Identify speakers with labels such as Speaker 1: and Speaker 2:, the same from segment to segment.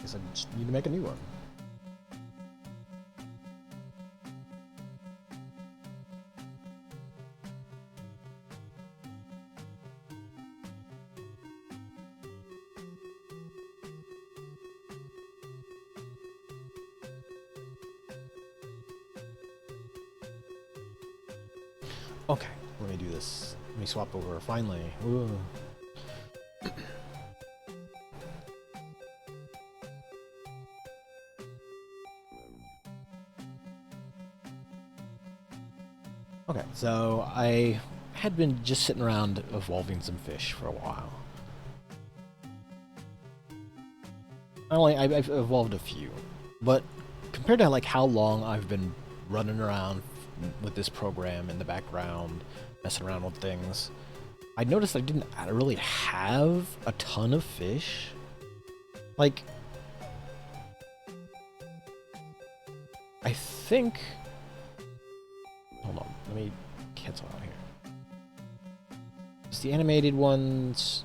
Speaker 1: Guess I just need to make a new one. Okay, let me do this. Let me swap over, finally. Ooh. Okay, so I had been just sitting around evolving some fish for a while. I've evolved a few, but compared to like how long I've been running around with this program in the background, messing around with things, I noticed I didn't really have a ton of fish. Like, I think... Hold on, let me cancel out here. It's the animated ones...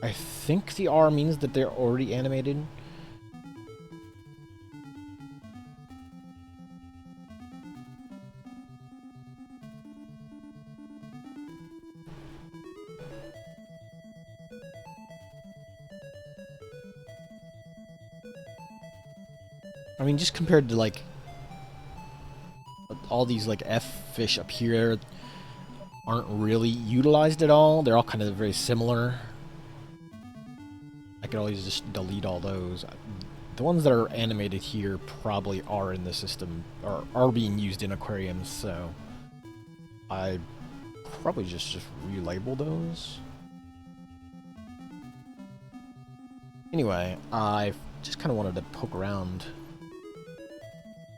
Speaker 1: I think the R means that they're already animated. I mean, just compared to, like, all these, like, F fish up here aren't really utilized at all. They're all kind of very similar. I could always just delete all those. The ones that are animated here probably are in the system, or are being used in aquariums, so I probably just relabel those. Anyway, I just kind of wanted to poke around,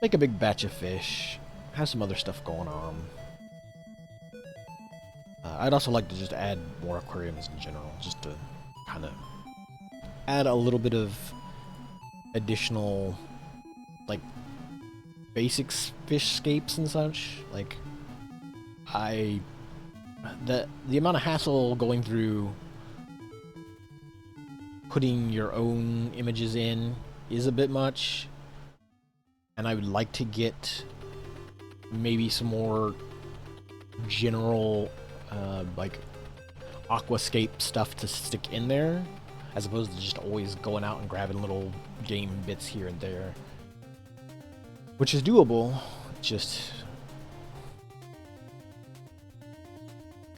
Speaker 1: make a big batch of fish, have some other stuff going on. I'd also like to just add more aquariums in general, just to kind of add a little bit of additional, like, basic fishscapes and such. Like, the amount of hassle going through putting your own images in is a bit much, and I would like to get maybe some more general like aquascape stuff to stick in there, as opposed to just always going out and grabbing little game bits here and there, which is doable. Just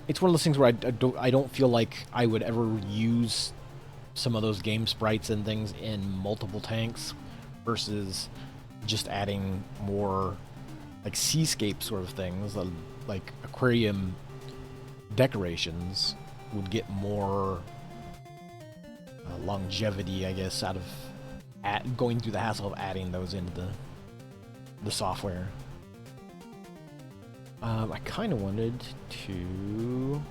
Speaker 1: it's one of those things where I don't feel like I would ever use some of those game sprites and things in multiple tanks versus just adding more like seascape sort of things, like aquarium decorations would get more longevity, I guess, out of going through the hassle of adding those into the software. I kind of wanted to...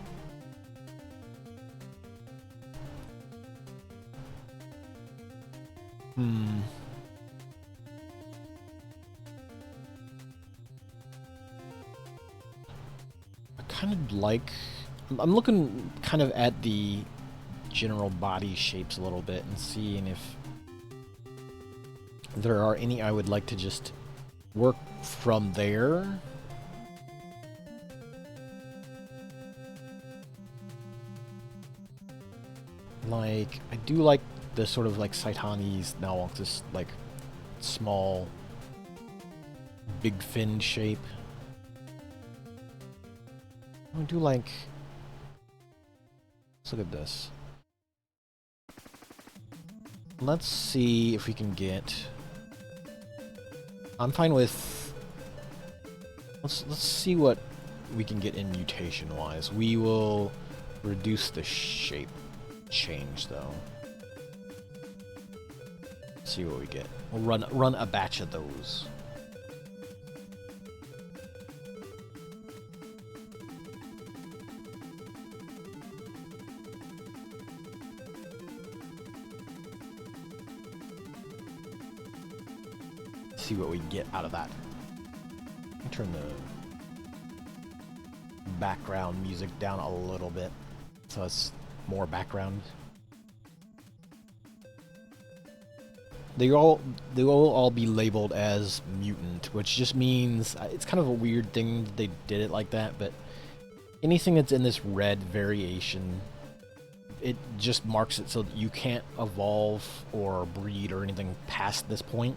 Speaker 1: I kind of like... I'm looking kind of at the general body shapes a little bit and seeing if there are any I would like to just work from there. Like, I do like the sort of like Saitani's now this like small big fin shape. I do like... Let's look at this. Let's see if we can get... I'm fine with... Let's see what we can get in mutation-wise. We will reduce the shape change, though. See what we get. We'll run a batch of those. See what we get out of that. Turn the background music down a little bit, so it's more background. They will all be labeled as mutant, which just means it's kind of a weird thing that they did it like that, but anything that's in this red variation, it just marks it so that you can't evolve or breed or anything past this point.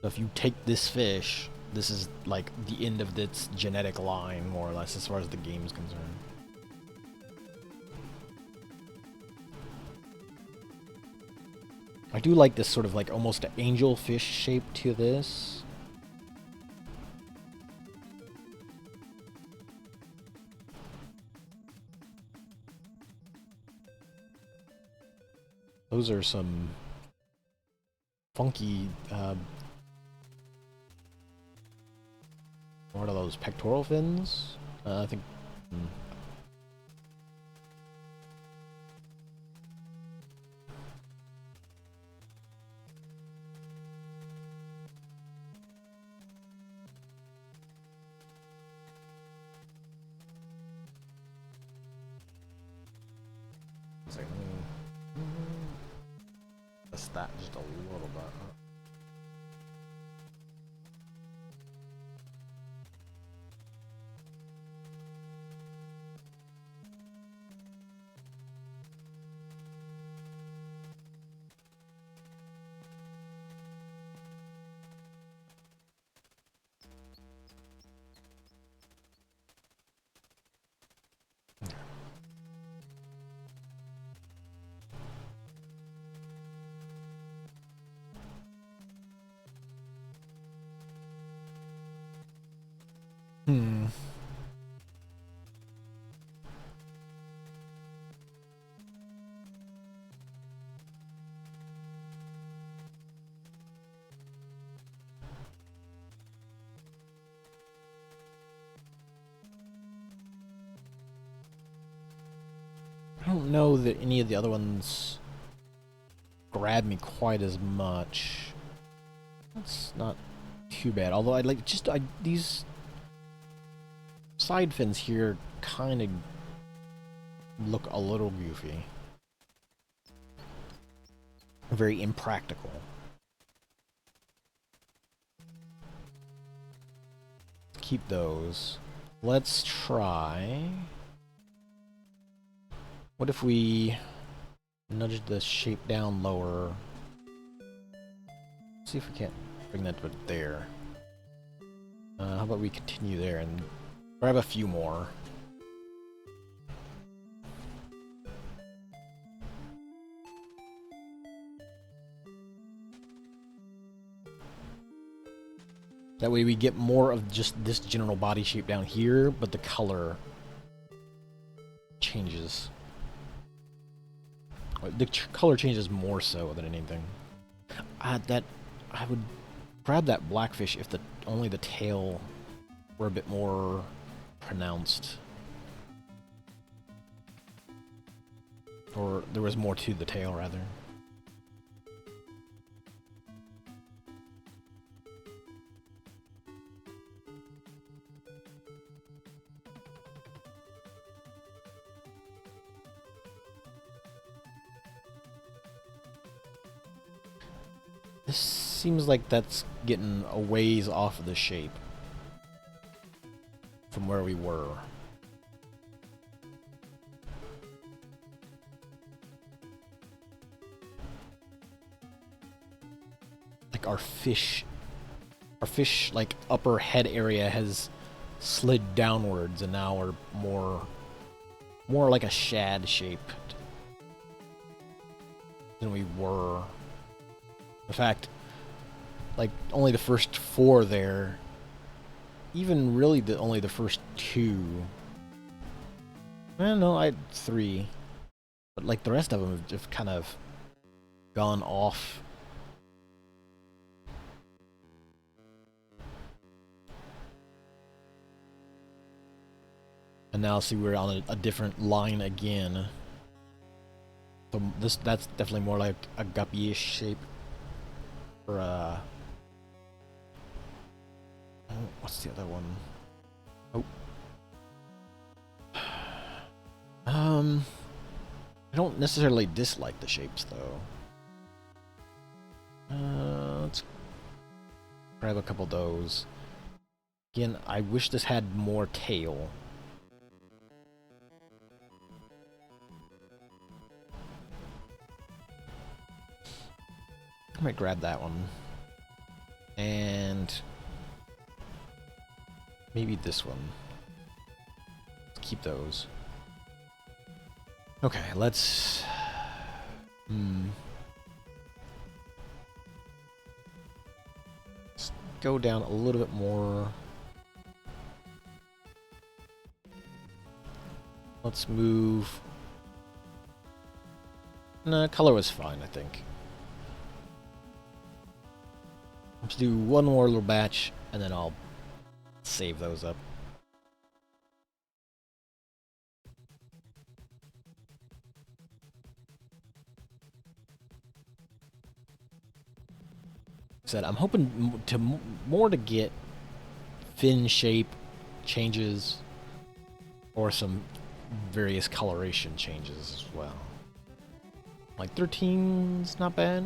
Speaker 1: So if you take this fish, this is like the end of its genetic line, more or less, as far as the game is concerned. I do like this sort of like almost angelfish shape to this. Those are some funky, what are those, pectoral fins? I think... that just a little bit. I don't know that any of the other ones grab me quite as much. That's not too bad. Although I'd like these side fins here kind of look a little goofy. Very impractical. Keep those. Let's try... What if we nudge the shape down lower? Let's see if we can't bring that to there. How about we continue there and grab a few more? That way we get more of just this general body shape down here, but the color changes. The color changes more so than anything. I would grab that blackfish if only the tail were a bit more pronounced. Or there was more to the tail, rather. This seems like that's getting a ways off of the shape from where we were. Like our fish like upper head area has slid downwards and now we're more like a shad shape than we were. In fact, like only the first 4 there, even really only the first 2. Well, no, I had 3, but like the rest of them have just kind of gone off. And now see we're on a different line again. So that's definitely more like a guppy-ish shape. Or what's the other one? Oh. I don't necessarily dislike the shapes though. Let's grab a couple of those. Again, I wish this had more tail. I might grab that one. And maybe this one. Let's keep those. Okay, let's... Let's go down a little bit more. Let's move... Nah, color was fine, I think. Let's do one more little batch, and then I'll save those up. Said I'm hoping to more to get fin shape changes or some various coloration changes as well. Like 13's not bad.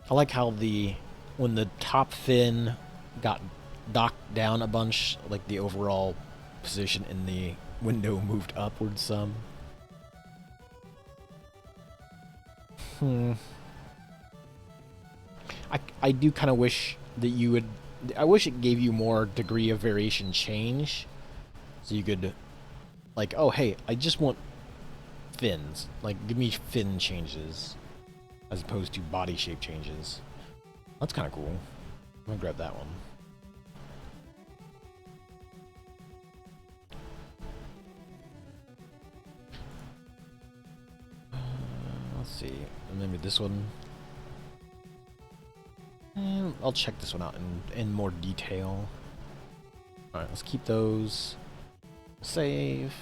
Speaker 1: I like how when the top fin got docked down a bunch, like the overall position in the window moved upwards some. I do kind of wish that you would... I wish it gave you more degree of variation change. So you could... Like, oh hey, I just want fins. Like, give me fin changes. As opposed to body shape changes. That's kind of cool. I'm gonna grab that one. Let's see. And maybe this one. And I'll check this one out in more detail. Alright, let's keep those. Save.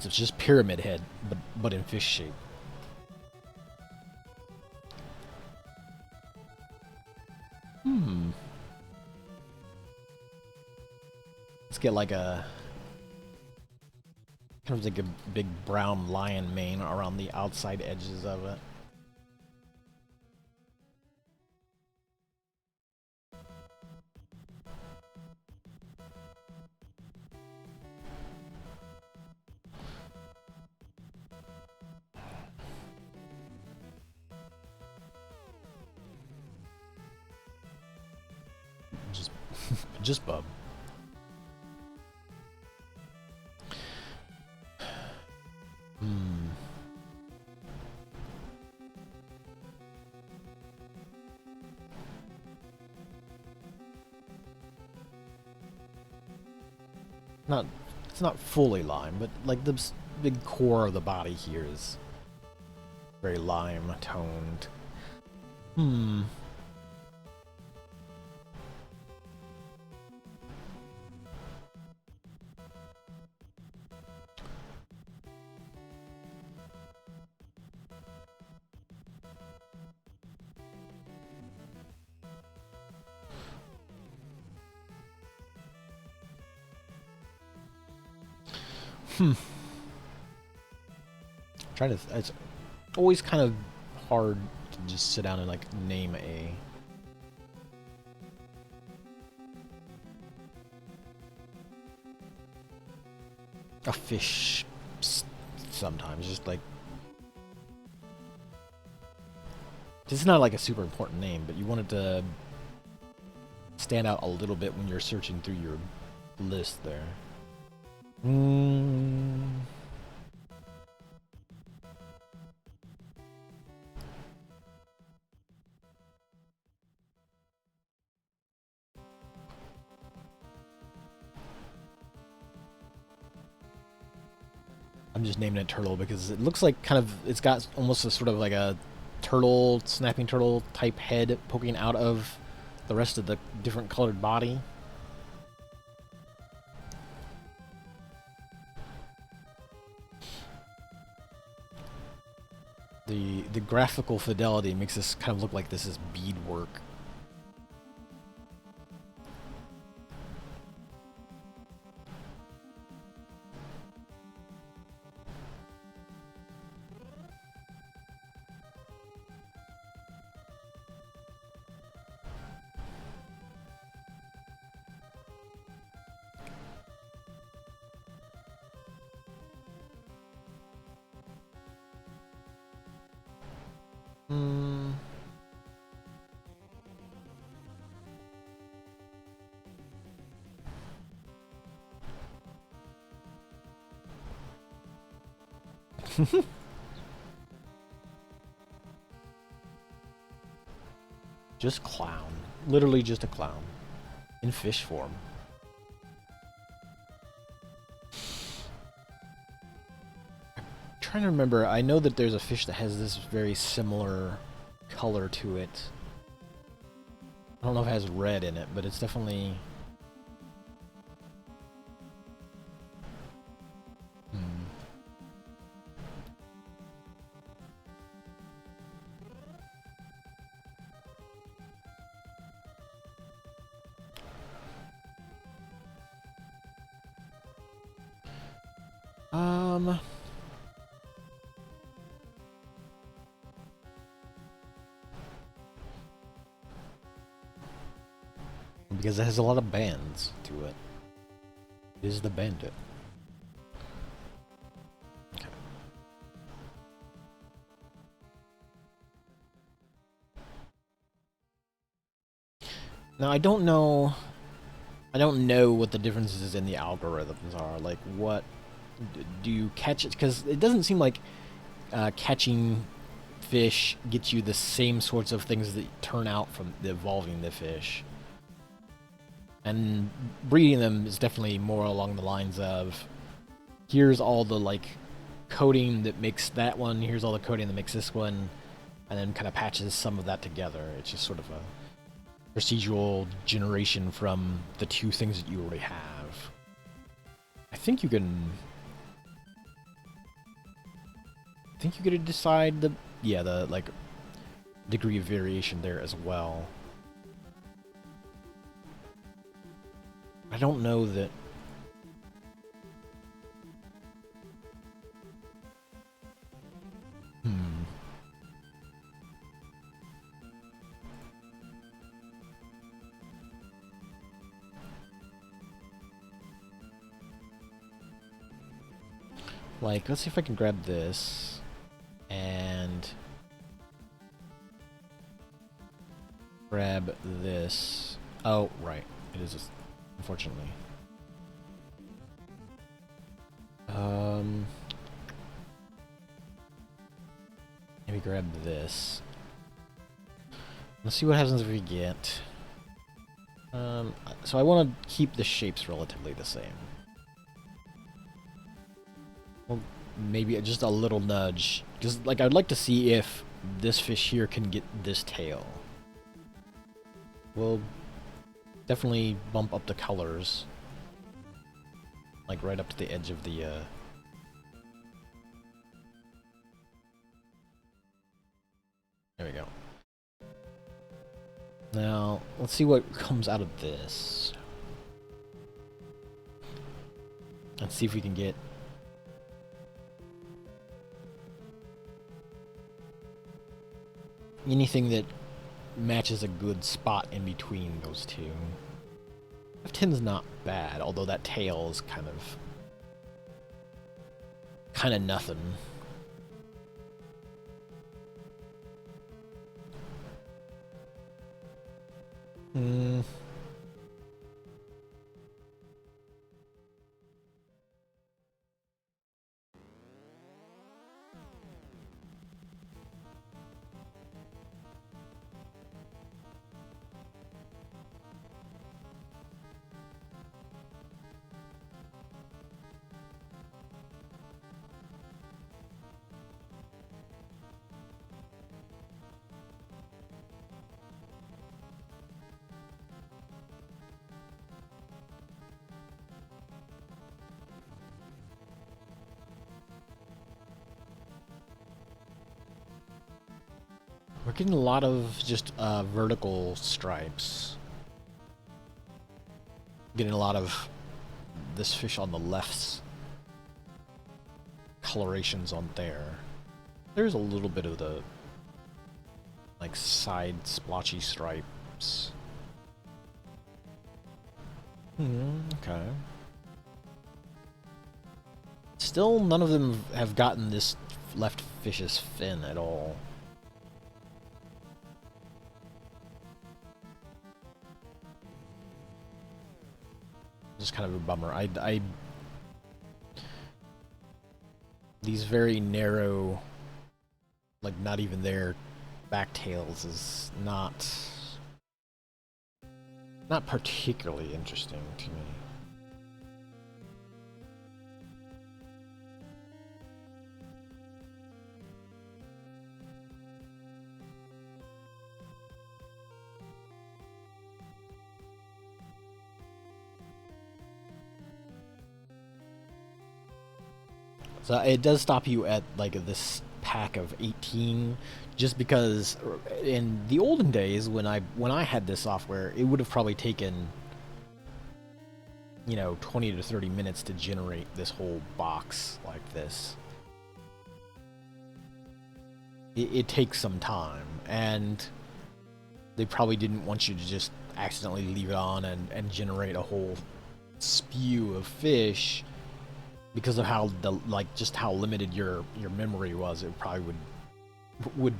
Speaker 1: It's just pyramid head, but in fish shape. Let's get like a... kind of like a big brown lion mane around the outside edges of it. Just bub. It's not fully lime, but like the big core of the body here is very lime toned. Trying to... It's always kind of hard to just sit down and like name a fish sometimes. Just like... This is not like a super important name, but you want it to stand out a little bit when you're searching through your list there. I'm just naming it turtle because it looks like kind of, it's got almost a sort of like a turtle, snapping turtle type head poking out of the rest of the different colored body. The graphical fidelity makes this kind of look like this is beadwork. Hmm. Just clown. Literally just a clown. In fish form. I'm trying to remember, I know that there's a fish that has this very similar color to it. I don't know if it has red in it, but it's definitely... Because it has a lot of bands to it. It is the bandit. Okay. Now I don't know what the differences in the algorithms are. Like, what do you catch it? Because it doesn't seem like catching fish gets you the same sorts of things that turn out from evolving the fish. And breeding them is definitely more along the lines of, here's all the, like, coding that makes that one, here's all the coding that makes this one, and then kind of patches some of that together. It's just sort of a procedural generation from the two things that you already have. I think you can... decide the like degree of variation there as well. I don't know that. Like, let's see if I can grab this and grab this. Oh, right. It is just, unfortunately. Maybe grab this. Let's see what happens if we get. So I want to keep the shapes relatively the same. Well, maybe just a little nudge. Just, like, I'd like to see if this fish here can get this tail. We'll definitely bump up the colors. Like, right up to the edge of the, There we go. Now, let's see what comes out of this. Let's see if we can get... anything that matches a good spot in between those two. F10's not bad, although that tail is kind of nothing. We're getting a lot of just vertical stripes. Getting a lot of this fish on the left's colorations on there. There's a little bit of the like side splotchy stripes. Okay. Still, none of them have gotten this left fish's fin at all. Just kind of a bummer. These very narrow, like not even there, back tails is not particularly interesting to me. So it does stop you at like this pack of 18, just because in the olden days when I had this software, it would have probably taken 20 to 30 minutes to generate this whole box like this. It takes some time, and they probably didn't want you to just accidentally leave it on and generate a whole spew of fish. Because of how just how limited your memory was, it probably would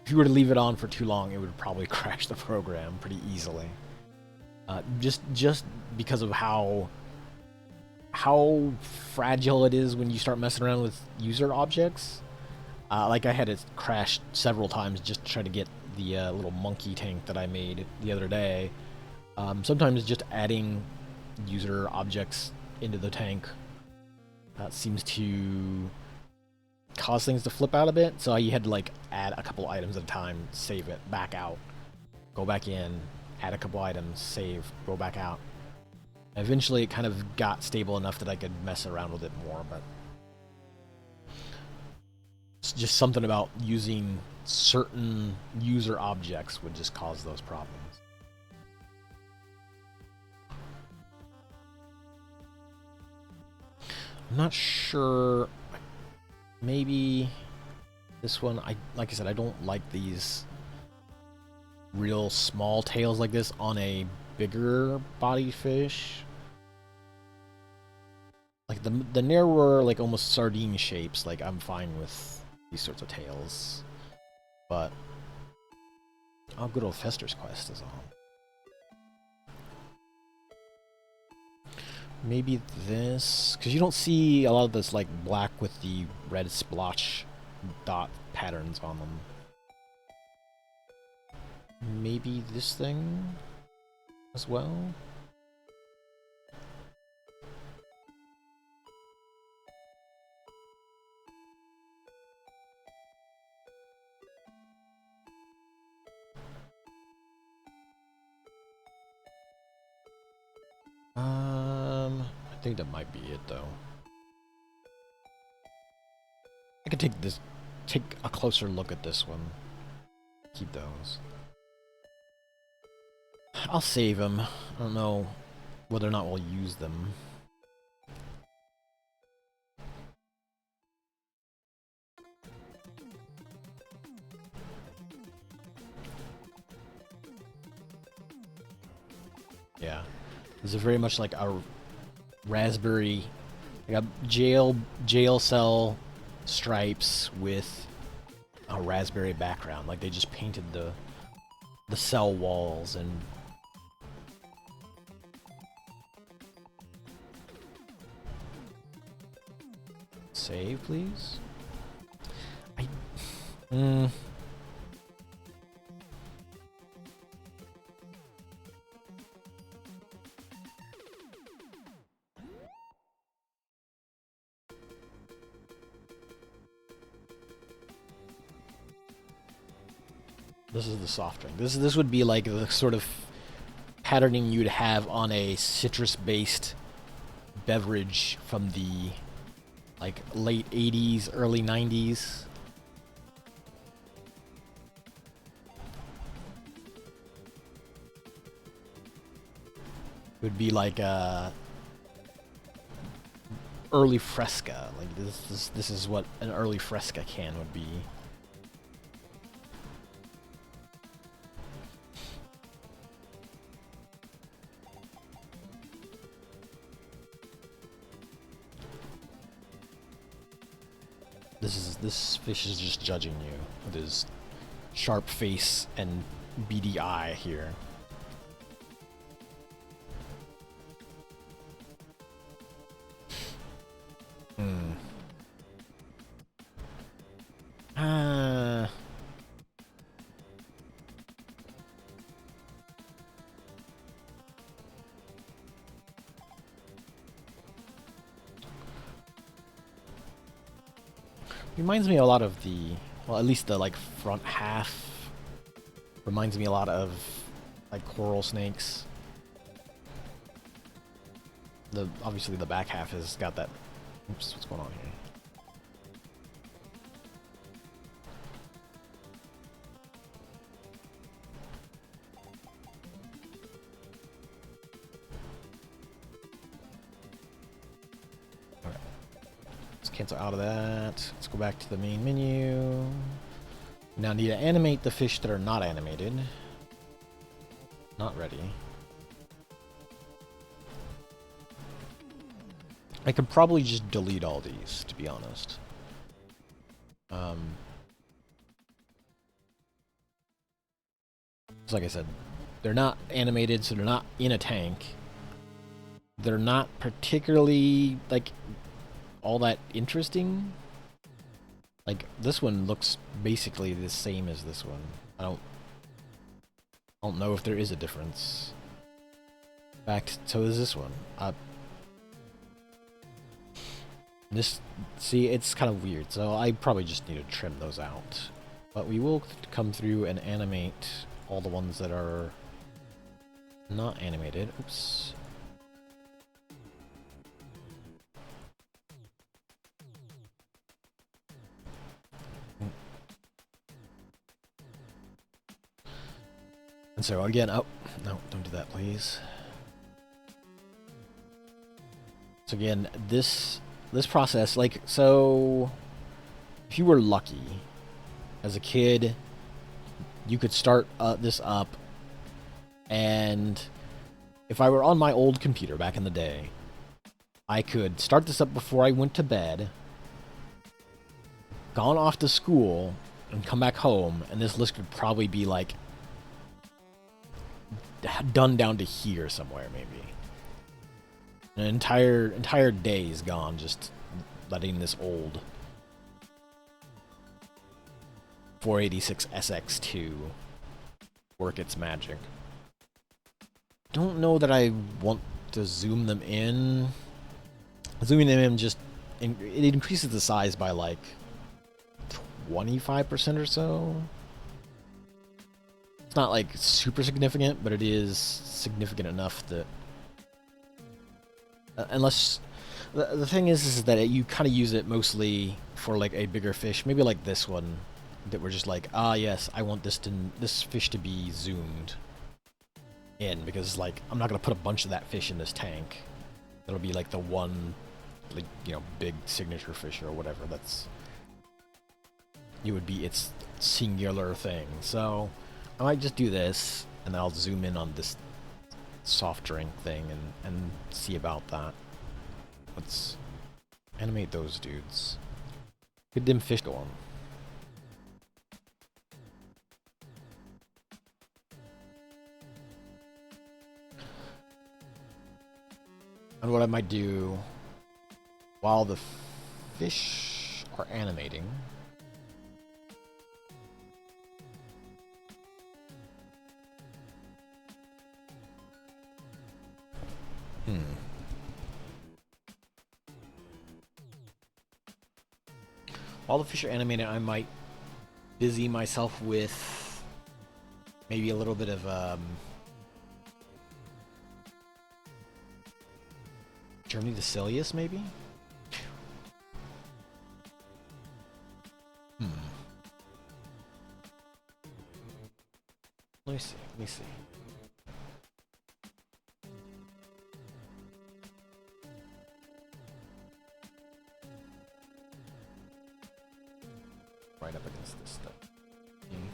Speaker 1: if you were to leave it on for too long, it would probably crash the program pretty easily. Just because of how fragile it is when you start messing around with user objects. Like I had it crash several times just to try to get the little monkey tank that I made the other day. Sometimes just adding user objects into the tank seems to cause things to flip out a bit, so you had to like add a couple items at a time, save it, back out, go back in, add a couple items, save, go back out. Eventually it kind of got stable enough that I could mess around with it more, but it's just something about using certain user objects would just cause those problems. I'm not sure. Maybe this one. Like I said, I don't like these real small tails like this on a bigger body fish. Like the narrower, like almost sardine shapes. Like I'm fine with these sorts of tails, but good old Fester's Quest is on. Maybe this, because you don't see a lot of this like black with the red splotch dot patterns on them. Maybe this thing as well. I think that might be it though. I could take a closer look at this one. Keep those. I'll save them. I don't know whether or not we'll use them. Yeah. This is very much like a raspberry, like a jail cell stripes with a raspberry background. Like they just painted the cell walls and save, please. This is the soft drink. This would be like the sort of patterning you'd have on a citrus-based beverage from the like late 80s, early 90s. It would be like early Fresca. Like this is what an early Fresca can would be. This fish is just judging you with his sharp face and beady eye here. Reminds me a lot of the, well, at least the like front half reminds me a lot of like coral snakes. The obviously the back half has got that. Oops, what's going on here? Cancel out of that. Let's go back to the main menu. Now I need to animate the fish that are not animated. Not ready. I could probably just delete all these, to be honest. Like I said, they're not animated, so they're not in a tank. They're not particularly, like, all that interesting. Like, this one looks basically the same as this one. I don't know if there is a difference. In fact, so is this one. See, it's kind of weird, so I probably just need to trim those out. But we will come through and animate all the ones that are not animated. Oops. And so again, oh, no, don't do that, please. So again, this process, like, so if you were lucky as a kid, you could start this up, and if I were on my old computer back in the day, I could start this up before I went to bed, gone off to school, and come back home, and this list would probably be like done down to here somewhere, maybe. An entire day is gone just letting this old 486 SX2 work its magic. Don't know that I want to zoom them in. Zooming them in just it increases the size by like 25% or so. It's not like super significant, but it is significant enough that unless the thing is that you kind of use it mostly for like a bigger fish, maybe like this one, that we're just like, ah, yes, I want this fish to be zoomed in, because like I'm not gonna put a bunch of that fish in this tank. That'll be like the one, like, you know, big signature fish or whatever. It would be its singular thing. So I might just do this, and I'll zoom in on this soft drink thing and see about that. Let's animate those dudes. Get them fish going. And what I might do while the fish are animating, while the fish are animated, I might busy myself with maybe a little bit of Journey to Silius, maybe? Let me see. right up against this stuff. Mm.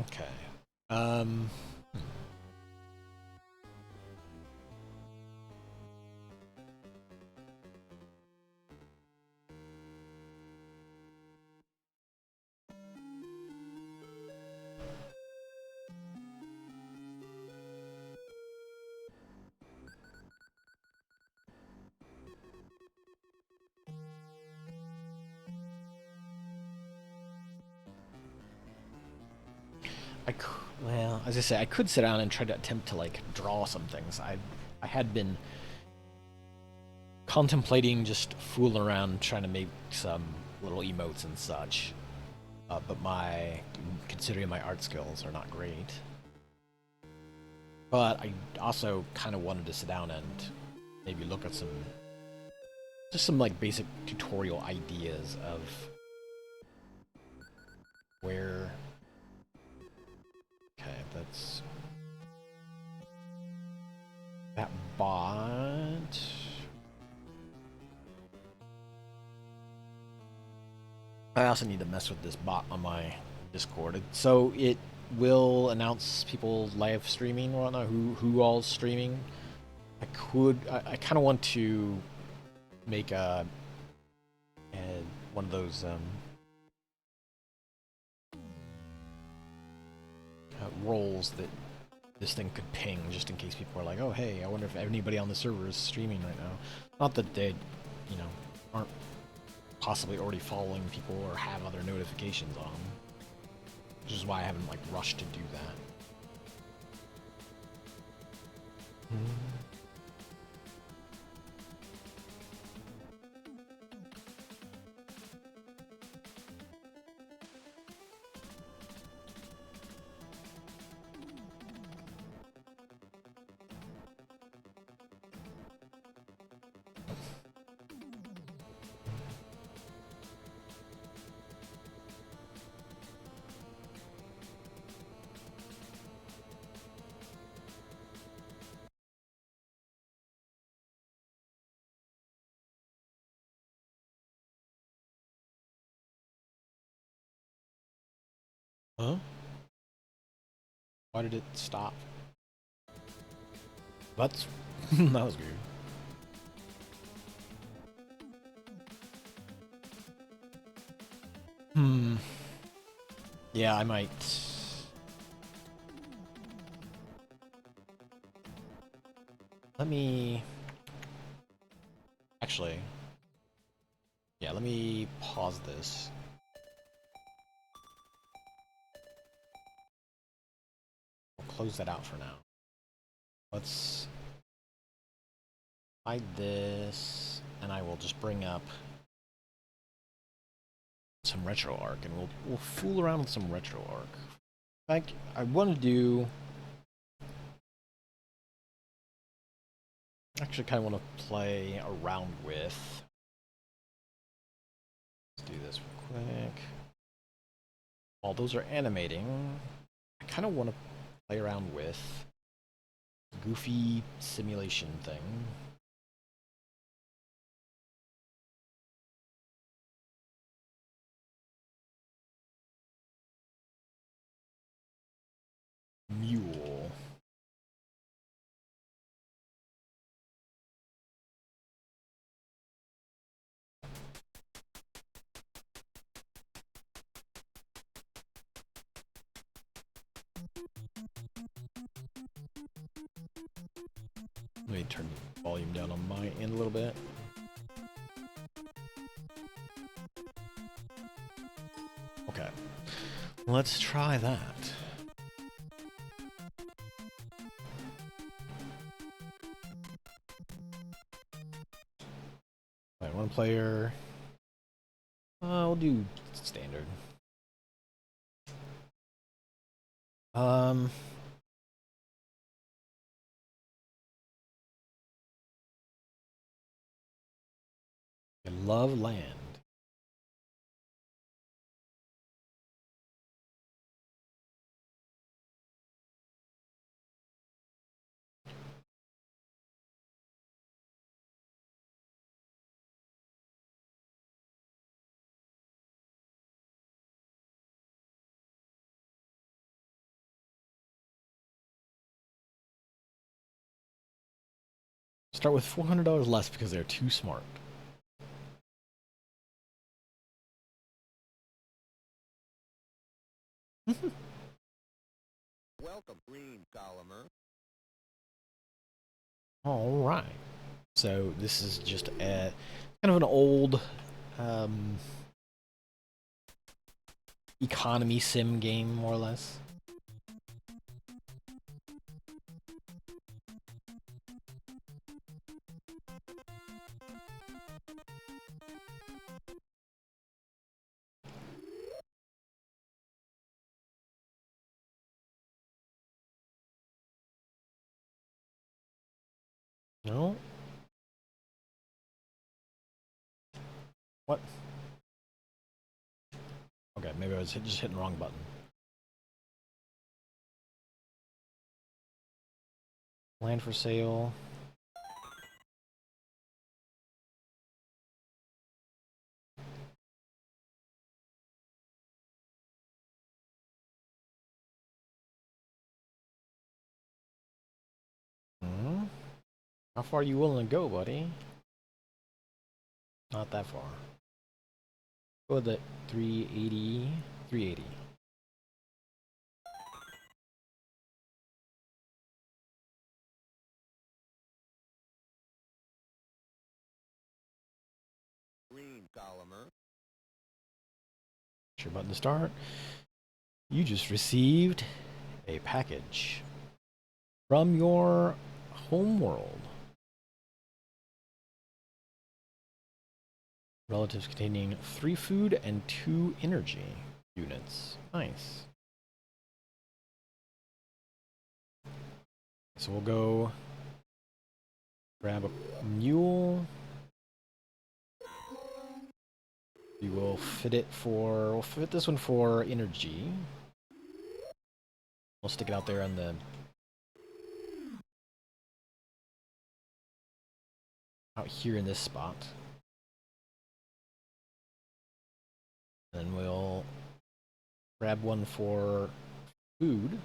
Speaker 1: Okay. Um. Well, as I say, I could sit down and try to attempt to like draw some things. I had been contemplating just fooling around trying to make some little emotes and such. But considering my art skills are not great. But I also kind of wanted to sit down and maybe look at just some like basic tutorial ideas of where. Okay, that's that bot. I also need to mess with this bot on my Discord. So it will announce people live streaming or whatnot, who all's streaming. I kind of want to make a one of those roles that this thing could ping, just in case people are like, oh hey, I wonder if anybody on the server is streaming right now. Not that they, aren't possibly already following people or have other notifications on, which is why I haven't like rushed to do that. Huh? Why did it stop? That's that was weird. Hmm. Yeah, I might. Let me. Actually. Yeah, let me pause this. We'll close that out for now. Let's hide this, and I will just bring up some RetroArch, and we'll fool around with some RetroArch. Like I want to do. Actually, kind of want to play around with. Let's do this real quick. While those are animating, I kind of want to play around with goofy simulation thing. Mule. Let me turn the volume down on my end a little bit. Okay. Let's try that. Alright, one player. We'll do standard. I love land. Start with $400 less because they're too smart.
Speaker 2: Welcome, Green Golomer.
Speaker 1: All right. So this is just a kind of an old um, economy sim game, more or less. No? What? Okay, maybe I was just hitting the wrong button. Land for sale. Hmm? How far are you willing to go, buddy? Not that far. Go with it. 380. 380.
Speaker 2: Green Golomer.
Speaker 1: Push your button to start. You just received a package from your home world. Relatives containing 3 food and 2 energy units. Nice. So we'll go grab a mule. We will fit it for. We'll fit this one for energy. We'll stick it out there on the. Out here in this spot. Then we'll grab one for food.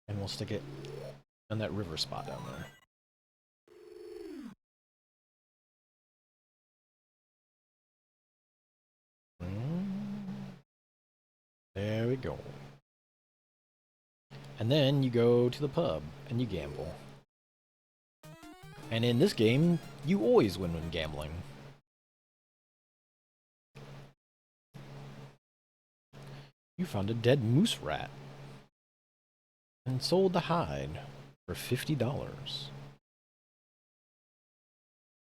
Speaker 1: And we'll stick it on that river spot down there. There we go. And then you go to the pub and you gamble. And in this game, you always win when gambling. You found a dead moose rat and sold the hide for $50.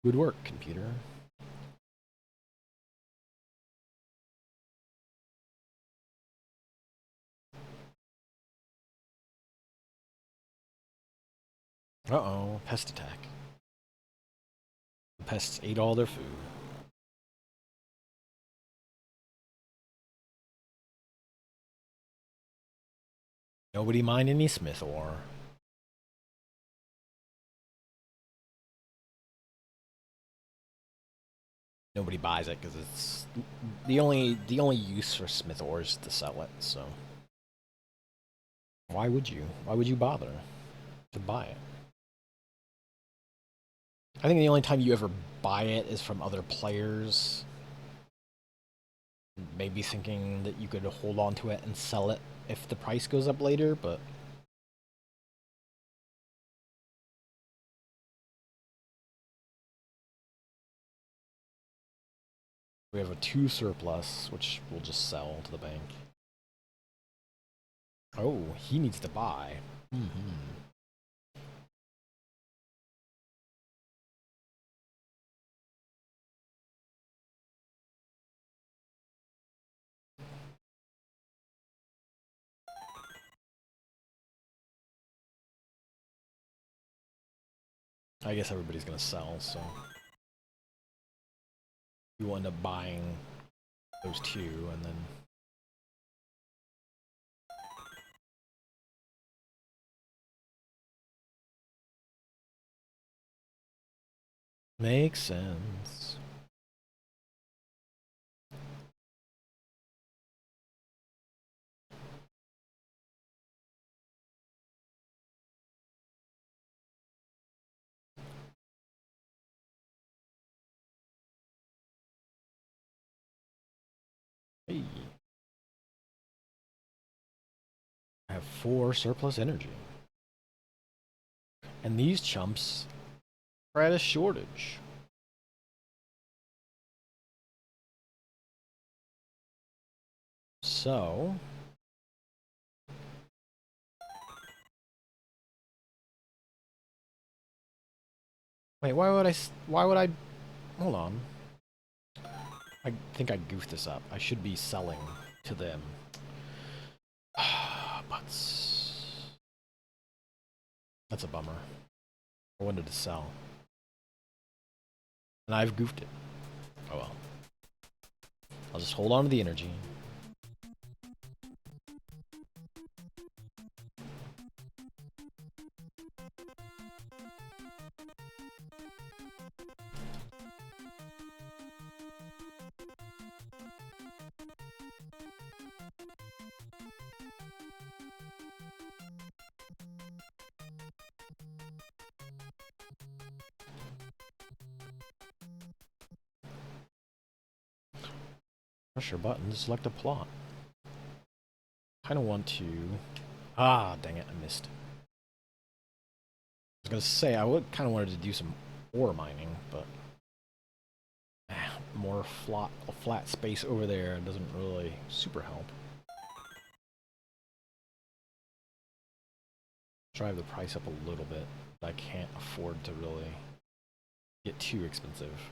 Speaker 1: Good work, computer. Uh-oh, pest attack. The pests ate all their food. Nobody mind any smith ore. Nobody buys it because it's the only use for smith ore is to sell it. So why would you? Why would you bother to buy it? I think the only time you ever buy it is from other players. Maybe thinking that you could hold on to it and sell it if the price goes up later, but we have a 2 surplus, which we'll just sell to the bank. Oh, he needs to buy. I guess everybody's gonna sell, so you will end up buying those 2, and then makes sense. Hey. I have 4 surplus energy. And these chumps are at a shortage. So... Wait, why would I... Hold on. I think I goofed this up. I should be selling to them. But... That's a bummer. I wanted to sell. And I've goofed it. Oh well. I'll just hold on to the energy. Pressure button to select a plot. Kind of want to... Ah, dang it, I missed. I was gonna say, I would kind of wanted to do some ore mining, but... more flat space over there doesn't really super help. Drive the price up a little bit, but I can't afford to really get too expensive.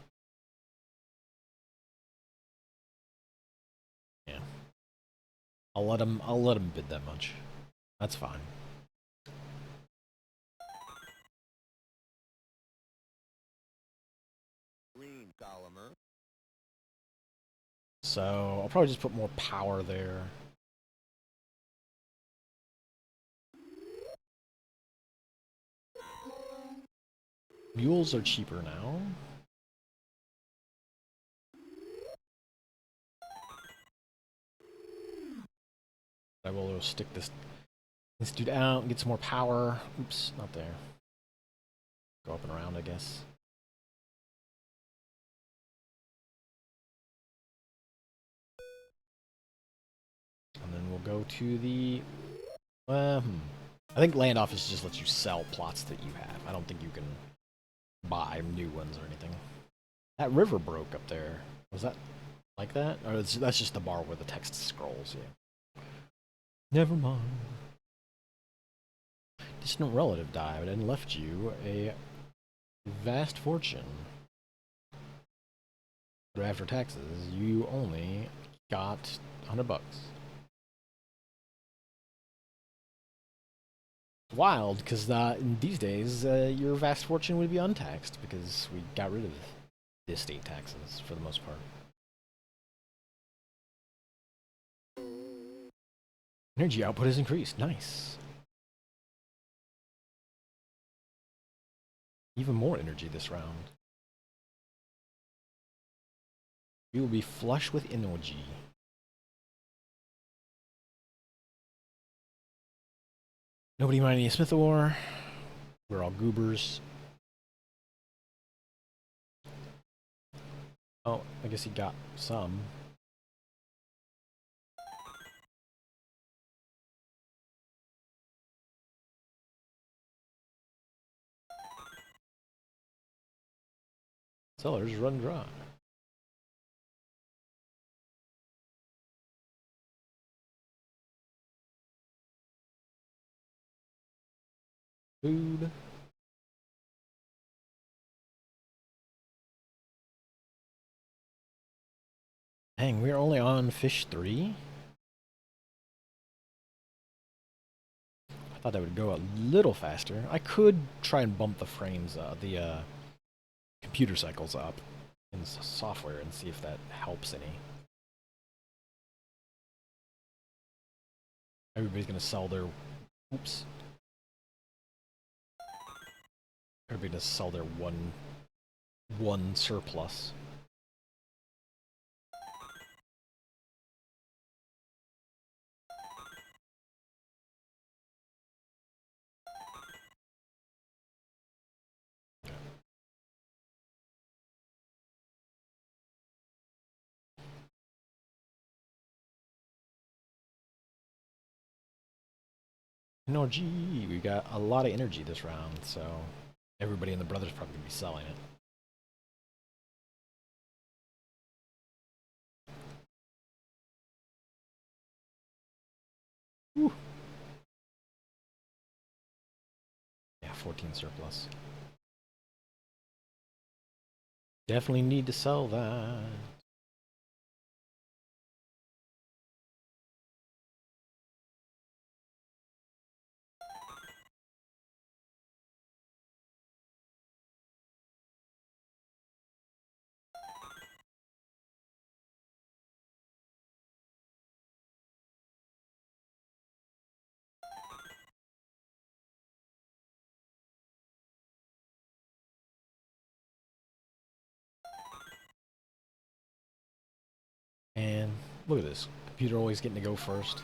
Speaker 1: Yeah. I'll let him bid that much. That's fine.
Speaker 2: Green Gallimier.
Speaker 1: So I'll probably just put more power there. Mules are cheaper now. I will stick this dude out and get some more power. Oops, not there. Go up and around, I guess. And then we'll go to the... I think Land Office just lets you sell plots that you have. I don't think you can buy new ones or anything. That river broke up there. Was that like that? Or that's just the bar where the text scrolls, yeah. Never mind. Distant relative died and left you a vast fortune. But after taxes, you only got $100. Wild, because in these days, your vast fortune would be untaxed because we got rid of the estate taxes for the most part. Energy output has increased. Nice. Even more energy this round. We will be flush with energy. Nobody mind any Smith ore. We're all goobers. Oh, I guess he got some. Cellars run dry. Food. Dang, we're only on fish 3? I thought that would go a little faster. I could try and bump the frames, the computer cycles up in the software and see if that helps any. Everybody's gonna sell their... Oops. Everybody does sell their one surplus. Energy. We got a lot of energy this round, so everybody in the brothers probably gonna be selling it. Whew. Yeah, 14 surplus. Definitely need to sell that. And look at this. Computer always getting to go first.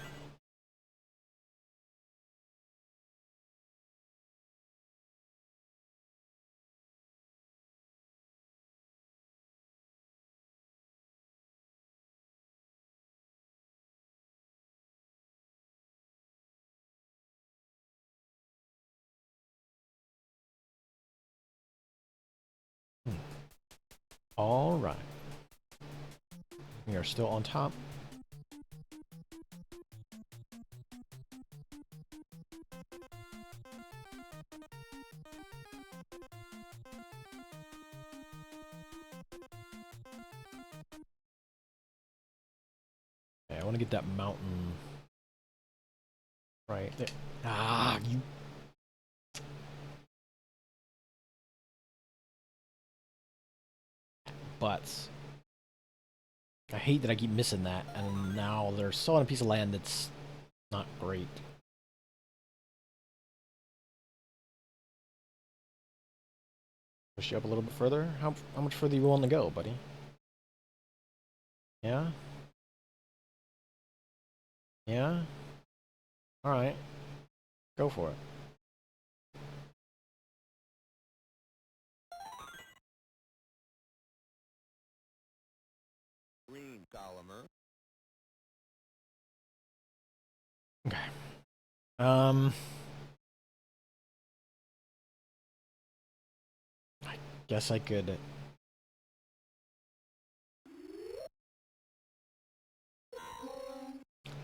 Speaker 1: All right. We are still on top. Okay, I want to get that mountain right there. Ah, you. Butts. I hate that I keep missing that, and now they're selling a piece of land that's not great. Push you up a little bit further? How much further you willing to go, buddy? Yeah? Yeah? Alright. Go for it.
Speaker 2: Green Gallagher.
Speaker 1: Okay. I guess I could...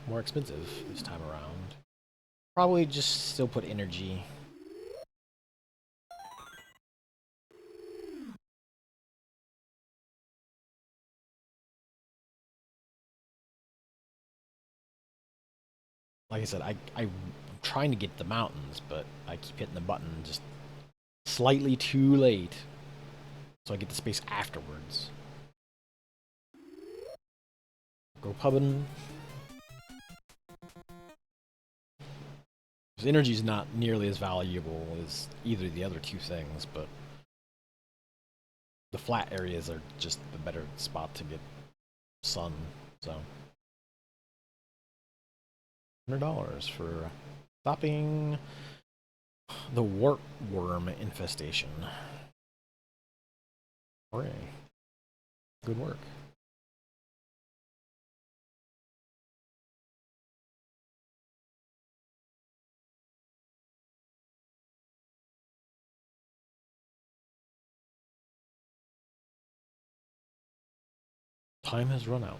Speaker 1: More expensive this time around. Probably just still put energy. Like I said, I'm trying to get the mountains, but I keep hitting the button just slightly too late. So I get the space afterwards. Go pubbing. Energy is not nearly as valuable as either of the other two things, but the flat areas are just the better spot to get sun. So $100 for stopping the worm infestation. Hooray. Good work. Time has run out.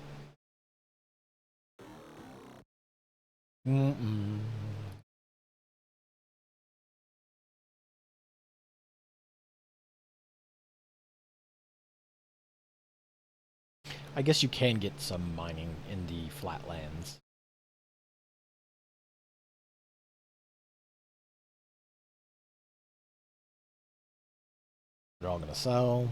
Speaker 1: Mm-mm. I guess you can get some mining in the flatlands. They're all gonna sell.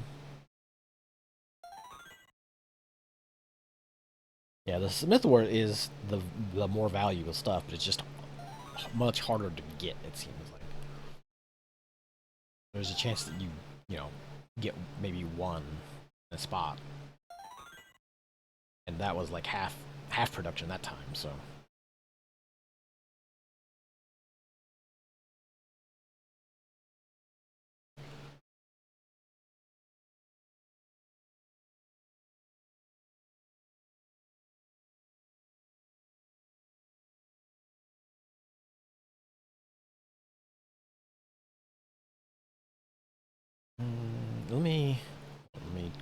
Speaker 1: Yeah, the Smithwort is the more valuable stuff, but it's just much harder to get, it seems like. There's a chance that you know, get maybe one in a spot. And that was like half production that time, so. Let me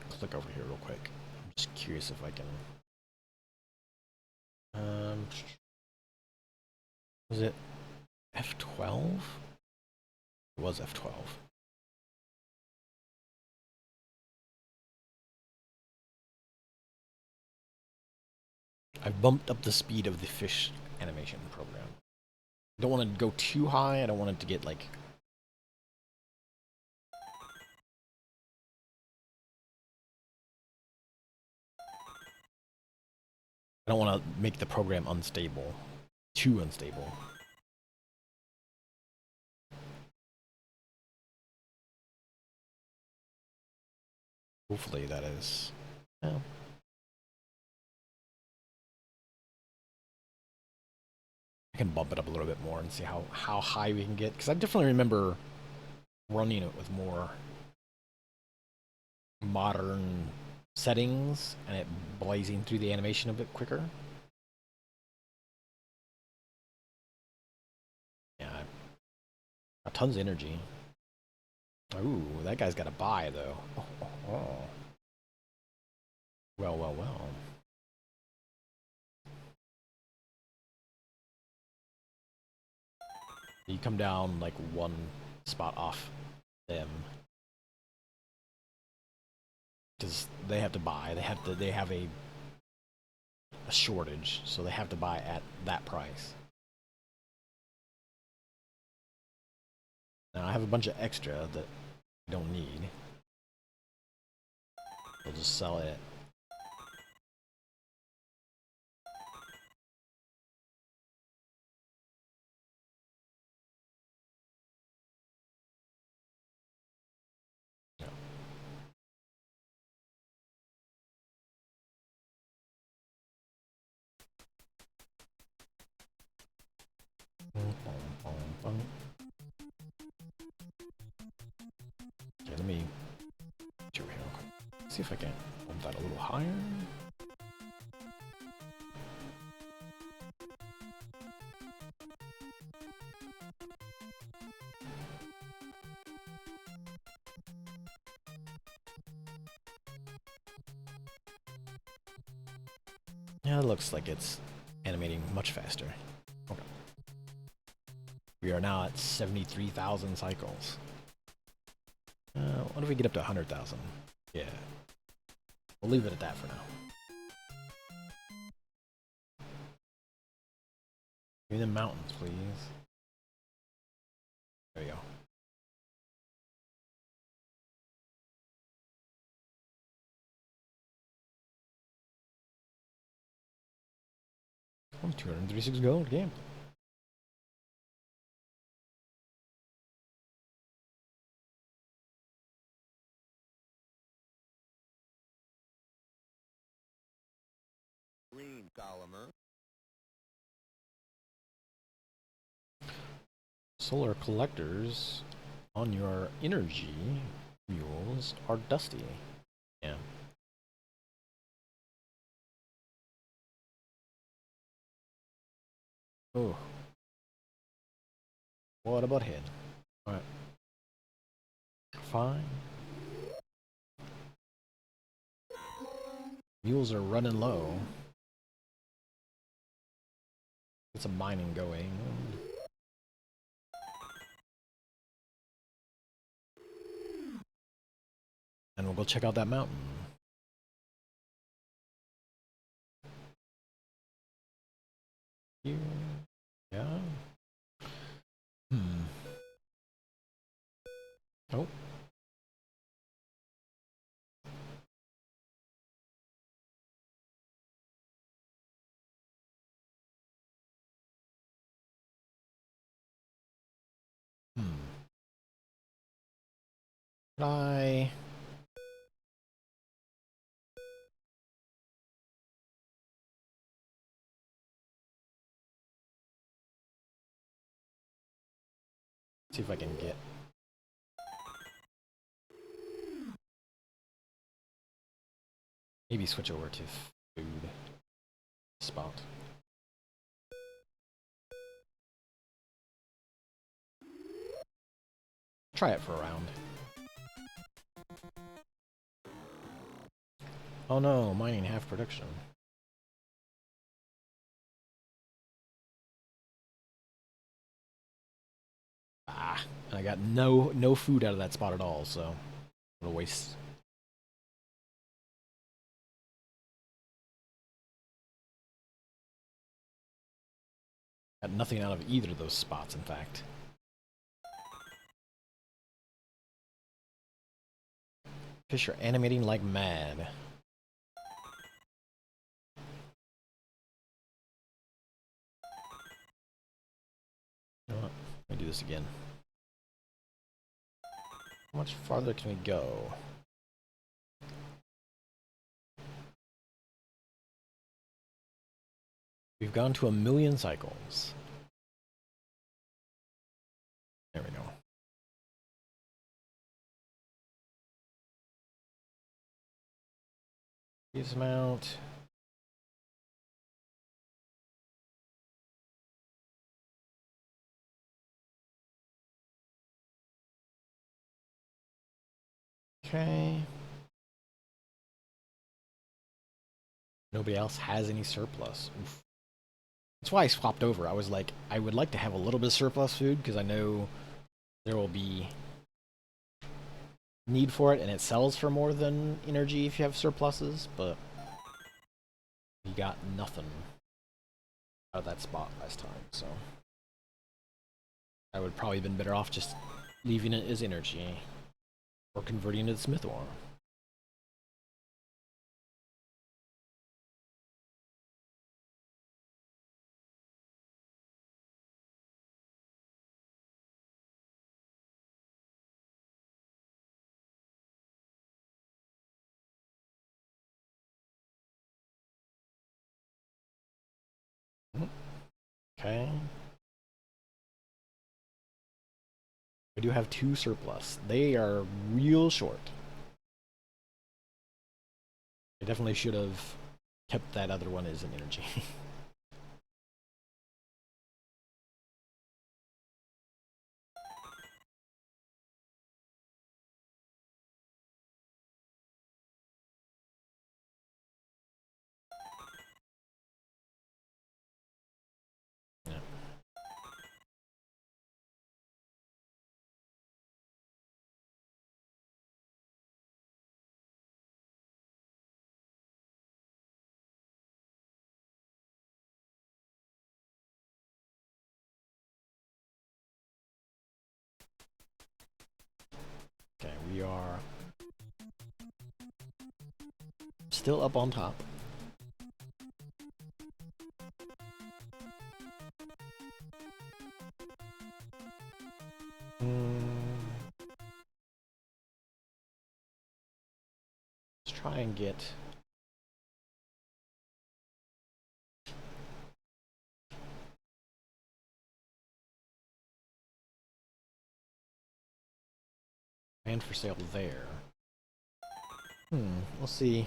Speaker 1: click over here real quick. I'm just curious if I can. Was it F12? It was F12. I've bumped up the speed of the fish animation program. I don't want to go too high. I don't want it to get like. I don't want to make the program unstable. Too unstable. Hopefully that is. Well, I can bump it up a little bit more and see how high we can get. Because I definitely remember running it with more modern settings and it blazing through the animation a bit quicker. Yeah, tons of energy. Ooh, that guy's got a buy though. Oh. Well. You come down like one spot off them. Because they have to buy. They have a shortage, so they have to buy at that price. Now I have a bunch of extra that I don't need. We'll just sell it. Okay, let me do here real quick. See if I can bump that a little higher. Yeah, it looks like it's animating much faster. Okay. We are now at 73,000 cycles. What if we get up to 100,000? Yeah. We'll leave it at that for now. Give me the mountains, please. There we go. Oh, 236 gold, yeah.
Speaker 2: Green Golomer.
Speaker 1: Solar collectors on your energy mules are dusty. Yeah. Oh. What about head? Alright. Fine. Mules are running low. Get some mining going. And we'll go check out that mountain. Here. Yeah. Oh. I see if I can get maybe switch over to food spot. Try it for a round. Oh no, mining half production. Ah, and I got no food out of that spot at all, so what a waste. Got nothing out of either of those spots, in fact. Fish are animating like mad. You know what? Let me do this again. How much farther can we go? We've gone to 1,000,000 cycles. There we go. Use amount. Okay. Nobody else has any surplus. Oof. That's why I swapped over. I was like, I would like to have a little bit of surplus food because I know there will be need for it, and it sells for more than energy if you have surpluses, but you got nothing out of that spot last time, so I would probably have been better off just leaving it as energy or converting it to smith ore. Okay. We do have 2 surplus. They are real short. I definitely should have kept that other one as an energy. Yeah. Okay, we are still up on top. Let's try and get land for sale there. We'll see.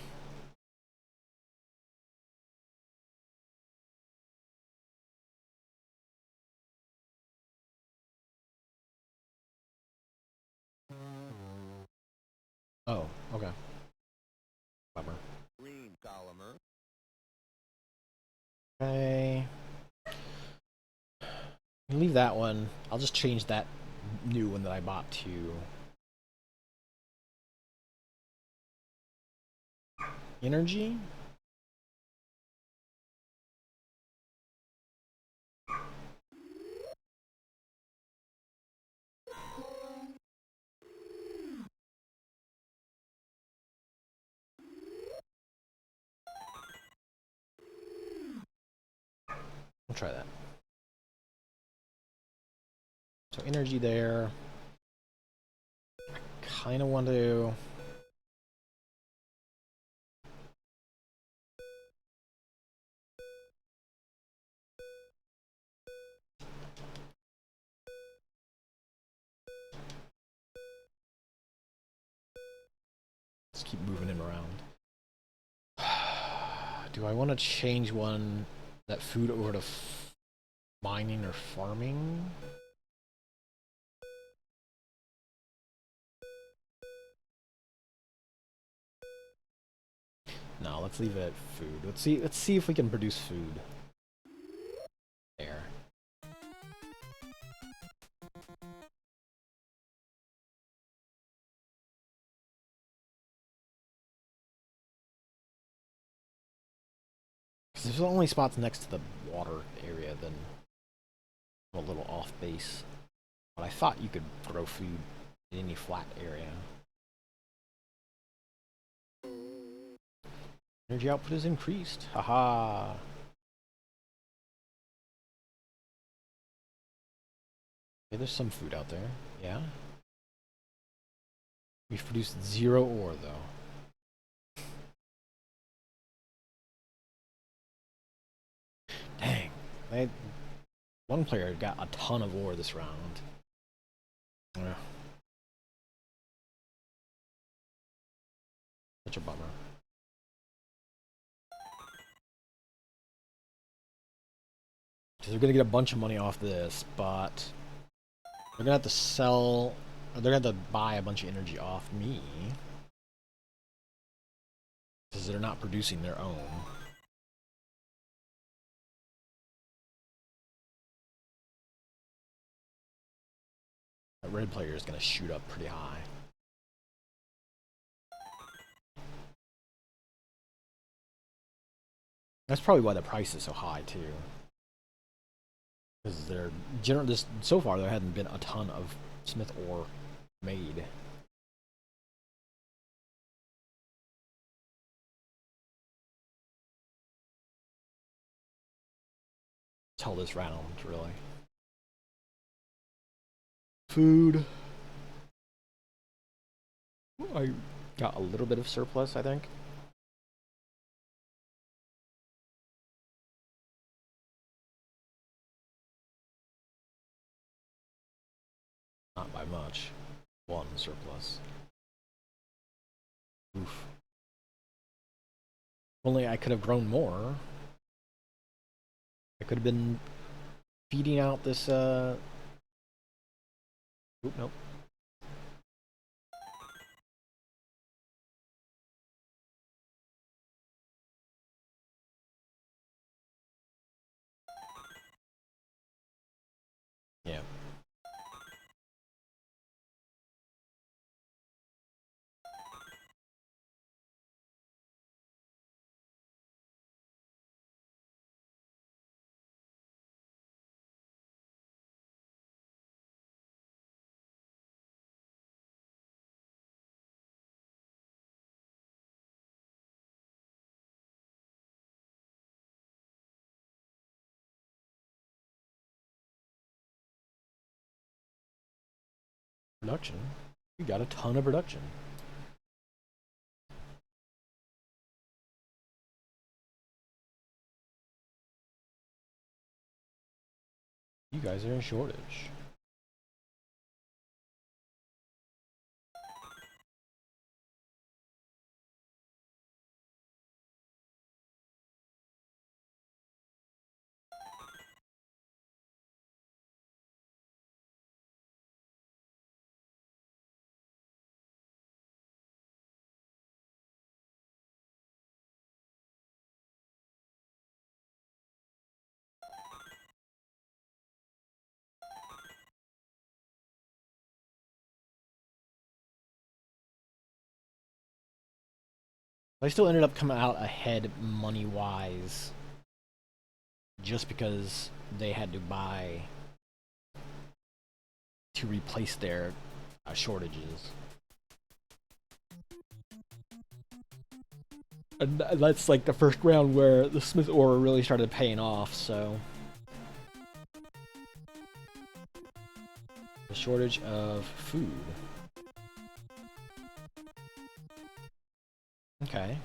Speaker 1: Oh, okay. Bummer.
Speaker 2: Green Gallagher.
Speaker 1: Okay. Leave that one. I'll just change that new one that I bought to energy. We'll try that. So energy there. Kind of want to. Let's keep moving him around. Do I want to change that food over to mining or farming? No, let's leave it at food. Let's see if we can produce food. There. Because there's only spots next to the water area, then a little off base. But I thought you could grow food in any flat area. Energy output is increased. Haha. Okay, there's some food out there. Yeah. We've produced 0 ore though. Dang. One player got a ton of ore this round. Yeah. Such a bummer. Because they're gonna get a bunch of money off this, but they're gonna have to sell, or they're gonna have to buy a bunch of energy off me. Because they're not producing their own. That red player is gonna shoot up pretty high. That's probably why the price is so high too. Because they're so far there hadn't been a ton of smith ore made. Till this round, really. Food. I got a little bit of surplus, I think. Not by much. 1 surplus. Oof. Only I could have grown more. I could have been feeding out this, Oop, nope. Yeah. Production? You got a ton of production. You guys are in shortage. I still ended up coming out ahead money-wise. Just because they had to buy to replace their shortages. And that's like the first round where the smith ore really started paying off, so. The shortage of food. Okay.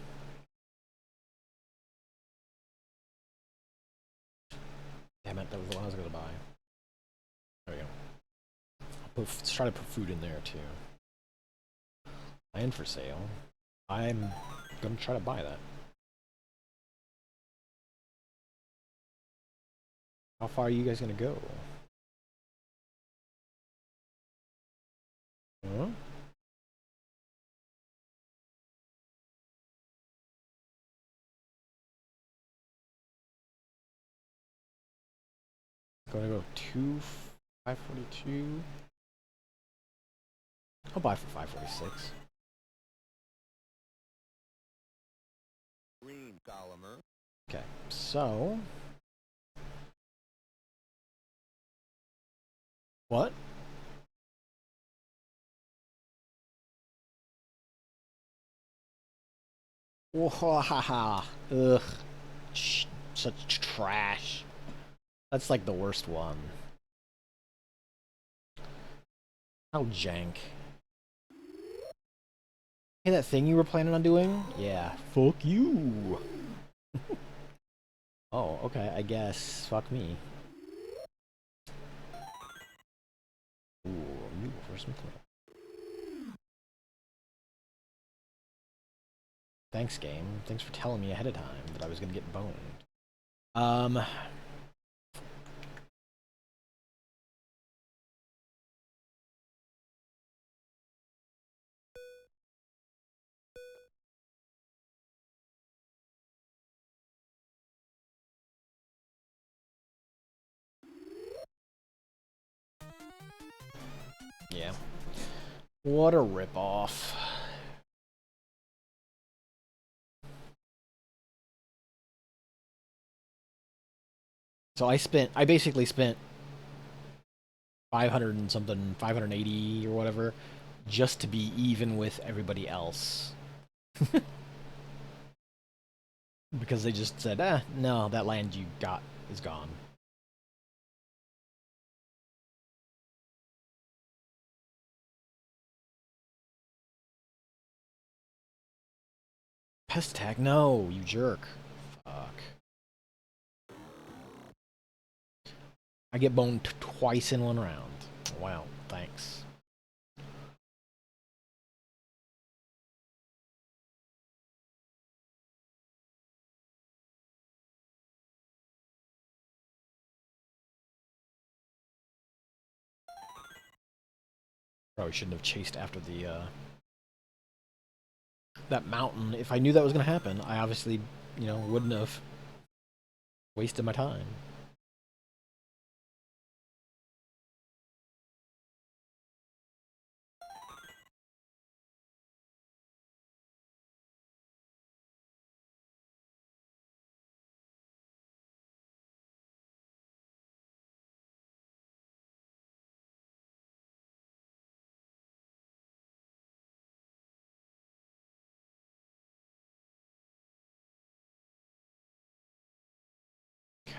Speaker 1: Damn it, that was the one I was gonna buy. There we go. Let's try to put food in there too. Land for sale. I'm gonna try to buy that. How far are you guys gonna go? Huh? Gonna go 542. I'll buy for 546.
Speaker 2: Green Gallagher.
Speaker 1: Okay, so what? Wahaha. Ugh. Such trash. That's like the worst one. How jank. Hey, that thing you were planning on doing? Yeah. Fuck you. Oh, okay, I guess. Fuck me. Ooh, you go first. Thanks, game. Thanks for telling me ahead of time that I was gonna get boned. Yeah. What a ripoff. So I basically spent 500 and something, 580 or whatever, just to be even with everybody else. Because they just said, no, that land you got is gone. Pest attack? No, you jerk. Fuck. I get boned twice in one round. Wow, thanks. Probably shouldn't have chased after the, that mountain. If I knew that was gonna happen, I obviously, wouldn't have wasted my time.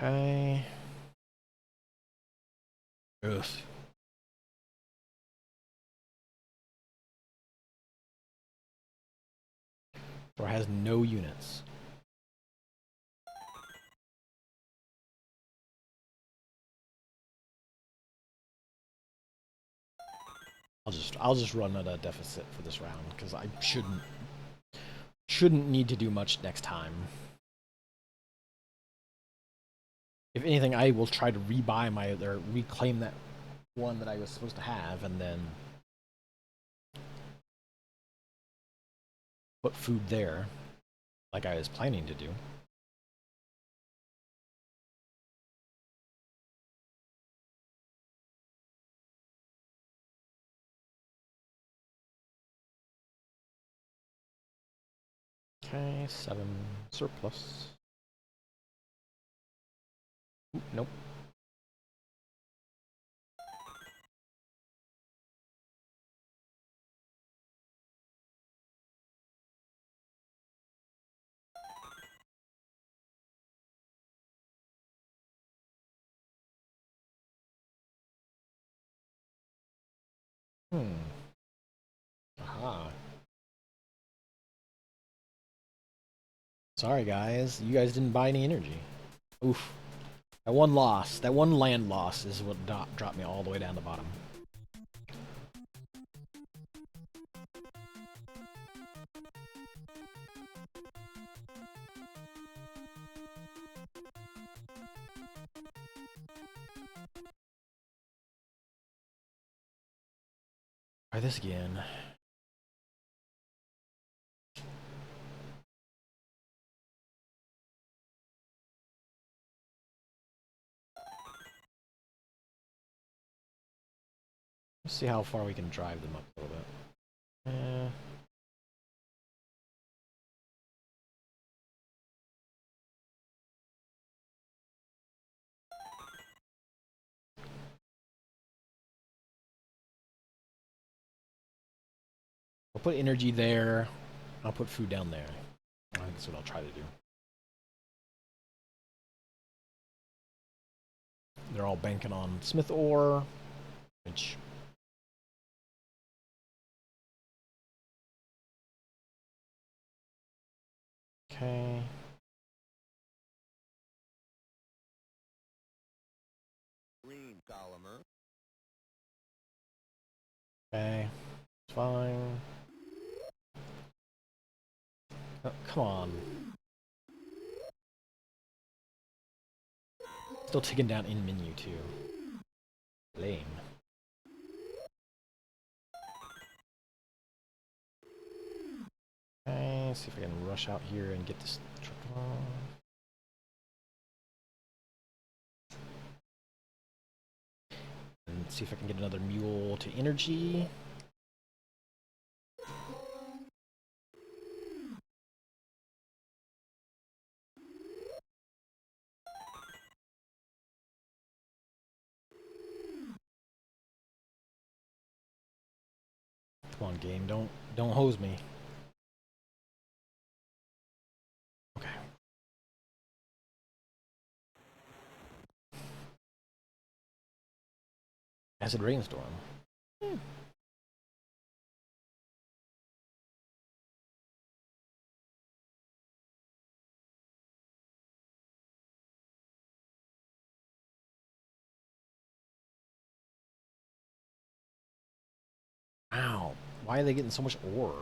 Speaker 1: Okay. Ugh. Or has no units. I'll just run at a deficit for this round because I shouldn't need to do much next time. If anything, I will try to rebuy my or reclaim that one that I was supposed to have, and then put food there, like I was planning to do. Okay, 7 surplus. Ooh, nope. Hmm. Aha. Sorry, guys. You guys didn't buy any energy. Oof. That one loss, that one land loss is what dropped me all the way down the bottom. Try this again. see how far we can drive them up a little bit. I'll put energy there. I'll put food down there. I think that's what I'll try to do. They're all banking on Smith ore, which... Okay.
Speaker 2: Green Gallagher.
Speaker 1: Okay. It's fine. Oh, come on. Still taking down in menu too. Lame. Okay, see if I can rush out here and get this truck on. And see if I can get another mule to energy. Come on, game, don't hose me. Okay. Acid rainstorm. Ow. Why are they getting so much ore?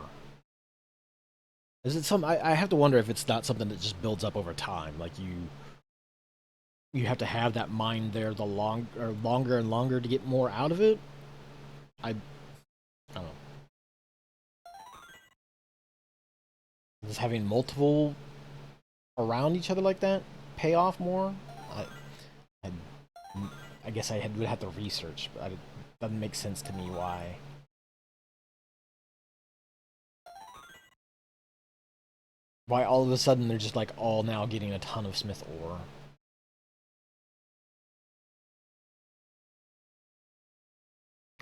Speaker 1: Is it some... I have to wonder if it's not something that just builds up over time. Like you have to have that mine there the longer and longer to get more out of it. I don't know. Just having multiple around each other like that pay off more? I guess would have to research, but it doesn't make sense to me why. Why all of a sudden they're just like all now getting a ton of Smith ore.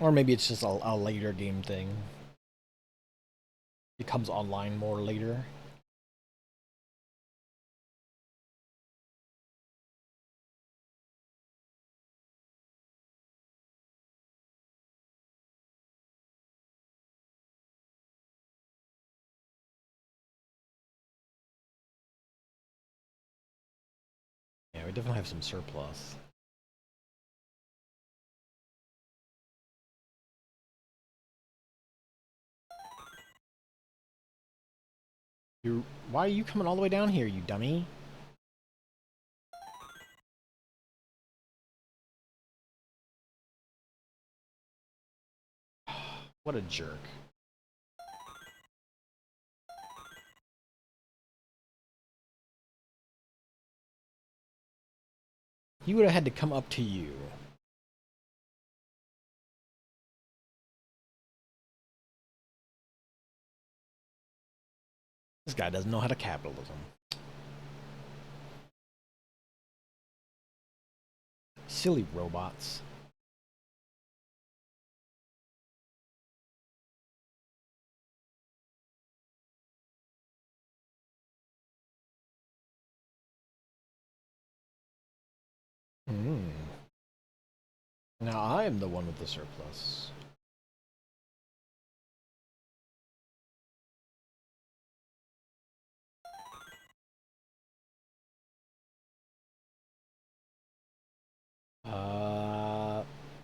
Speaker 1: Or maybe it's just a later game thing. It comes online more later. Yeah, we definitely have some surplus. Why are you coming all the way down here, you dummy? What a jerk. He would have had to come up to you. This guy doesn't know how to capitalism. Silly robots. Hmm. Now I am the one with the surplus.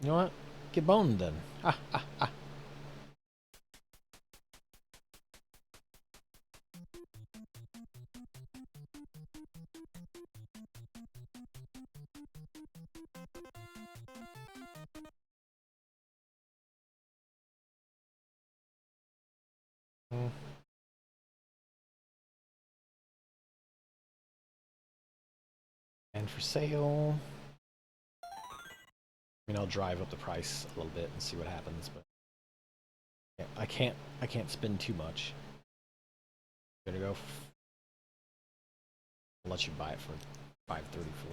Speaker 1: You know what? Get boned then. Ah, ah, ah. And for sale. I mean, I'll drive up the price a little bit and see what happens, but yeah, I can't spend too much. Gonna go. I'll let you buy it for 534.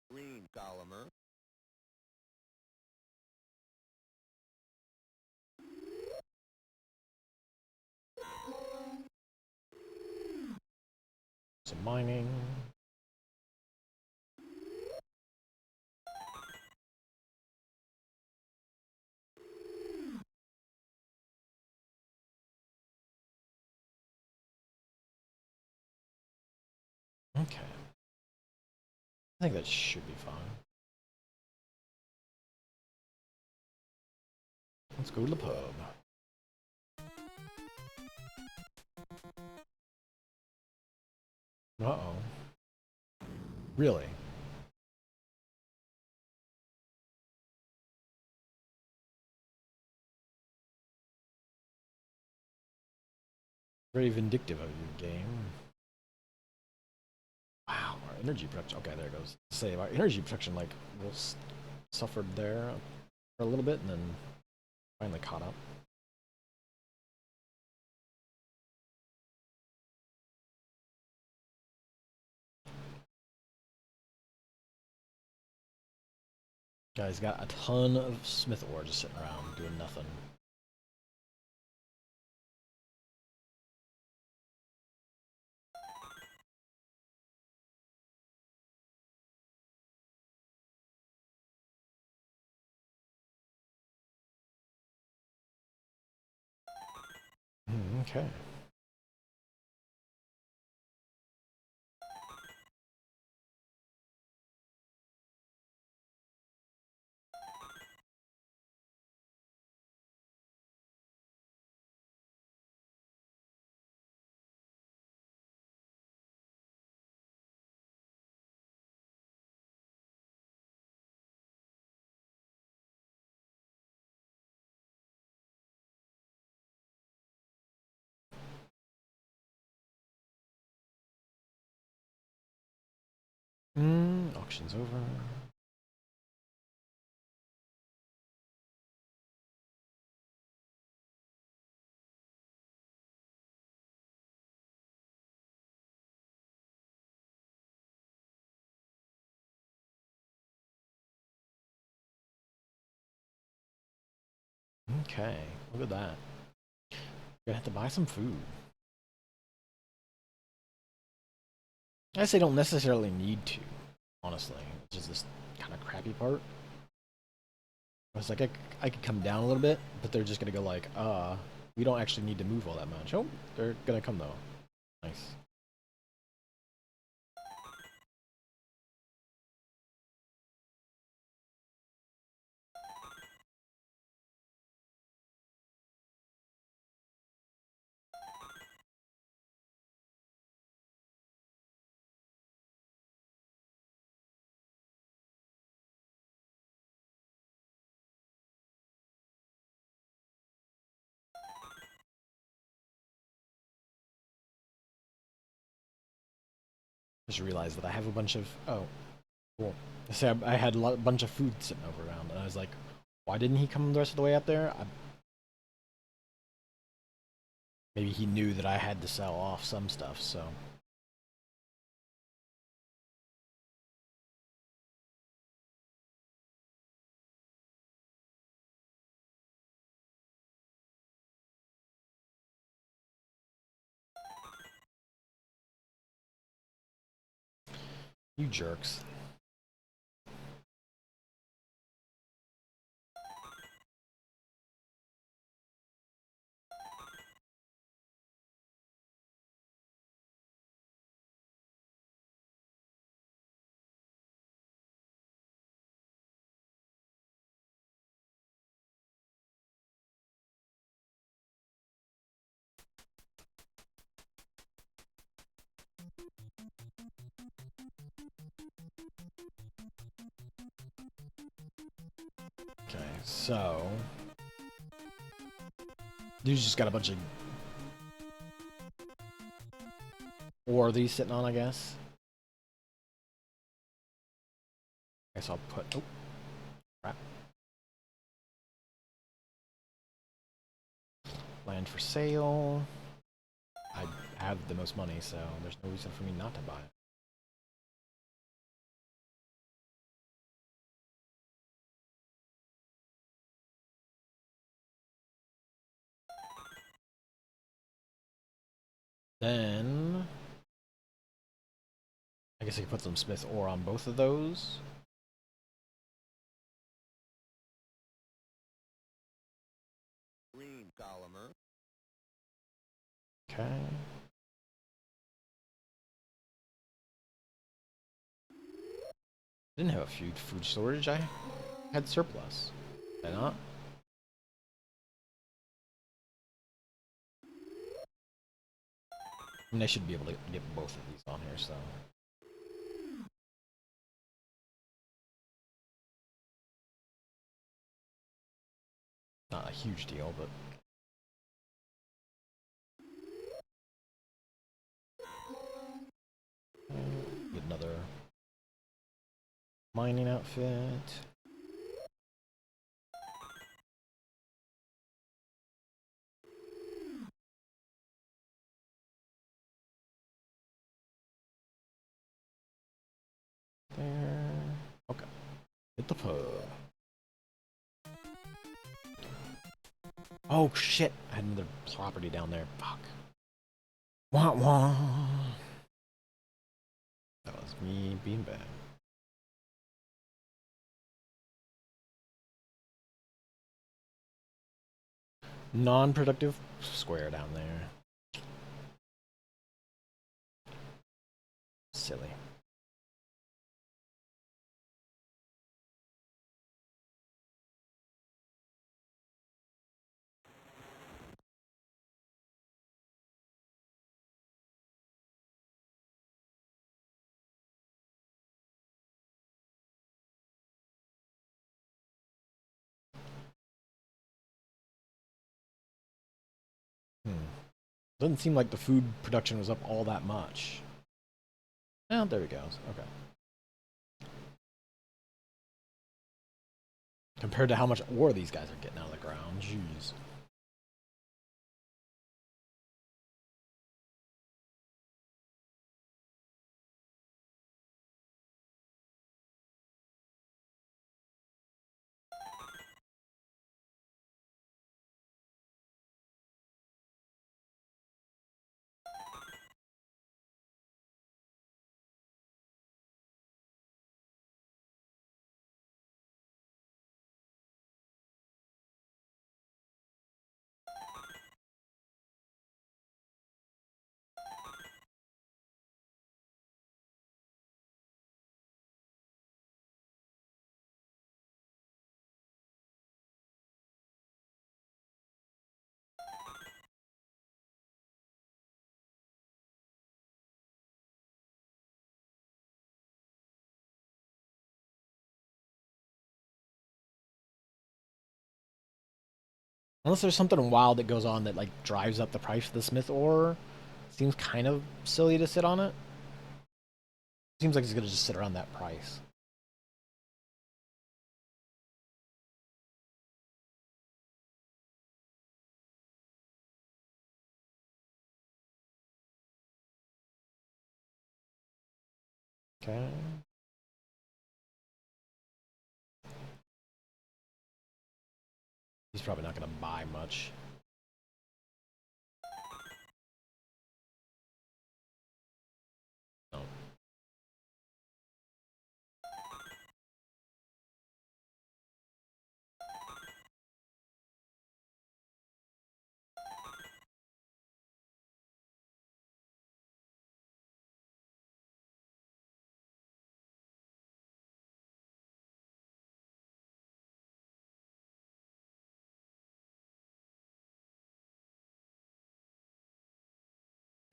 Speaker 2: Green Gullimer.
Speaker 1: Some mining. Okay. I think that should be fine. Let's go to the pub. Uh-oh. Really? Very vindictive of you, game. Wow, our energy production. Okay, there it goes. Say, our energy production, like, was suffered there for a little bit and then finally caught up. Guys, got a ton of Smith ore just sitting around doing nothing. Okay. Auction's over. Okay, look at that. Gonna have to buy some food. I guess they don't necessarily need to, honestly. It's just this kind of crappy part. I was like, I could come down a little bit, but they're just gonna go like, we don't actually need to move all that much. Oh, they're gonna come though. Nice. Just realized that I have a bunch of, oh, cool. Say I had a bunch of food sitting over around, and I was like, why didn't he come the rest of the way out there? Maybe he knew that I had to sell off some stuff, so. You jerks. Okay, so dude's just got a bunch of ore that he's sitting on, I guess. Guess I'll put. Oh, crap. Land for sale. I have the most money, so there's no reason for me not to buy it. Then I guess I could put some smith ore on both of those.
Speaker 2: Green Gallagher.
Speaker 1: Okay. Didn't have a food storage. I had surplus. Did I not? I mean, I should be able to get both of these on here, so. Not a huge deal, but. Get another mining outfit. There. Okay. Hit the pub. Oh shit! I had another property down there. Fuck. Wah wah. That was me being bad. Non-productive square down there. Silly. Doesn't seem like the food production was up all that much. Oh, there we go. Okay. Compared to how much ore these guys are getting out of the ground. Jeez. Unless there's something wild that goes on that like drives up the price of the smith ore, seems kind of silly to sit on it. Seems like it's gonna just sit around that price. Okay. He's probably not gonna buy much. No.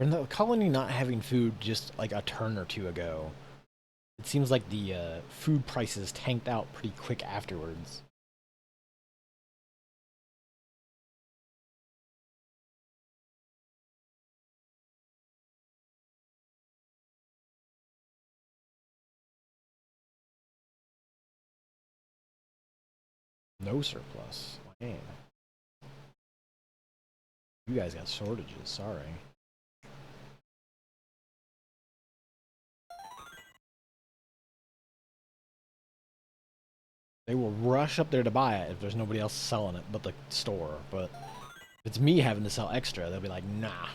Speaker 1: And the colony not having food just like a turn or two ago, it seems like the food prices tanked out pretty quick afterwards. no surplus. Man. You guys got shortages, sorry. They will rush up there to buy it if there's nobody else selling it but the store. But if it's me having to sell extra, they'll be like, nah.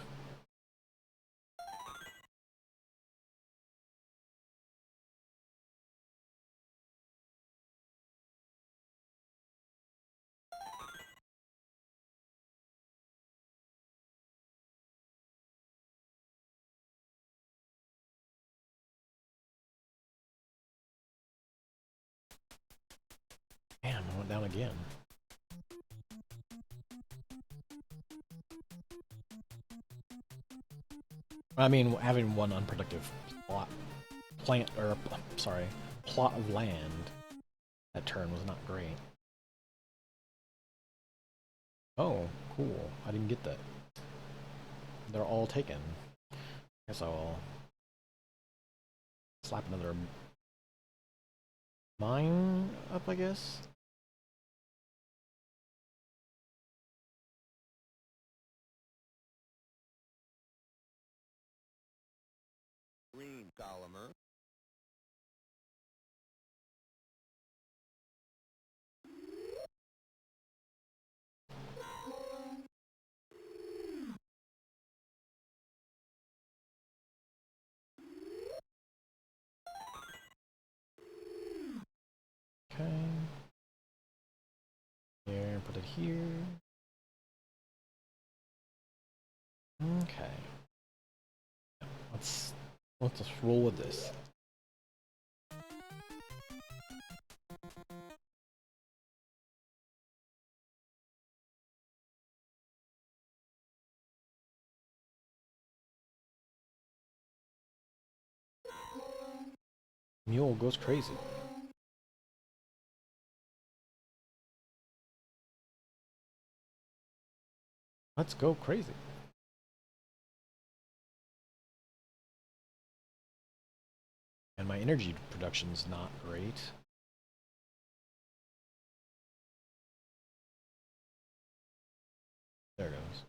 Speaker 1: Damn, I went down again. I mean, having one unproductive plot of land that turn was not great. Oh, cool. I didn't get that. They're all taken. Guess I'll slap another mine up, I guess.
Speaker 2: Green Gallagher.
Speaker 1: Okay. Here, put it here. Okay. Let's just roll with this. Mule goes crazy. Let's go crazy. And my energy production's not great. There it goes.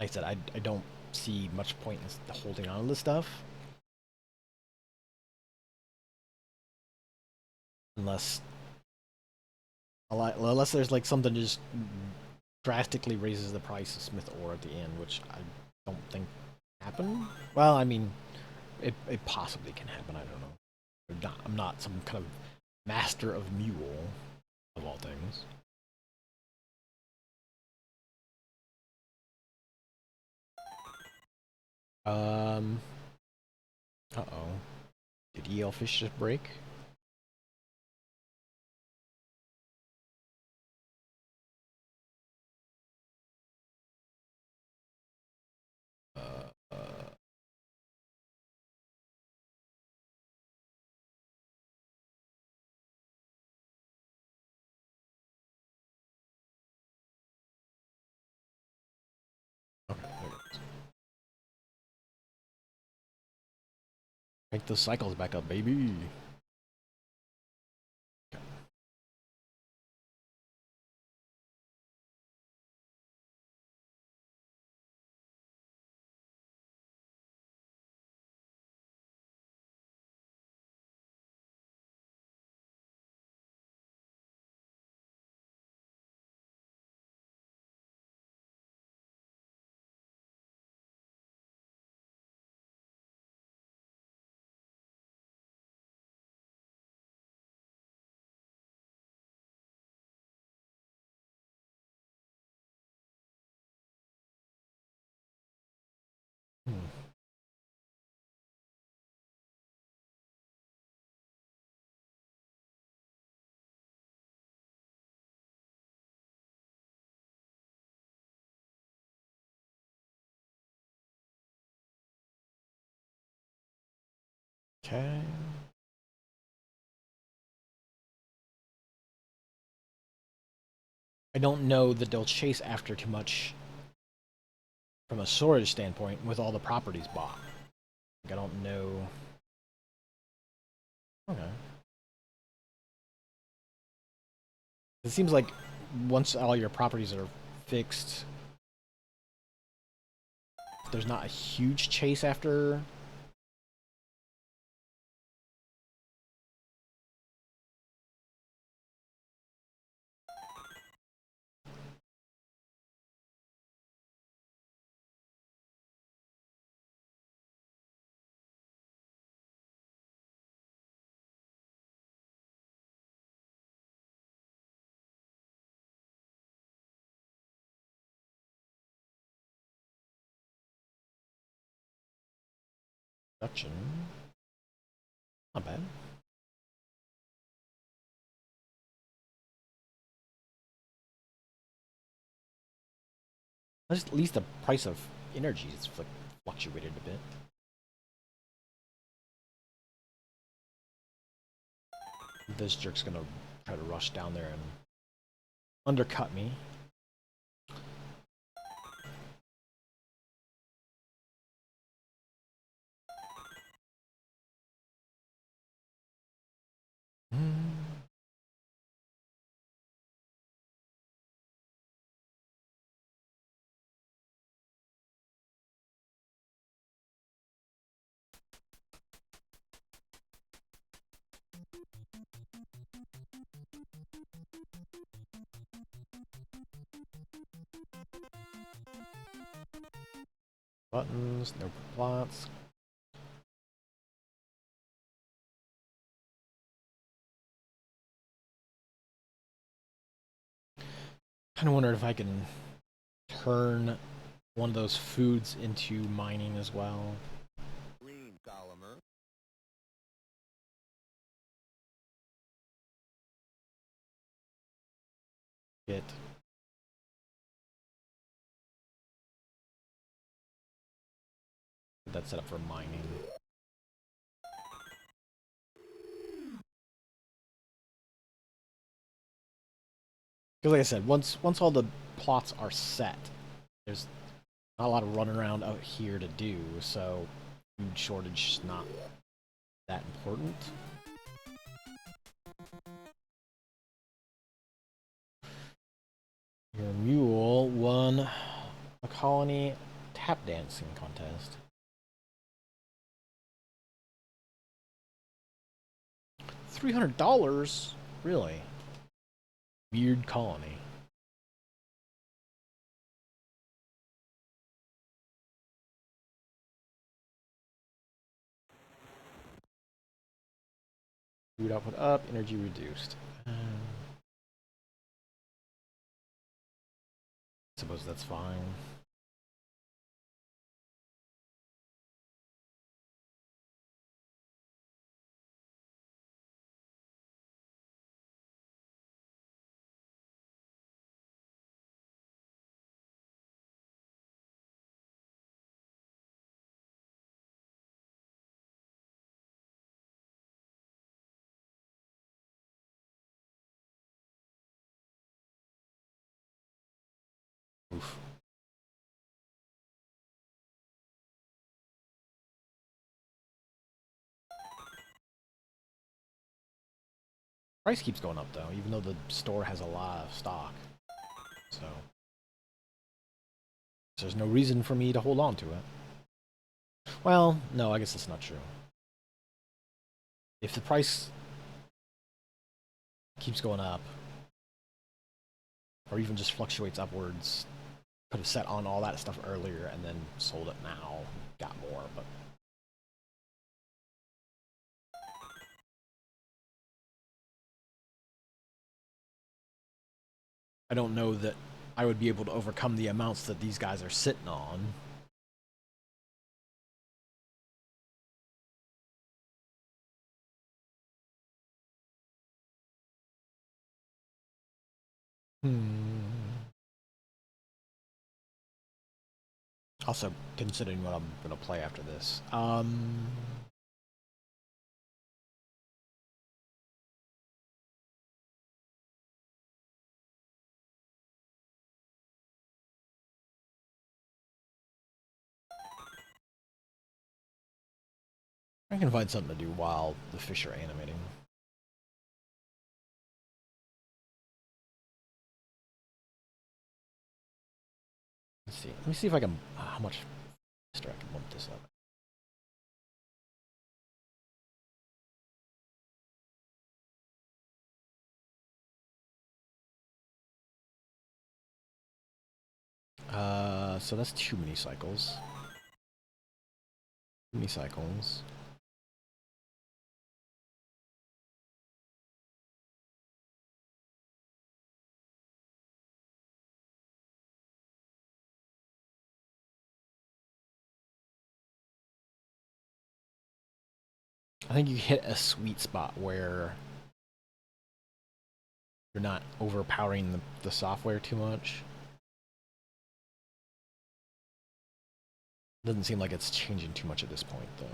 Speaker 1: Like I said, I don't see much point in holding on to this stuff. Unless there's like something just drastically raises the price of Smith ore at the end, which I don't think happen. Well, I mean, it possibly can happen. I don't know. I'm not some kind of master of mule, of all things. Um. Uh-oh. Did ELFish just break? Uh. Okay, there it goes. Make those cycles back up, baby. Okay. I don't know that they'll chase after too much from a storage standpoint with all the properties bought. Like, I don't know. Okay. It seems like once all your properties are fixed, there's not a huge chase after. Production. Not bad. At least the price of energy is fluctuated a bit. This jerk's gonna try to rush down there and undercut me. Buttons, no plots. Kind of wondered if I can turn one of those foods into mining as well.
Speaker 2: Green Gallagher.
Speaker 1: Get that set up for mining. Because like I said, once all the plots are set, there's not a lot of running around out here to do, so food shortage is not that important. Your mule won a colony tap dancing contest. $300? Really? Weird colony. Food output up, energy reduced. I suppose that's fine. Oof. Price keeps going up though, even though the store has a lot of stock. So there's no reason for me to hold on to it. Well, no, I guess that's not true. If the price keeps going up, or even just fluctuates upwards, could have set on all that stuff earlier and then sold it now, got more, but I don't know that I would be able to overcome the amounts that these guys are sitting on. Also, considering what I'm going to play after this. I can find something to do while the fish are animating. Let's see. Let me see if I can. How much faster I can bump this up. So that's 2 mini cycles. Mini cycles. I think you hit a sweet spot where you're not overpowering the software too much. Doesn't seem like it's changing too much at this point, though.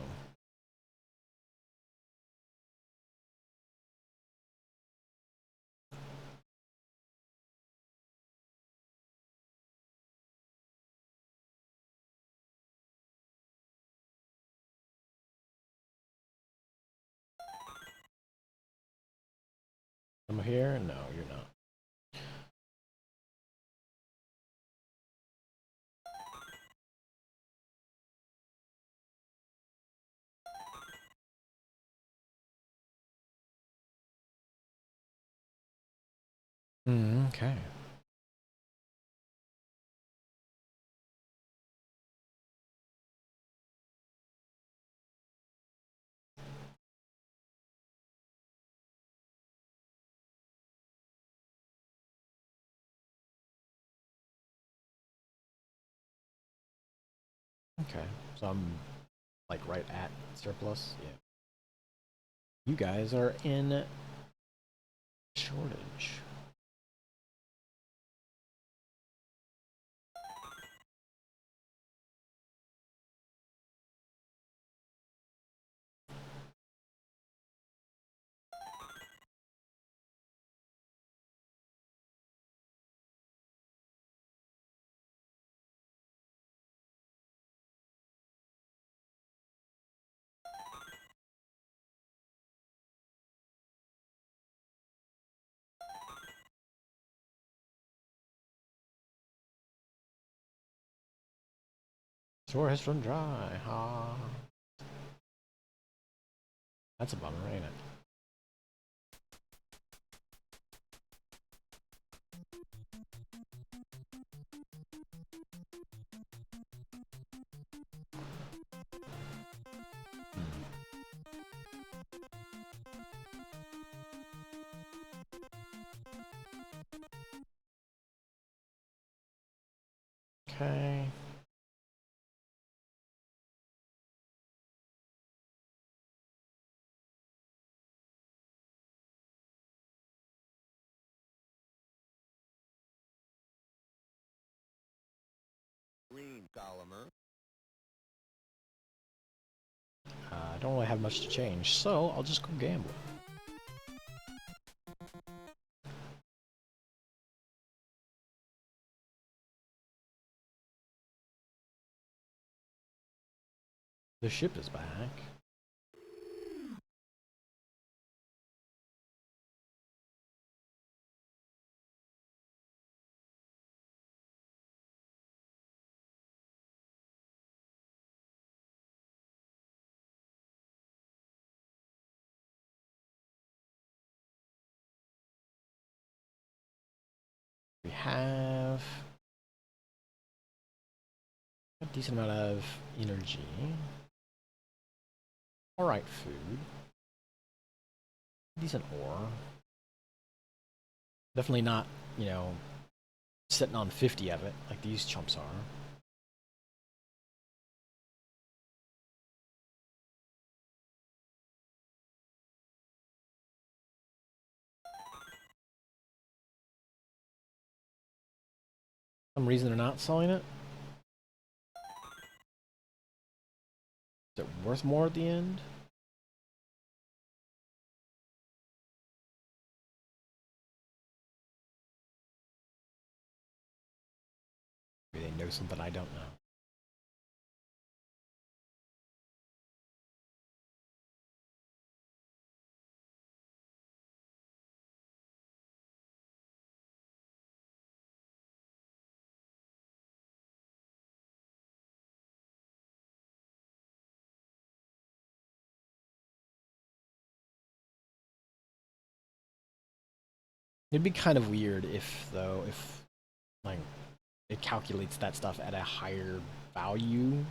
Speaker 1: I'm here? No, you're not. Okay. Okay. So I'm like right at surplus. Yeah. You guys are in shortage. Shore has run dry. Ha. That's a bummer, ain't it? Okay.
Speaker 2: Green Gallagher.
Speaker 1: I don't really have much to change, so I'll just go gamble. The ship is back. We have a decent amount of energy. Alright, food. Decent ore. Definitely not, sitting on 50 of it like these chumps are. Some reason they're not selling it? Is it worth more at the end? Maybe they know something I don't know. It'd be kind of weird if, though, if like it calculates that stuff at a higher value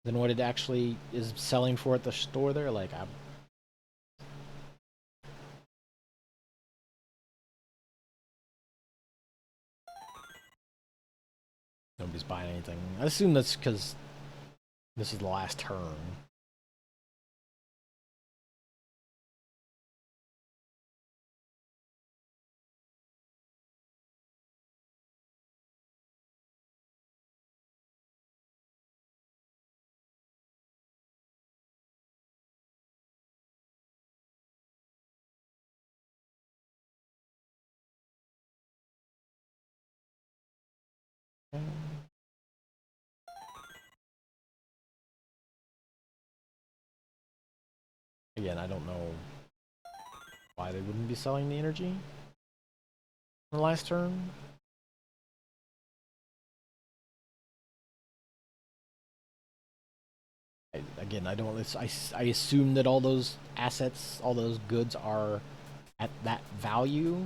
Speaker 1: than what it actually is selling for at the store there. Like, nobody's buying anything. I assume that's because this is the last turn. Again, I don't know why they wouldn't be selling the energy in the last turn. Again, I don't. I assume that all those assets, all those goods are at that value.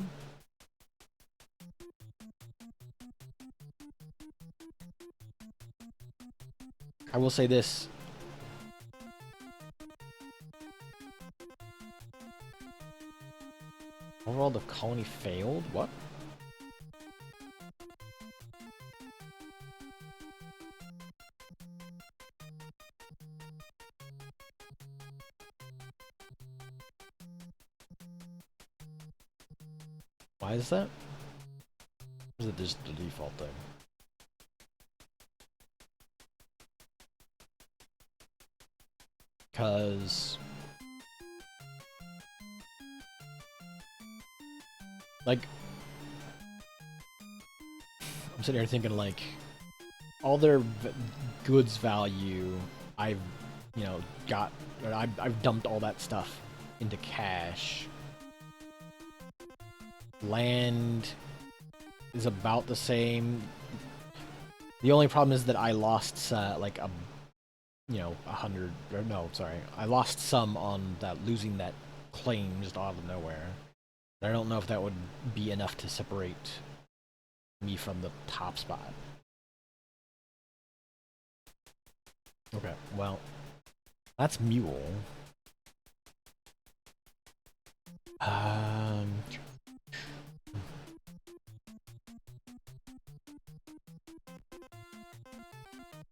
Speaker 1: I will say this. Overall, the colony failed? What? Why is that? Or is it just the default thing? Because... like... I'm sitting here thinking, like... all their goods value, I've, you know, got... or I've dumped all that stuff into cash. Land is about the same. The only problem is that I lost like a, you know, 100. Or no, sorry, I lost some on that losing that claim just out of nowhere. I don't know if that would be enough to separate me from the top spot. Okay, well, that's Mule.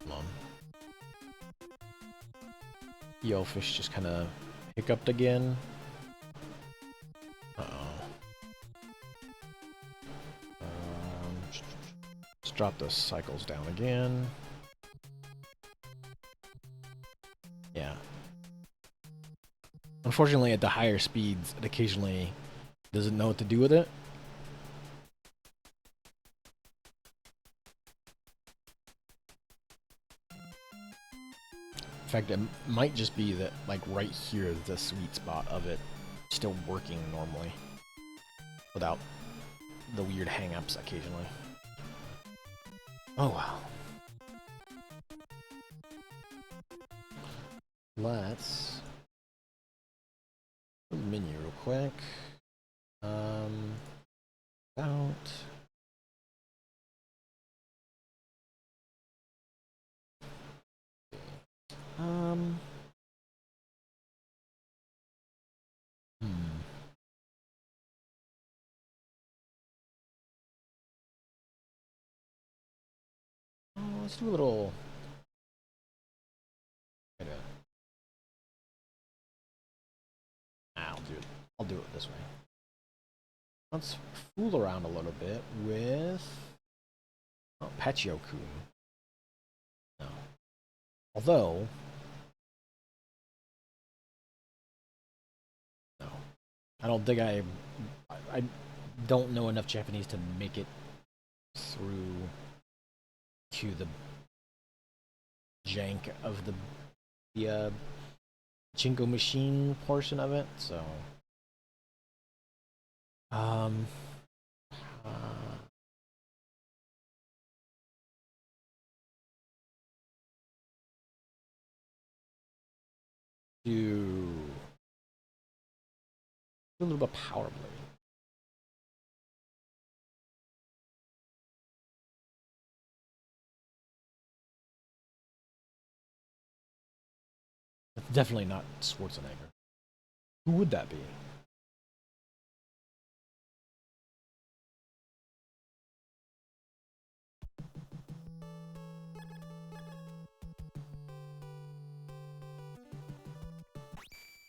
Speaker 1: Come on. Yellowfish just kind of hiccuped again. Uh-oh. Let's drop the cycles down again. Yeah. Unfortunately, at the higher speeds, it occasionally doesn't know what to do with it. In fact, it might just be that, like, right here is the sweet spot of it still working normally without the weird hang-ups occasionally. Oh, wow. Let's go to the menu real quick. About... Oh, let's do a little... I'll do it. I'll do it this way. Let's fool around a little bit with... oh, Pachyo-kun. No. Although... no. I don't think I don't know enough Japanese to make it through to the jank of the Chinko machine portion of it, so uh, do a little bit of Power Blade. definitely not Schwarzenegger. Who would that be?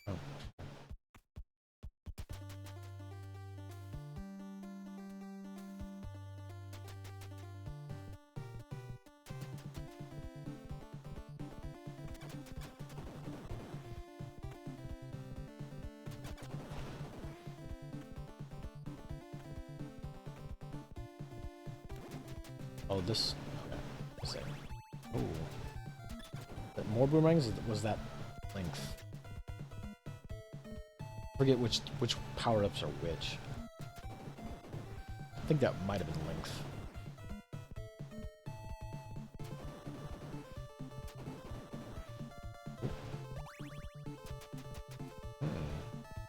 Speaker 1: Oh. Oh, this. Okay. Let's see. Oh. That more boomerangs? Was that length? I forget which power-ups are which. I think that might have been length.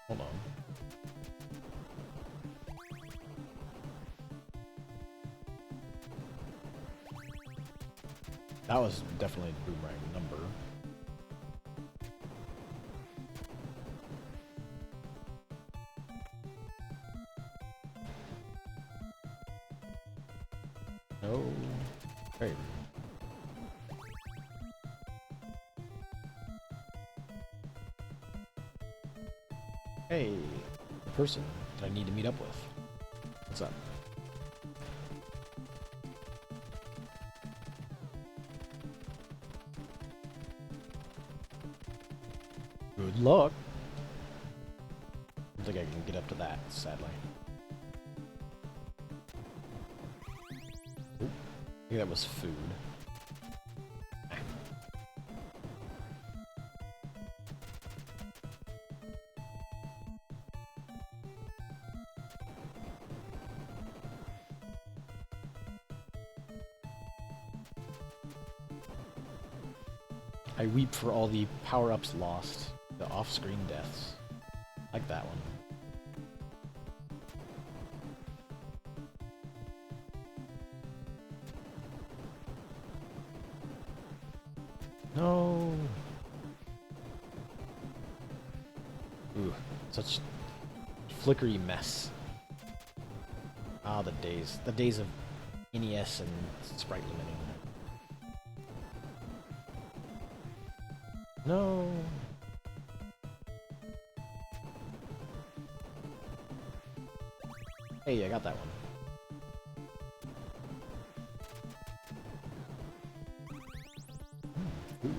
Speaker 1: Hold on. That was definitely a boomerang number. No. Very rude. Hey, the person that I need to meet up with. What's up? Good luck. I don't think I can get up to that, sadly. Oop. I think that was food. I weep for all the power-ups lost, the off-screen deaths. Like that one. No. Ooh, such flickery mess. Ah, the days of NES and sprite limiting. No. Hey, I got that one. Ooh.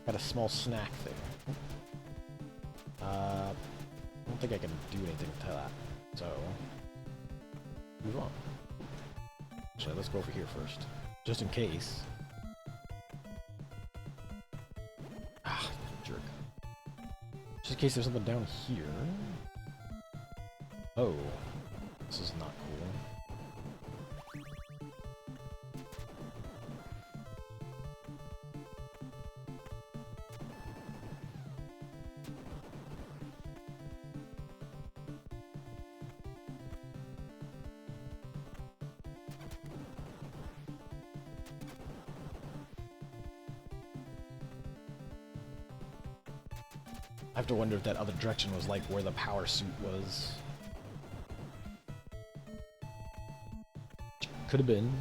Speaker 1: Got a small snack there. I don't think I can do anything to that, so move on. Actually, let's go over here first, just in case. Ah, jerk. Just in case there's something down here. Oh, this is not cool. I have to wonder if that other direction was like where the power suit was. Could have been.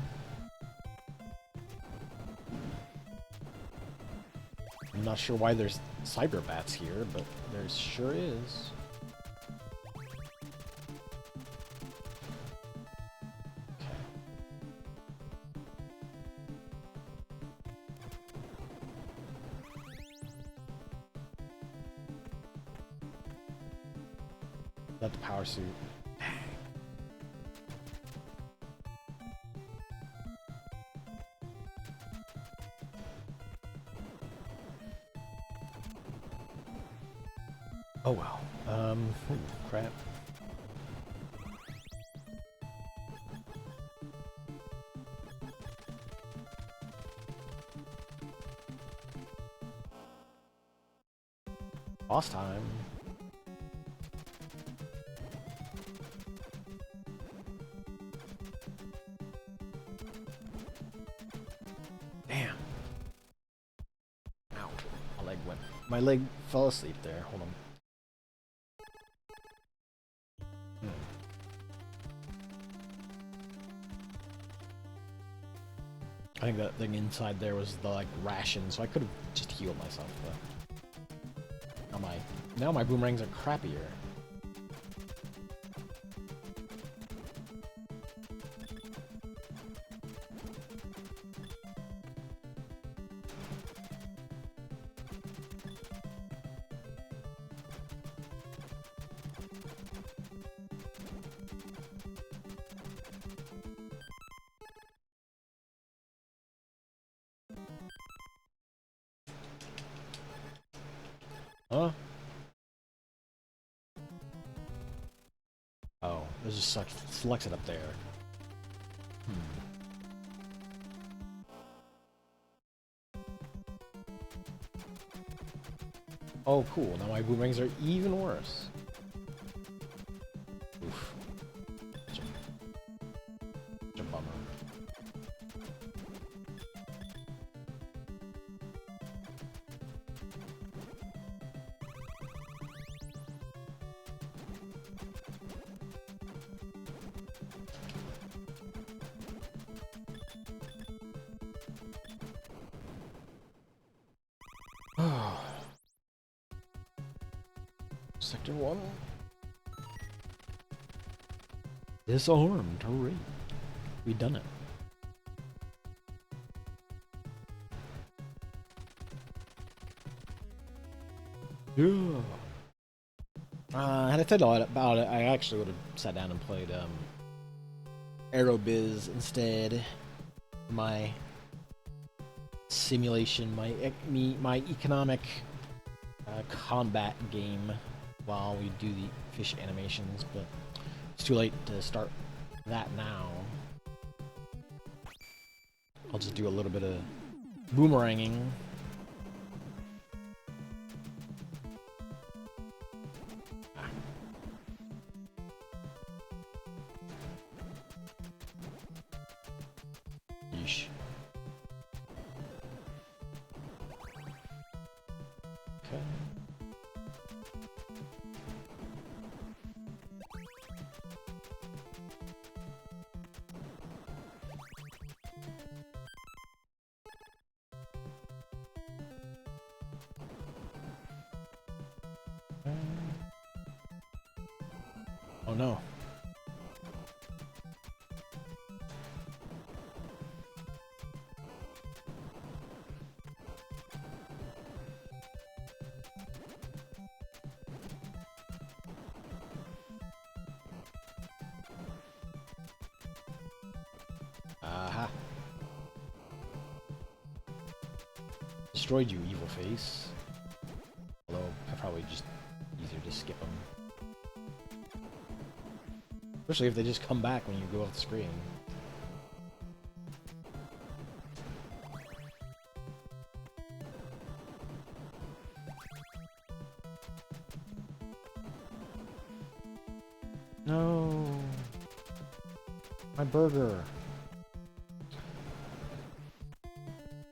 Speaker 1: I'm not sure why there's cyber bats here, but there sure is. Okay. Not the power suit. Oh well. Crap. Boss time. Damn. My leg fell asleep there. Hold on. I think that thing inside there was the like ration, so I could have just healed myself. But now my boomerangs are crappier. Huh? Oh, there's just such Fluxit up there. Oh, cool. Now my boomerangs are even worse. Oof. Such a bummer. Sector 1. Disarmed. Hooray. We done it. Yeah. Had I thought a lot about it, I actually would have sat down and played Aerobiz instead. My simulation, my economic combat game while we do the fish animations, but it's too late to start that now. I'll just do a little bit of boomeranging. Yeesh. Okay. Oh no. Aha. Destroyed you, evil face. Although, I probably just easier to skip them. Especially if they just come back when you go off the screen. No. My burger.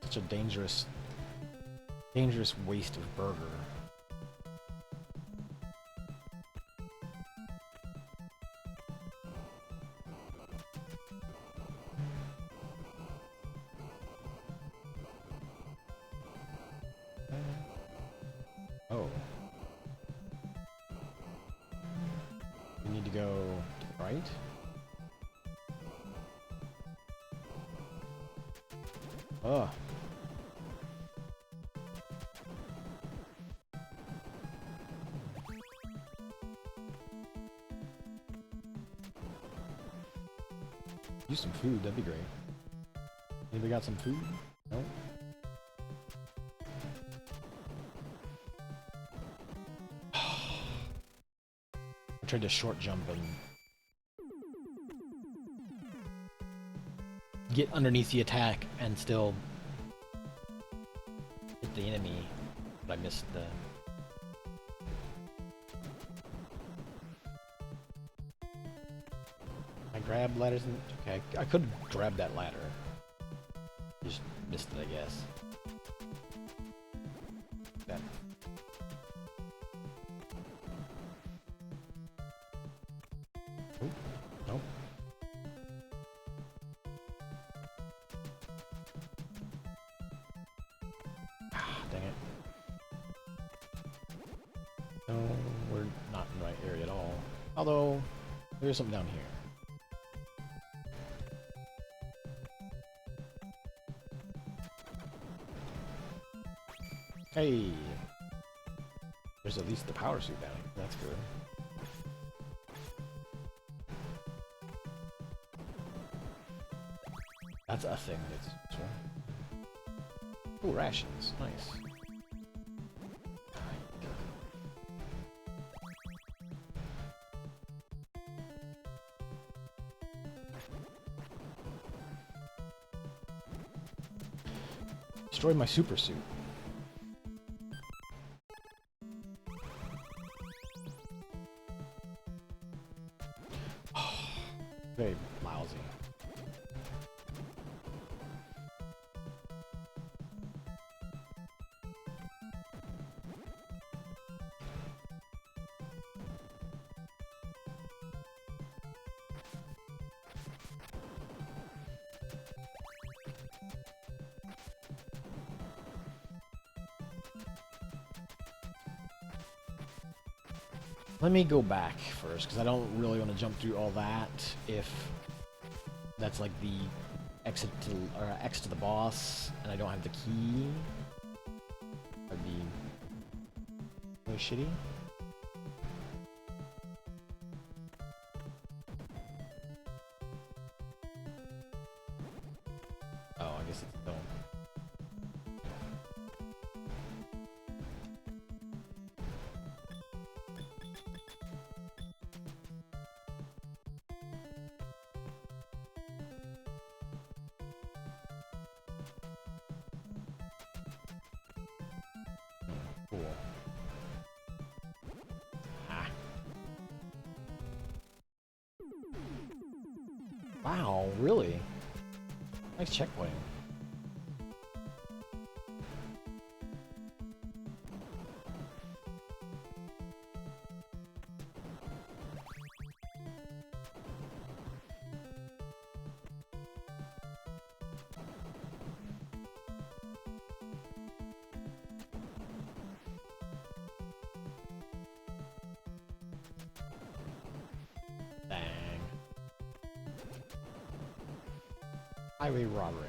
Speaker 1: Such a dangerous waste of burger. Oh. We need to go to the right? Oh. Use some food, that'd be great. Anybody got some food? No? I tried to short jump and get underneath the attack and still hit the enemy, but I missed the... I grabbed ladders and... Okay, I could have grabbed that ladder. Just missed it, I guess. That dang it. No, we're not in the right area at all. Although, there's something down here. Hey! There's at least the power suit down here. That's good. That's a thing that's useful. Ooh, rations. Nice. Destroy my super suit. Very lousy. Let me go back first, because I don't really want to jump through all that if that's like the exit to, or X to the boss, and I don't have the key. That'd be really shitty. Oh, I guess it's done. Cool. Ah. Wow, really? Nice checkpoint. Dang. Highway robbery.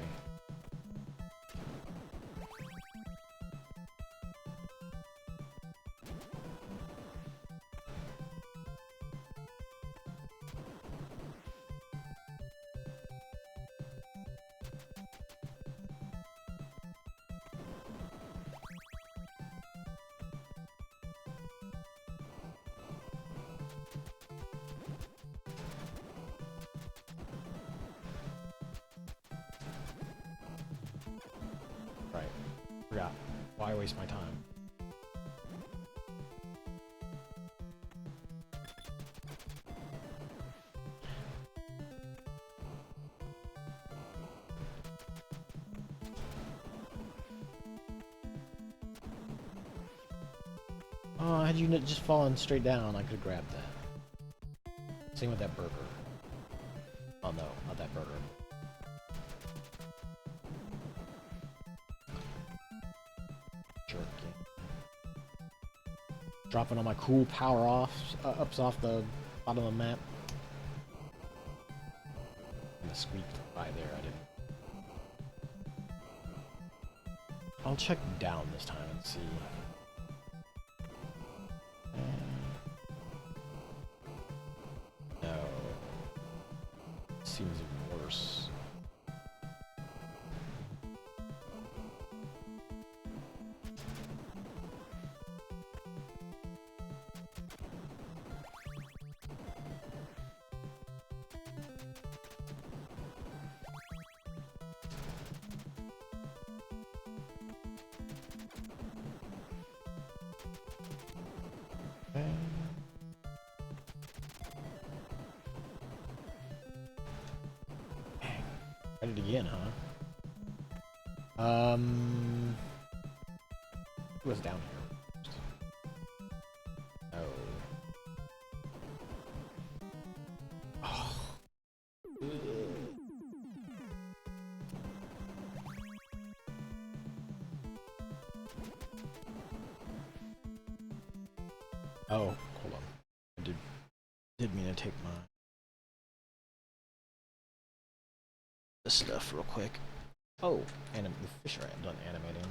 Speaker 1: Right. Forgot. Why waste my time? Oh, had you just fallen straight down, I could have grabbed that. Same with that burger. Oh no, not that burger. Jerk. Dropping all my cool power offs, ups off the bottom of the map. I squeaked by there, I didn't. I'll check down this time and see. No. Seems even worse. Tried it again, huh? Who was down here? Oh. Oh. Oh, hold on. I did mean to take my this stuff real quick. Oh, and the fish are done animating.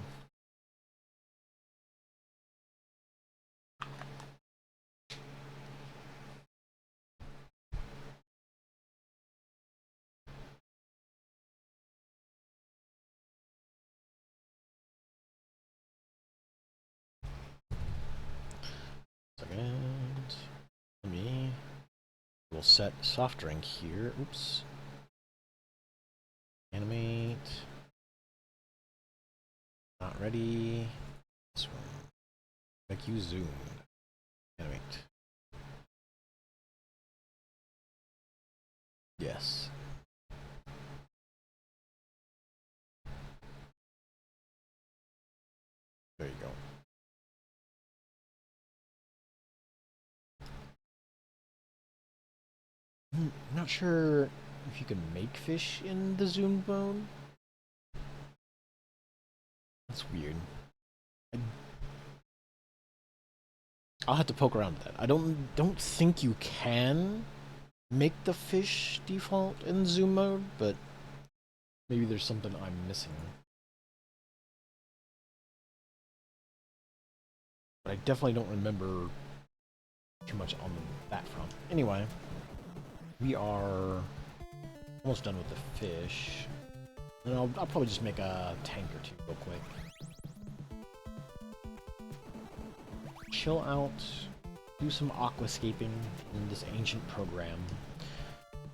Speaker 1: Second. We'll set soft drink here. Oops. Animate. Not ready. This one. Make you zoom. Animate. Yes. There you go. I'm not sure if you can make fish in the zoom mode. That's weird. I'll have to poke around with that. I don't think you can make the fish default in zoom mode, but maybe there's something I'm missing. But I definitely don't remember too much on that front. Anyway, we are almost done with the fish. And I'll probably just make a tank or two real quick. Chill out, do some aquascaping in this ancient program.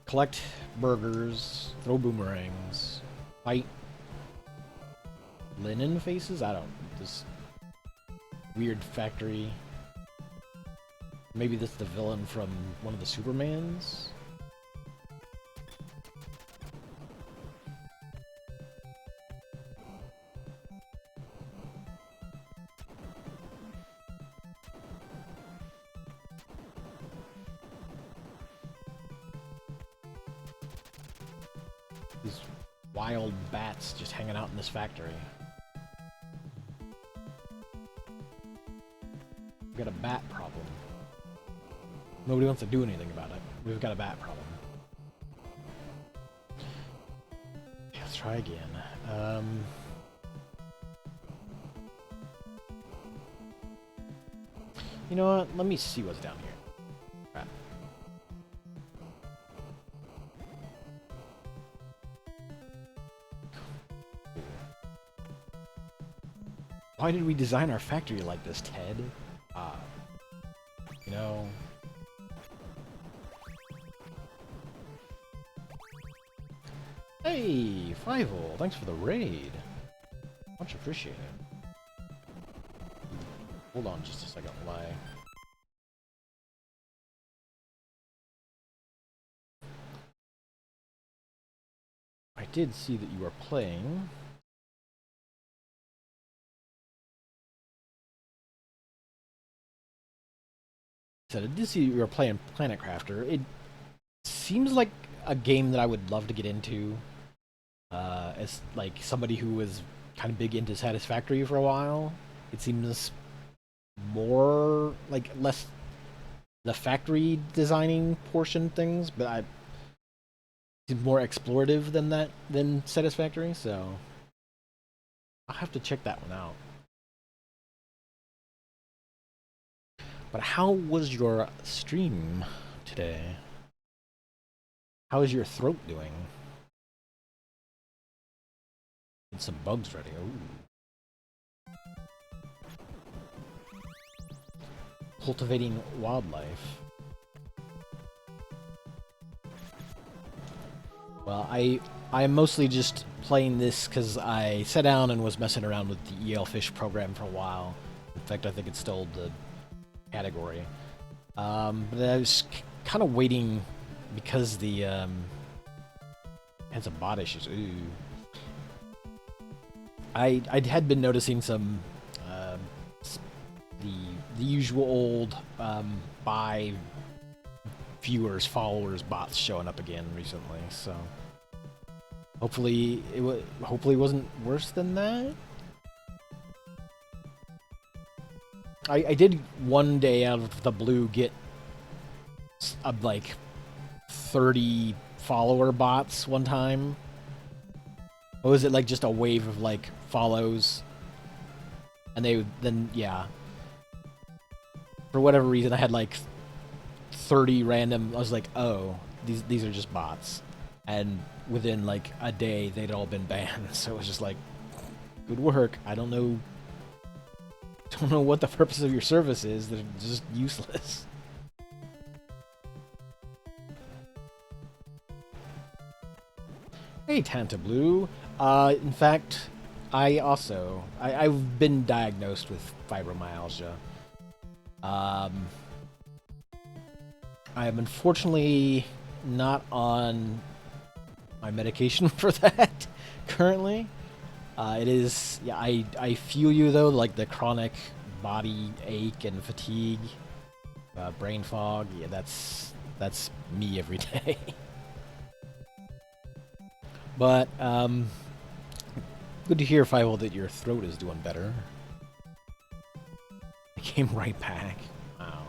Speaker 1: Collect burgers, throw boomerangs, fight linen faces? I don't, this weird factory. Maybe this is the villain from one of the Supermans? These wild bats just hanging out in this factory. We've got a bat problem. Nobody wants to do anything about it. We've got a bat problem. Okay, let's try again. You know what? Let me see what's down here. Crap. Why did we design our factory like this, Ted? You know... Hey, Fievel, thanks for the raid. Much appreciated. Hold on just a second, lie. I did see that you are playing. I did see you were playing Planet Crafter. It seems like a game that I would love to get into. As like somebody who was kind of big into Satisfactory for a while, it seems more like less the factory designing portion things, but I seems more explorative than that than Satisfactory. So I'll have to check that one out. But how was your stream today? How is your throat doing? Get some bugs ready. Ooh. Cultivating wildlife. Well, I'm mostly just playing this because I sat down and was messing around with the EL Fish program for a while. In fact, I think it's still the category. But I was kind of waiting because the had some bot issues. Ooh. I had been noticing some the usual old buy viewers, followers, bots showing up again recently. So hopefully it wasn't worse than that. I did one day out of the blue get like 30 follower bots one time. What was it, like just a wave of like follows? And they then, yeah. For whatever reason, I had like 30 random. I was like, oh, these are just bots. And within like a day, they'd all been banned. So it was just like, good work. I don't know what the purpose of your service is. They're just useless. Hey, Tanta Blue. In fact, I've been diagnosed with fibromyalgia. I am unfortunately not on my medication for that currently. It is, yeah, I feel you though, like the chronic body ache and fatigue, brain fog. Yeah, that's me every day. But good to hear, Fievel, that your throat is doing better. I came right back. Wow.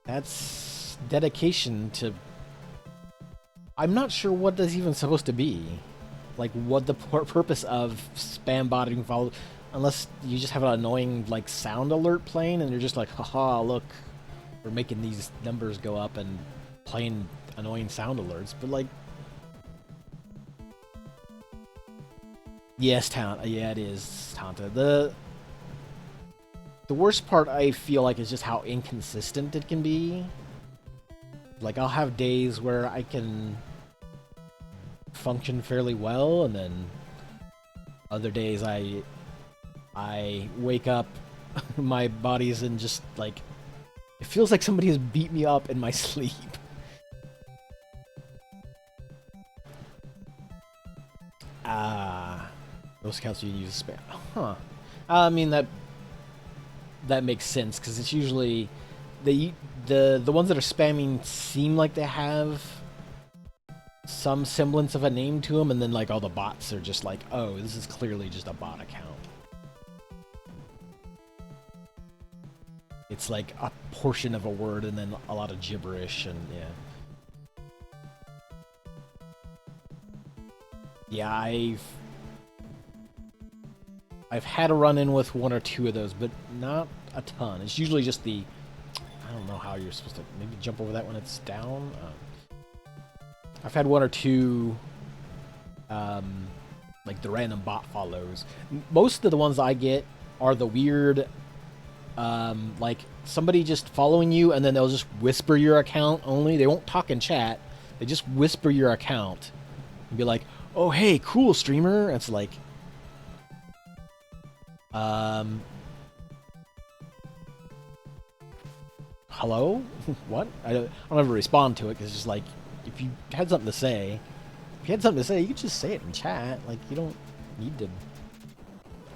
Speaker 1: That's dedication to... I'm not sure what that's even supposed to be. Like, what the purpose of spam botting follow... Unless you just have an annoying, like, sound alert playing, and you're just like, haha, look, we're making these numbers go up and playing annoying sound alerts. But, like... Yes, Tanta. Yeah, it is, Tanta. The worst part, I feel like, is just how inconsistent it can be. Like, I'll have days where I can function fairly well, and then other days I wake up, my body's in just, like... It feels like somebody has beat me up in my sleep. Those accounts you can use spam. Huh. I mean, that makes sense, because it's usually... the ones that are spamming seem like they have some semblance of a name to them, and then, like, all the bots are just like, oh, this is clearly just a bot account. It's like a portion of a word and then a lot of gibberish, and yeah. Yeah, I've had a run-in with one or two of those, but not a ton. It's usually just the... I don't know how you're supposed to... Maybe jump over that when it's down? I've had one or two... like the random bot follows. Most of the ones I get are the weird... like, somebody just following you, and then they'll just whisper your account only. They won't talk in chat. They just whisper your account. And be like, oh, hey, cool, streamer. And it's like... hello? What? I don't ever respond to it, because it's just like, if you had something to say, you could just say it in chat. Like, you don't need to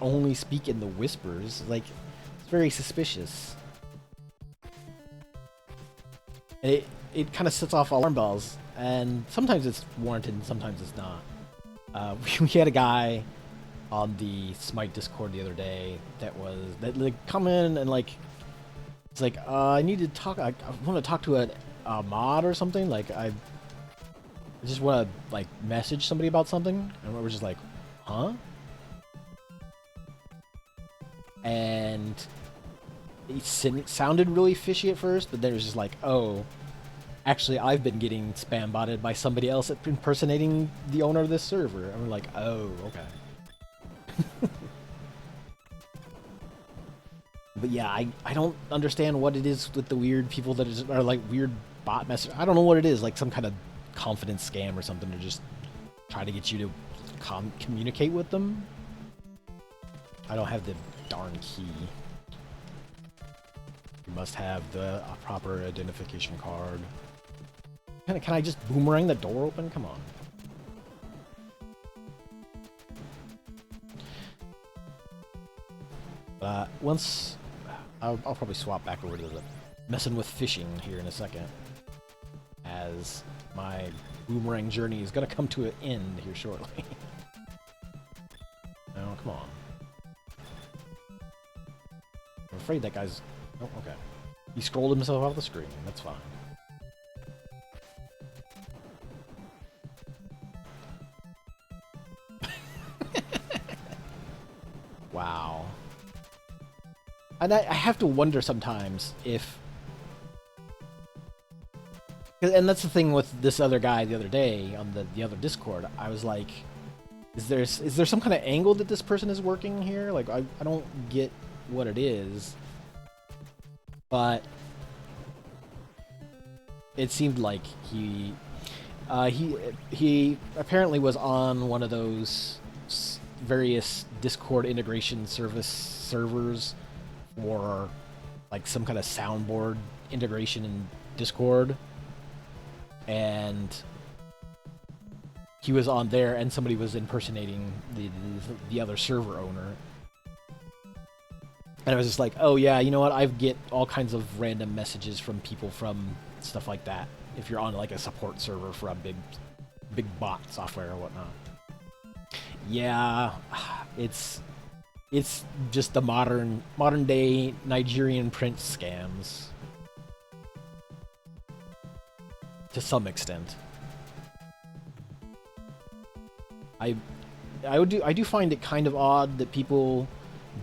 Speaker 1: only speak in the whispers. Like, it's very suspicious. And it kind of sets off alarm bells, and sometimes it's warranted and sometimes it's not. We had a guy on the Smite Discord the other day that like come in and like, it's like, I need to talk, I want to talk to a mod or something, like I just want to like message somebody about something, and we're just like, huh? And it sounded really fishy at first, but then it was just like, oh, actually I've been getting spam botted by somebody else impersonating the owner of this server. And we're like, oh, okay. But yeah, I don't understand what it is with the weird people that are like weird bot message. I don't know what it is, like some kind of confidence scam or something to just try to get you to communicate with them. I don't have the darn key. You must have the proper identification card. Can I just boomerang the door open? Come on. Once... I'll probably swap back over to the messing with fishing here in a second, as my boomerang journey is going to come to an end here shortly. No, come on. afraid that guy's... Oh, okay. He scrolled himself off the screen. That's fine. Wow. And I have to wonder sometimes if... And that's the thing with this other guy the other day on the other Discord. I was like, is there some kind of angle that this person is working here? Like, I don't get what it is. But it seemed like he apparently was on one of those various Discord integration servers for like some kind of soundboard integration in Discord, and he was on there, and somebody was impersonating the other server owner. And I was just like, oh yeah, you know what? I get all kinds of random messages from people from stuff like that. If you're on like a support server for a big bot software or whatnot. Yeah, it's just the modern day Nigerian prince scams to some extent. I do find it kind of odd that people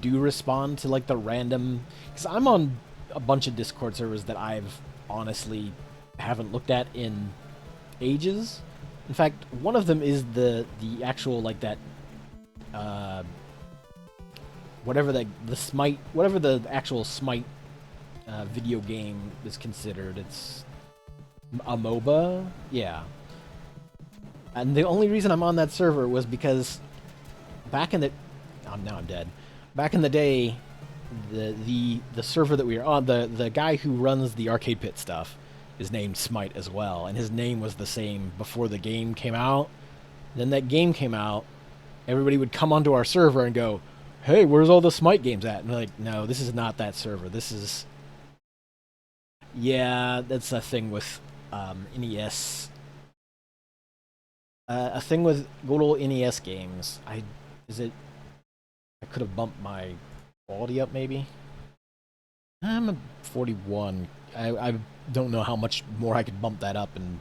Speaker 1: do respond to like the random, because I'm on a bunch of Discord servers that I've honestly haven't looked at in ages. In fact, one of them is the actual like that whatever the actual Smite video game is considered. It's a MOBA, yeah. And the only reason I'm on that server was because back in the now I'm dead. Back in the day, the server that we were on, the guy who runs the Arcade Pit stuff is named Smite as well, and his name was the same before the game came out. Then that game came out, everybody would come onto our server and go, "Hey, where's all the Smite games at?" And we're like, "No, this is not that server. This is..." Yeah, that's a thing with NES. A thing with good old NES games. I could have bumped my quality up, maybe. I'm at 41. I don't know how much more I could bump that up. And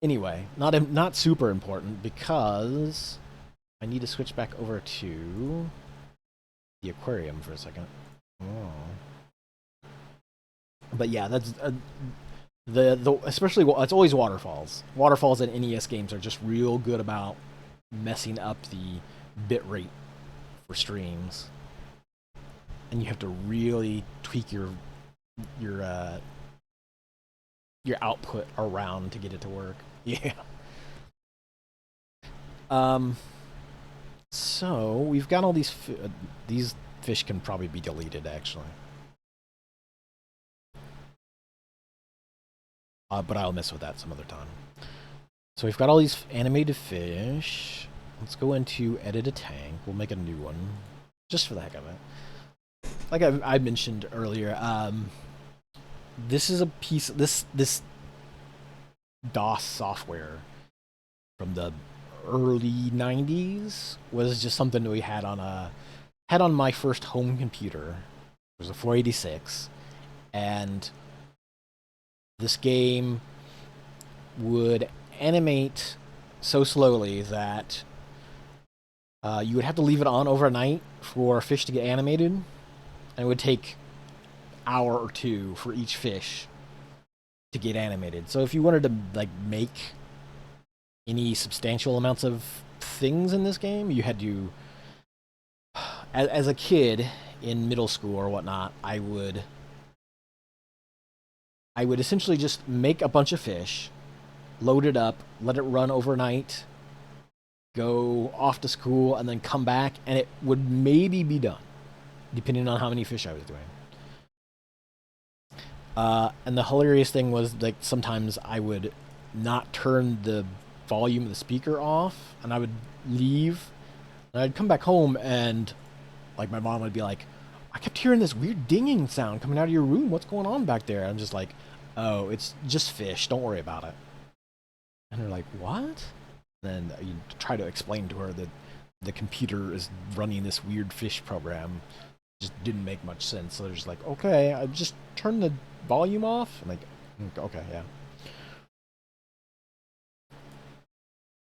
Speaker 1: anyway, not super important, because I need to switch back over to the aquarium for a second. Oh. But yeah, that's especially it's always waterfalls. Waterfalls in NES games are just real good about messing up the bit rate for streams, and you have to really tweak your output around to get it to work. Yeah. So we've got all these fish can probably be deleted actually. But I'll mess with that some other time. So we've got all these animated fish. Let's go into edit a tank. We'll make a new one, just for the heck of it. Like I mentioned earlier, this is a piece. This DOS software from the early '90s was just something that we had on my first home computer. It was a 486, and this game would animate so slowly that you would have to leave it on overnight for fish to get animated, and it would take an hour or two for each fish to get animated. So if you wanted to like make any substantial amounts of things in this game, you had to, as a kid in middle school or whatnot, I would essentially just make a bunch of fish, load it up, let it run overnight, go off to school, and then come back, and it would maybe be done, depending on how many fish I was doing. And the hilarious thing was, like, sometimes I would not turn the volume of the speaker off, and I would leave, and I'd come back home, and, like, my mom would be like, "I kept hearing this weird dinging sound coming out of your room. What's going on back there?" I'm just like, "Oh, it's just fish. Don't worry about it." And they're like, "What?" And then you try to explain to her that the computer is running this weird fish program Just didn't make much sense. So they're just like, okay, I just turn the volume off. I'm like, okay, yeah.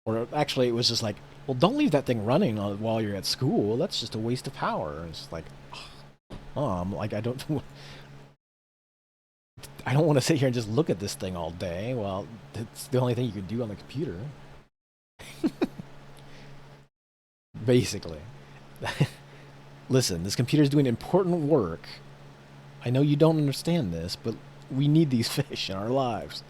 Speaker 1: Or actually, it was just like, well, don't leave that thing running while you're at school. That's just a waste of power. And it's like, Mom, like I don't, I don't want to sit here and just look at this thing all day. Well, it's the only thing you can do on the computer, basically. Listen, this computer's doing important work. I know you don't understand this, but we need these fish in our lives.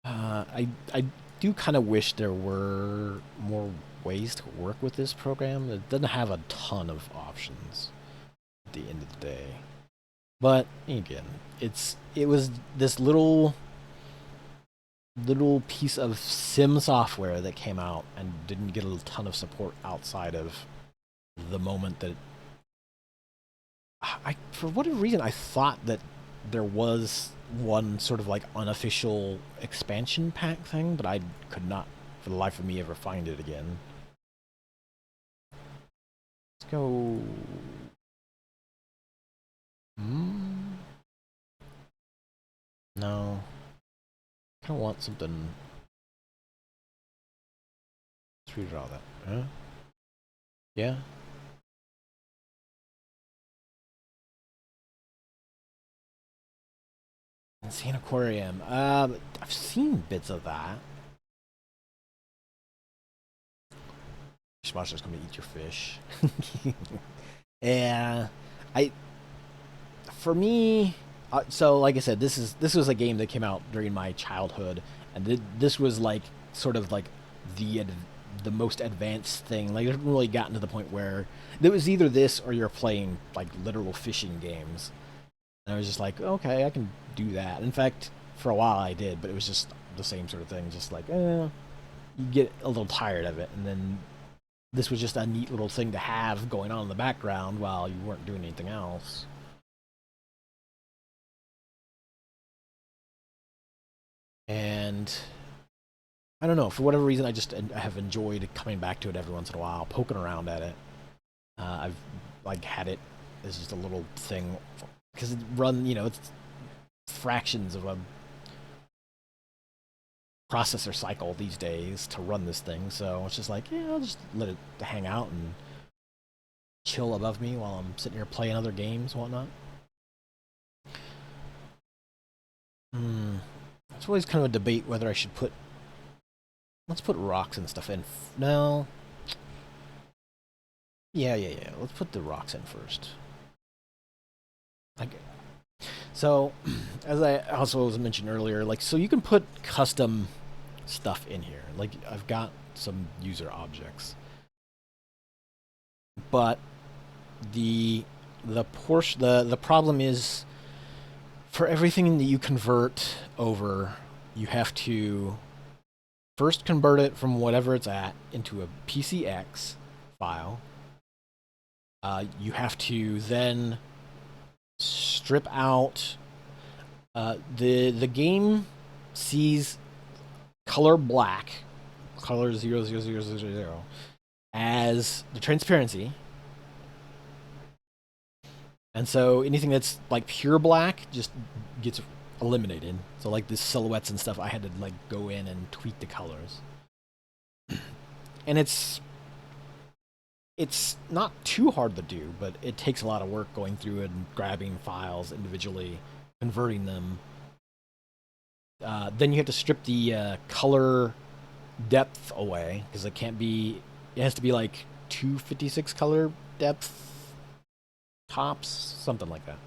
Speaker 1: I do kind of wish there were more ways to work with this program. It doesn't have a ton of options at the end of the day. But again, it was this little piece of sim software that came out and didn't get a ton of support outside of the moment that I for whatever reason I thought that there was one sort of like unofficial expansion pack thing, but I could not for the life of me ever find it again. Let's go. No. I kind of want something. Let's redraw that. Huh? Yeah. Insane Aquarium. I've seen bits of that. Dishwasher's gonna eat your fish. Yeah, I. For me, so like I said, this was a game that came out during my childhood, and this was like sort of like the the most advanced thing. Like it hadn't really gotten to the point where there was either this or you're playing like literal fishing games. And I was just like, okay, I can do that. In fact, for a while I did, but it was just the same sort of thing. Just like, you get a little tired of it, and then this was just a neat little thing to have going on in the background while you weren't doing anything else. And I don't know, for whatever reason, I have enjoyed coming back to it every once in a while, poking around at it. I've like had it as just a little thing because it it's fractions of a processor cycle these days to run this thing. So it's just like, yeah, I'll just let it hang out and chill above me while I'm sitting here playing other games and whatnot. It's always kind of a debate whether I should put. Let's put rocks and stuff in. No. Yeah. Let's put the rocks in first. Okay. So, as I also was mentioned earlier, like, so you can put custom stuff in here. Like, I've got some user objects, but the problem is for everything that you convert over, you have to first convert it from whatever it's at into a PCX file. You have to then strip out. The game sees color black, color 00000 as the transparency, and so anything that's like pure black just gets eliminated. So like the silhouettes and stuff, I had to like go in and tweak the colors, and it's not too hard to do, but it takes a lot of work going through and grabbing files individually, converting them. Then you have to strip the color depth away because it can't be. It has to be like 256 color depth tops, something like that.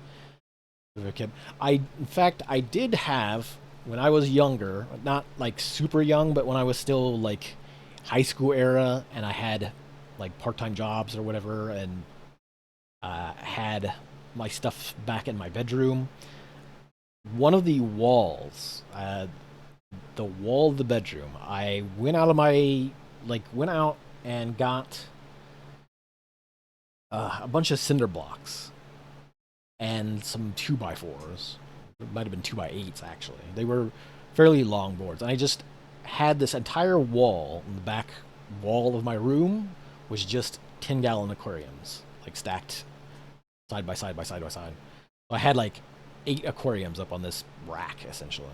Speaker 1: In fact, I did have when I was younger, not like super young, but when I was still like high school era, and I had like part-time jobs or whatever, and had my stuff back in my bedroom. One of the walls, the wall of the bedroom, I went out of my went out and got a bunch of cinder blocks and some 2x4s. It might have been 2x8s actually. They were fairly long boards, and I just had this entire wall, the back wall of my room was just 10-gallon aquariums, like stacked side by side by side by side. So I had like 8 aquariums up on this rack essentially,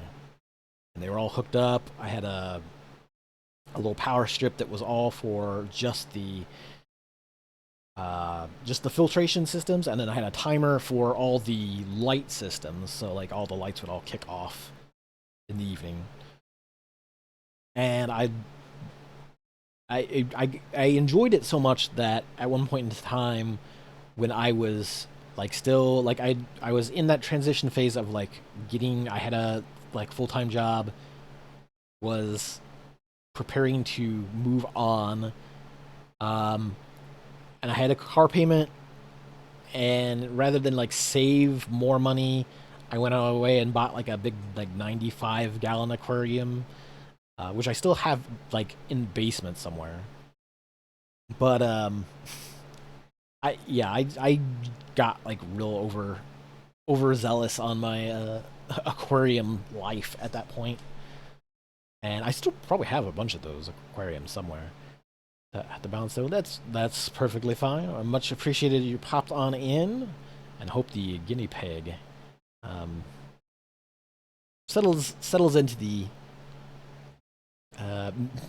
Speaker 1: and they were all hooked up. I had a little power strip that was all for just the filtration systems, and then I had a timer for all the light systems, so like all the lights would all kick off in the evening. And I enjoyed it so much that at one point in time, when I was like still like I was in that transition phase of like I had a like full-time job, was preparing to move on, and I had a car payment, and rather than like save more money, I went away and bought like a big like 95-gallon aquarium, which I still have like in basement somewhere. But I got like real overzealous on my aquarium life at that point, and I still probably have a bunch of those aquariums somewhere at the balance. So that's perfectly fine. I much appreciated you popped on in, and hope the guinea pig settles into the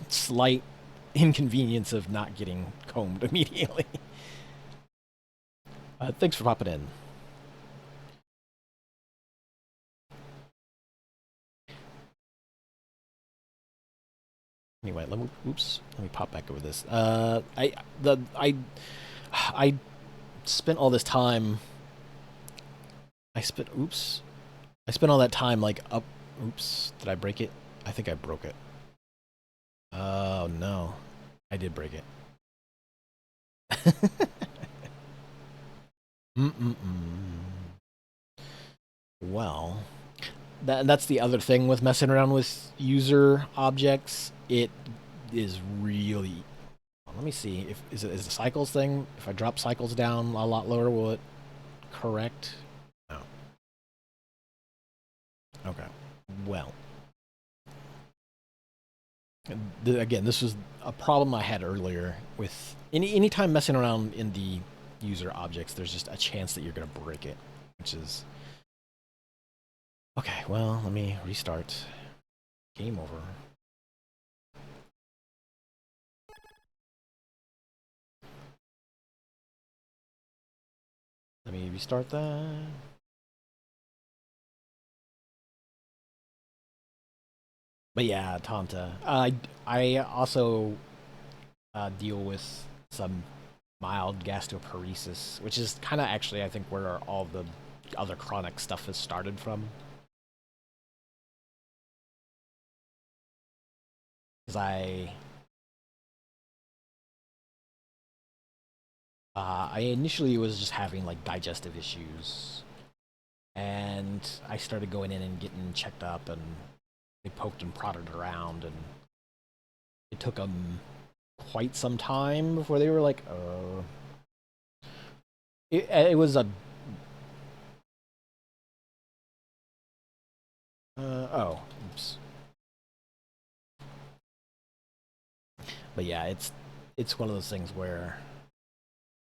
Speaker 1: slight inconvenience of not getting combed immediately. Thanks for popping in. Anyway, let me pop back over this. I spent all this time. I spent all that time like up. Oops, did I break it? I think I broke it. Oh no, I did break it. Well, that's the other thing with messing around with user objects. It is really. Let me see if is the cycles thing. If I drop cycles down a lot lower, will it correct? No. Okay. Well. Again, this was a problem I had earlier with anytime messing around in the user objects. There's just a chance that you're gonna break it, which is okay. Well, let me restart. Game over. Let me restart that. But yeah, Tanta. I also deal with some mild gastroparesis, which is kind of actually I think where all the other chronic stuff has started from. Because I initially was just having like digestive issues, and I started going in and getting checked up, and they poked and prodded around, and it took them quite some time before they were like, it was a oh, oops. But yeah, it's one of those things where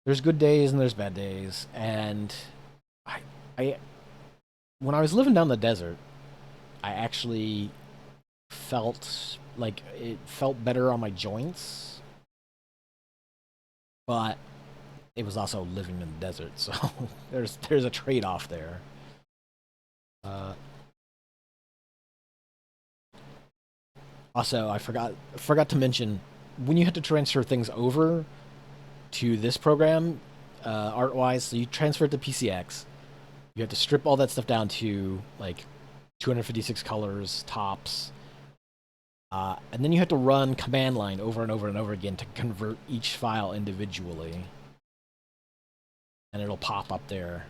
Speaker 1: there's good days and there's bad days, and I when I was living down the desert, I actually felt like it felt better on my joints, but it was also living in the desert, so there's a trade-off there. Also, I forgot to mention, when you had to transfer things over to this program, art-wise, so you transfer it to PCX, you have to strip all that stuff down to like 256 colors tops, and then you have to run command line over and over and over again to convert each file individually, and it'll pop up there.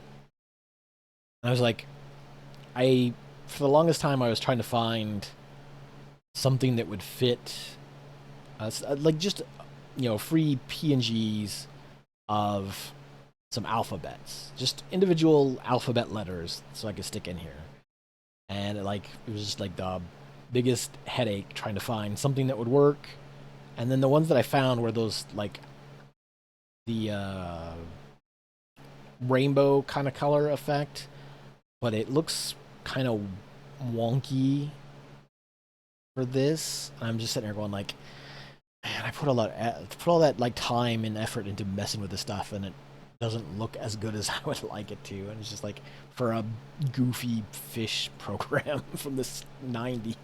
Speaker 1: And I was like, for the longest time I was trying to find something that would fit, like just free PNGs of some alphabets, just individual alphabet letters, so I could stick in here. And it was just like the biggest headache trying to find something that would work. And then the ones that I found were those like rainbow kind of color effect, but it looks kind of wonky for this. I'm just sitting here going like, man, I put all that like time and effort into messing with this stuff, and it doesn't look as good as I would like it to. And it's just like for a goofy fish program from the '90s,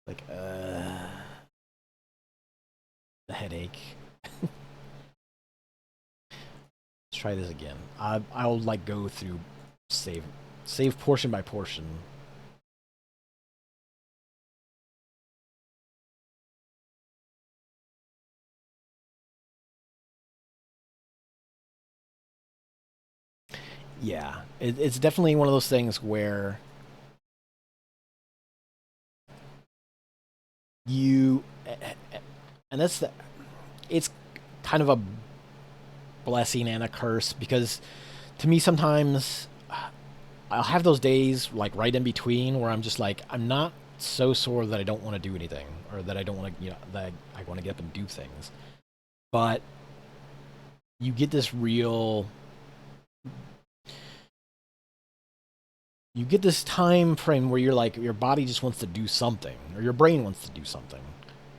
Speaker 1: like the headache. Let's try this again. I'll like go through save portion by portion. Yeah, it's definitely one of those things where you, and that's the, it's kind of a blessing and a curse because to me sometimes I'll have those days like right in between where I'm just like I'm not so sore that I don't want to do anything or that I don't want to that I want to get up and do things, but you get this real you get this time frame where you're like your body just wants to do something or your brain wants to do something,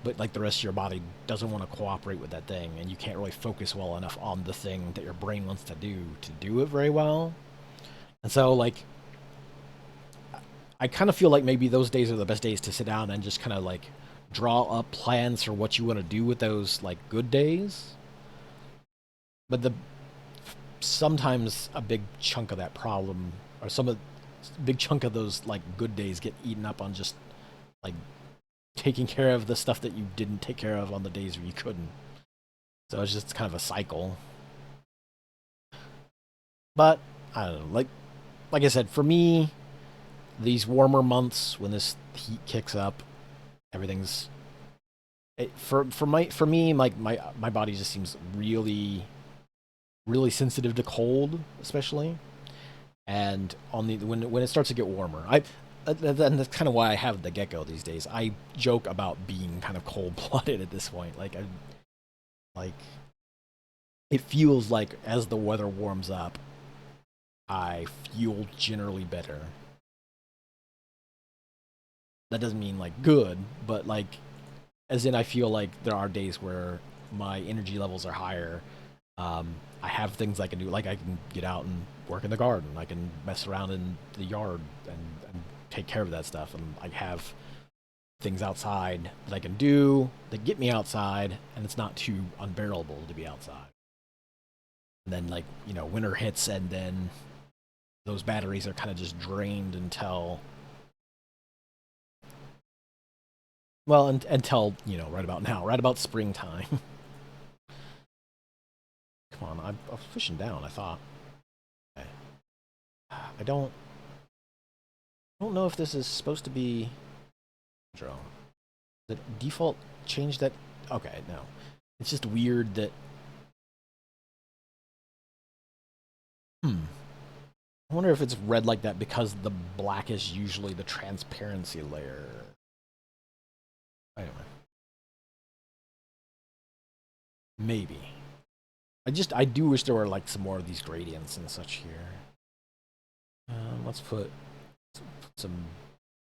Speaker 1: but like the rest of your body doesn't want to cooperate with that thing, and you can't really focus well enough on the thing that your brain wants to do it very well. And so like I kind of feel like maybe those days are the best days to sit down and just kind of like draw up plans for what you want to do with those like good days. But the sometimes a big chunk of that problem or some of big chunk of those like good days get eaten up on just like taking care of the stuff that you didn't take care of on the days where you couldn't. So it's just kind of a cycle. But I don't know, like I said, for me, these warmer months when this heat kicks up, everything's for me like my body just seems really sensitive to cold, especially. And on the when it starts to get warmer, and that's kind of why I have the gecko these days. I joke about being kind of cold blooded at this point. Like it feels like as the weather warms up, I feel generally better. That doesn't mean like good, but like as in I feel like there are days where my energy levels are higher. I have things I can do, like I can get out and work in the garden. I can mess around in the yard and take care of that stuff. And I have things outside that I can do that get me outside, and it's not too unbearable to be outside. And then, like, winter hits, and then those batteries are kind of just drained until, well, until, right about now, right about springtime. Come on, I'm fishing down, I thought. Okay. I don't know if this is supposed to be draw. The default change that. Okay, no. It's just weird that. Hmm. I wonder if it's red like that because the black is usually the transparency layer. Anyway, maybe. I do wish there were like some more of these gradients and such here. Let's put some.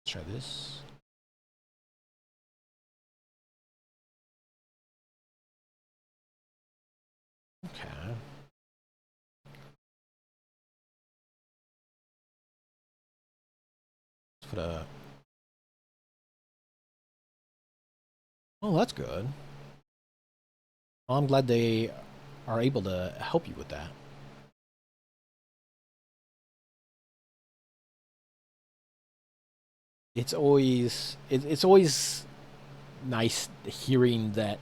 Speaker 1: Let's try this. Okay. Let's put a. Oh, that's good. Well, I'm glad they are able to help you with that. It's always nice hearing that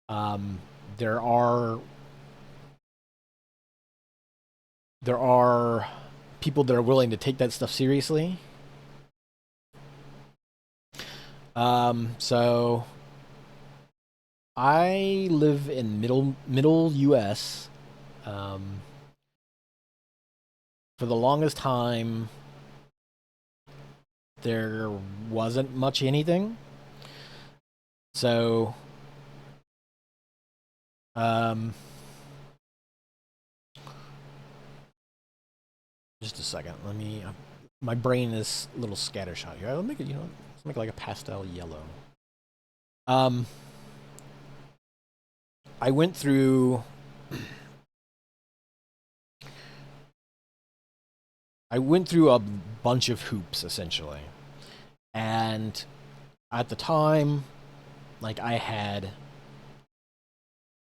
Speaker 1: um, there are there are people that are willing to take that stuff seriously. So I live in middle U.S. Um, for the longest time, there wasn't much anything. So Um, just a second. Let me. My brain is a little scattershot here. I'll make it. Let's make it like a pastel yellow. Um, I went through. I went through a bunch of hoops essentially, and at the time, like I had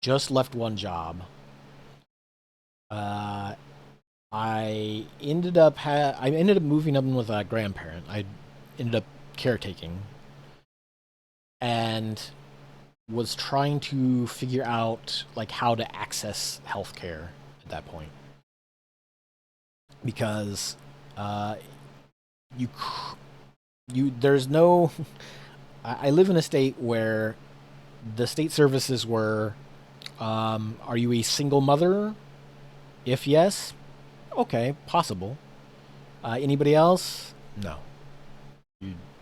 Speaker 1: just left one job. Uh, I ended up moving up with a grandparent. I ended up caretaking and was trying to figure out like how to access healthcare at that point because uh, you there's no. I live in a state where the state services were, are you a single mother? If yes, okay, possible. Anybody else? No.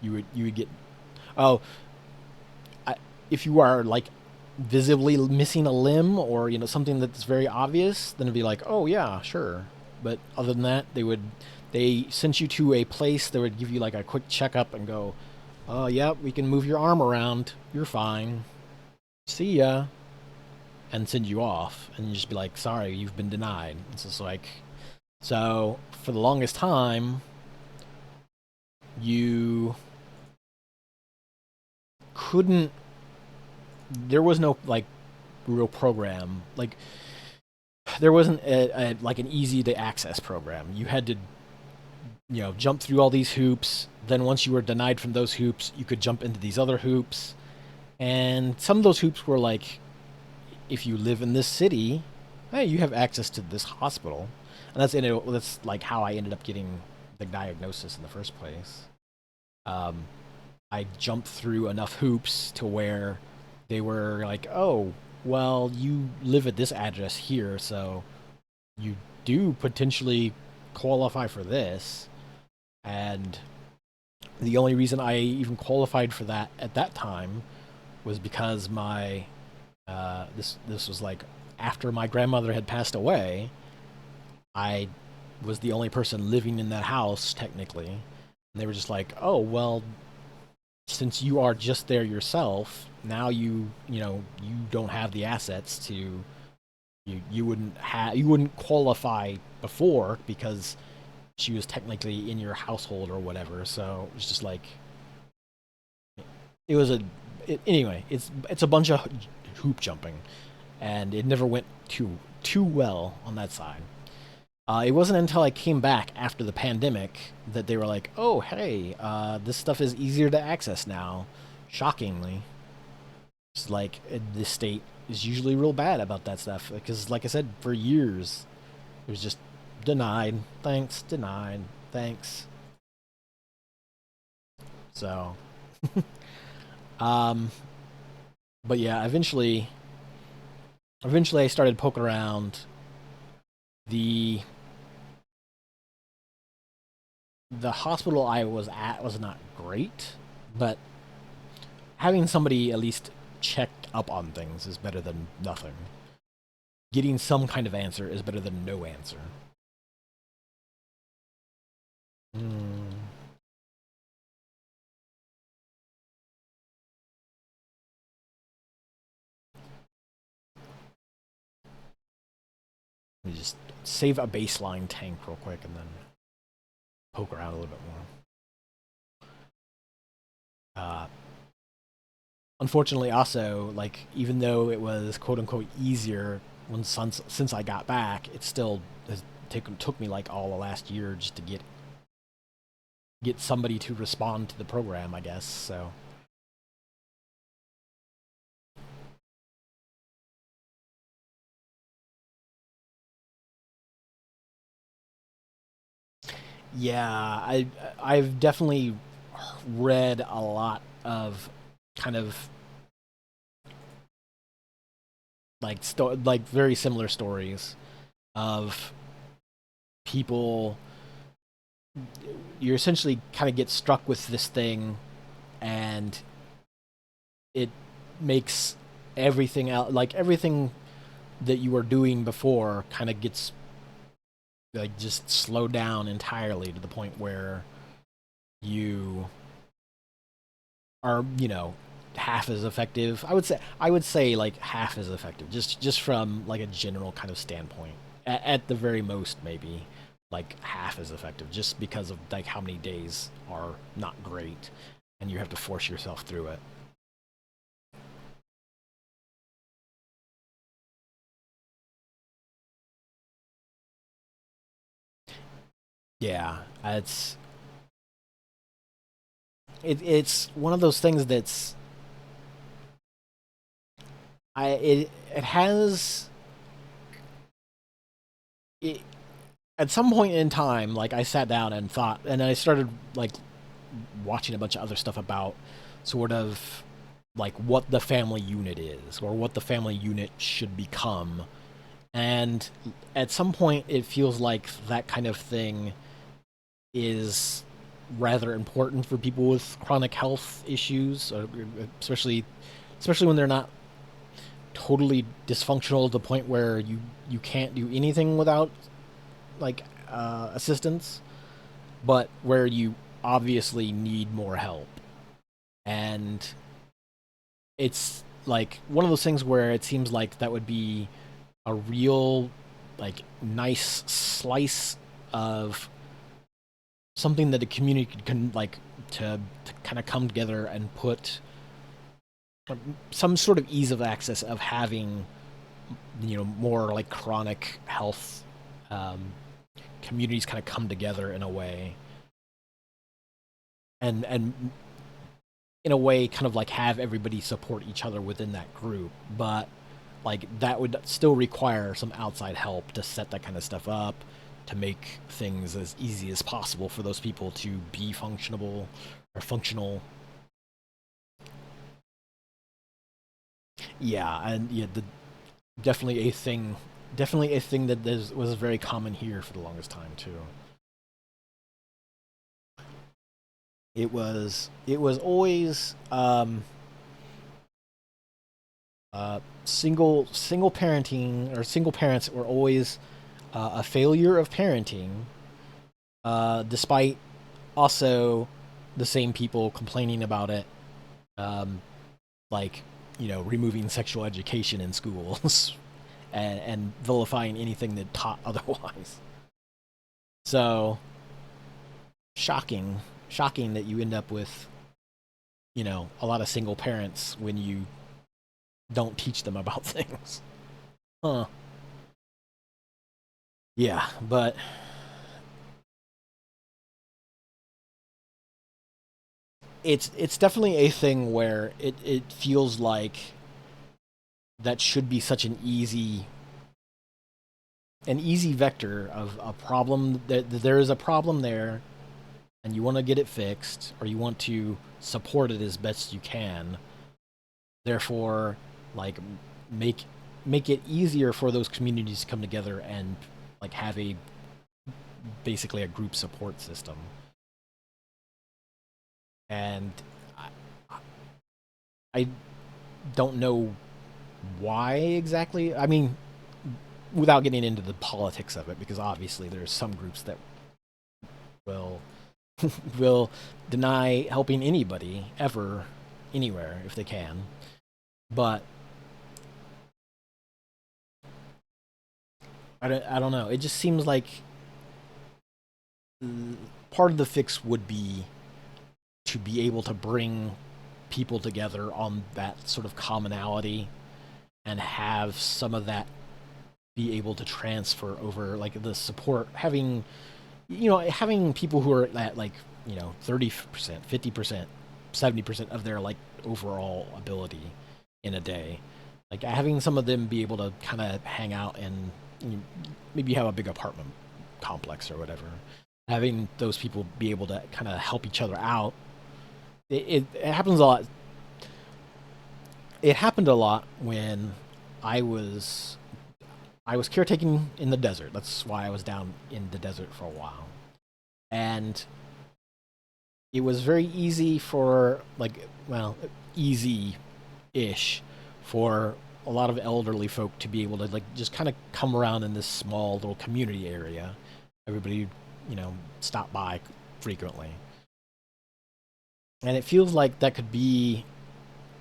Speaker 1: You would get. Oh, I, if you are like visibly missing a limb or something that's very obvious, then it'd be like, oh yeah, sure. But other than that, they sent you to a place that would give you like a quick checkup and go, oh yeah, we can move your arm around. You're fine. See ya, and send you off, and you just be like, sorry, you've been denied. It's just like, so for the longest time, you couldn't. There was no like real program. Like there wasn't like an easy to access program. You had to jump through all these hoops. Then once you were denied from those hoops, you could jump into these other hoops. And some of those hoops were like, if you live in this city, hey, you have access to this hospital, and that's like how I ended up getting the diagnosis in the first place. Um, I jumped through enough hoops to where they were like, oh, well, you live at this address here, so you do potentially qualify for this. And the only reason I even qualified for that at that time was because my this was like after my grandmother had passed away. I was the only person living in that house technically, and they were just like, "Oh well, since you are just there yourself, now you don't have the assets to you wouldn't qualify before because she was technically in your household or whatever." So it was just like it was anyway. It's a bunch of hoop jumping, and it never went too well on that side. It wasn't until I came back after the pandemic that they were like, "Oh, hey, this stuff is easier to access now." Shockingly, it's like the state is usually real bad about that stuff because, like I said, for years it was just denied, thanks, denied, thanks. So, um, but yeah, eventually I started poking around. The the hospital I was at was not great, but having somebody at least check up on things is better than nothing. Getting some kind of answer is better than no answer. Hmm. Let me just save a baseline tank real quick and then poke around a little bit more. Uh, Unfortunately, also, like, even though it was quote unquote easier since I got back, it still has took me like all the last year just to get somebody to respond to the program, I guess. So yeah, I've definitely read a lot of kind of like very similar stories of people. You essentially kind of get struck with this thing, and it makes everything out like everything. that you were doing before kind of gets like just slowed down entirely to the point where you are, half as effective. I would say like half as effective, just from like a general kind of standpoint. At the very most, maybe like half as effective, just because of like how many days are not great, and you have to force yourself through it. Yeah, it's one of those things that's it has it, at some point in time, like I sat down and thought, and I started like watching a bunch of other stuff about sort of like what the family unit is or what the family unit should become. And at some point, it feels like that kind of thing is rather important for people with chronic health issues, especially especially when they're not totally dysfunctional to the point where you can't do anything without like assistance, but where you obviously need more help. And it's like one of those things where it seems like that would be a real like nice slice of something that the community can like to kind of come together and put some sort of ease of access of having more like chronic health um, communities kind of come together in a way, and in a way kind of like have everybody support each other within that group. But like that would still require some outside help to set that kind of stuff up, to make things as easy as possible for those people to be functionable or functional. Yeah, and yeah, definitely a thing, definitely a thing that was very common here for the longest time too. It was always single parenting, or single parents were always a failure of parenting, despite also the same people complaining about it, um, like removing sexual education in schools and vilifying anything that taught otherwise. So shocking, shocking that you end up with a lot of single parents when you don't teach them about things. Huh. Yeah, but it's definitely a thing where it feels like that should be such an easy vector of a problem, that there is a problem there and you want to get it fixed, or you want to support it as best you can. Therefore, like make make it easier for those communities to come together and like have a basically a group support system. And I, I don't know why exactly. I mean, without getting into the politics of it, because obviously there's some groups that will will deny helping anybody ever, anywhere, if they can. But I don't know. It just seems like part of the fix would be to be able to bring people together on that sort of commonality, and have some of that be able to transfer over, like the support, having people who are at like 30%, 50%, 70% of their like overall ability in a day, like having some of them be able to kind of hang out and maybe have a big apartment complex or whatever, having those people be able to kind of help each other out. It happens a lot. It happened a lot when I was I was caretaking in the desert. That's why I was down in the desert for a while. And it was very easy for, like, well, easy ish for a lot of elderly folk to be able to like just kind of come around in this small little community area. Everybody, stop by frequently. And it feels like that could be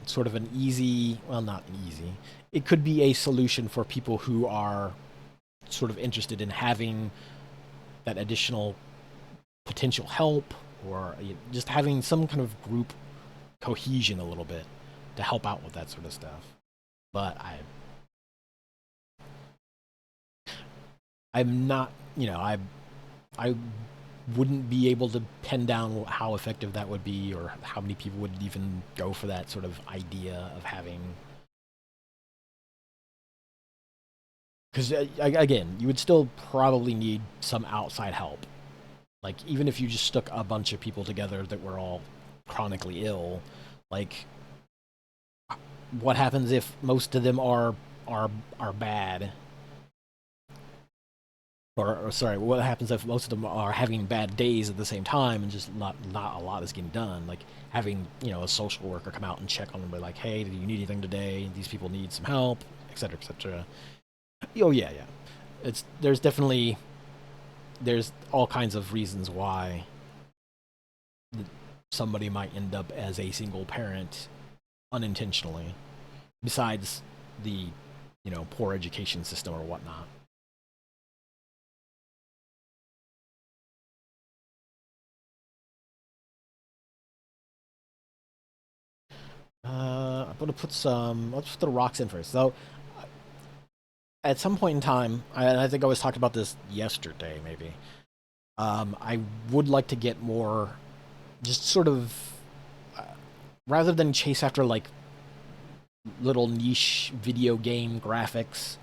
Speaker 1: sort of an easy, well, not easy. It could be a solution for people who are sort of interested in having that additional potential help, or just having some kind of group cohesion a little bit to help out with that sort of stuff. But I'm not, I wouldn't be able to pin down how effective that would be, or how many people would even go for that sort of idea of having. Because again, you would still probably need some outside help. Like, even if you just stuck a bunch of people together that were all chronically ill, like, what happens if most of them are bad? Or sorry, what happens if most of them are having bad days at the same time, and just not a lot is getting done? Like, having a social worker come out and check on them, be like, hey, do you need anything today? These people need some help, etc., etc. Oh yeah, yeah. There's all kinds of reasons why somebody might end up as a single parent unintentionally, besides the poor education system or whatnot. I'm gonna put some. Let's put the rocks in first. So, at some point in time, I think I was talking about this yesterday, maybe. I would like to get more, just sort of, uh, rather than chase after like little niche video game graphics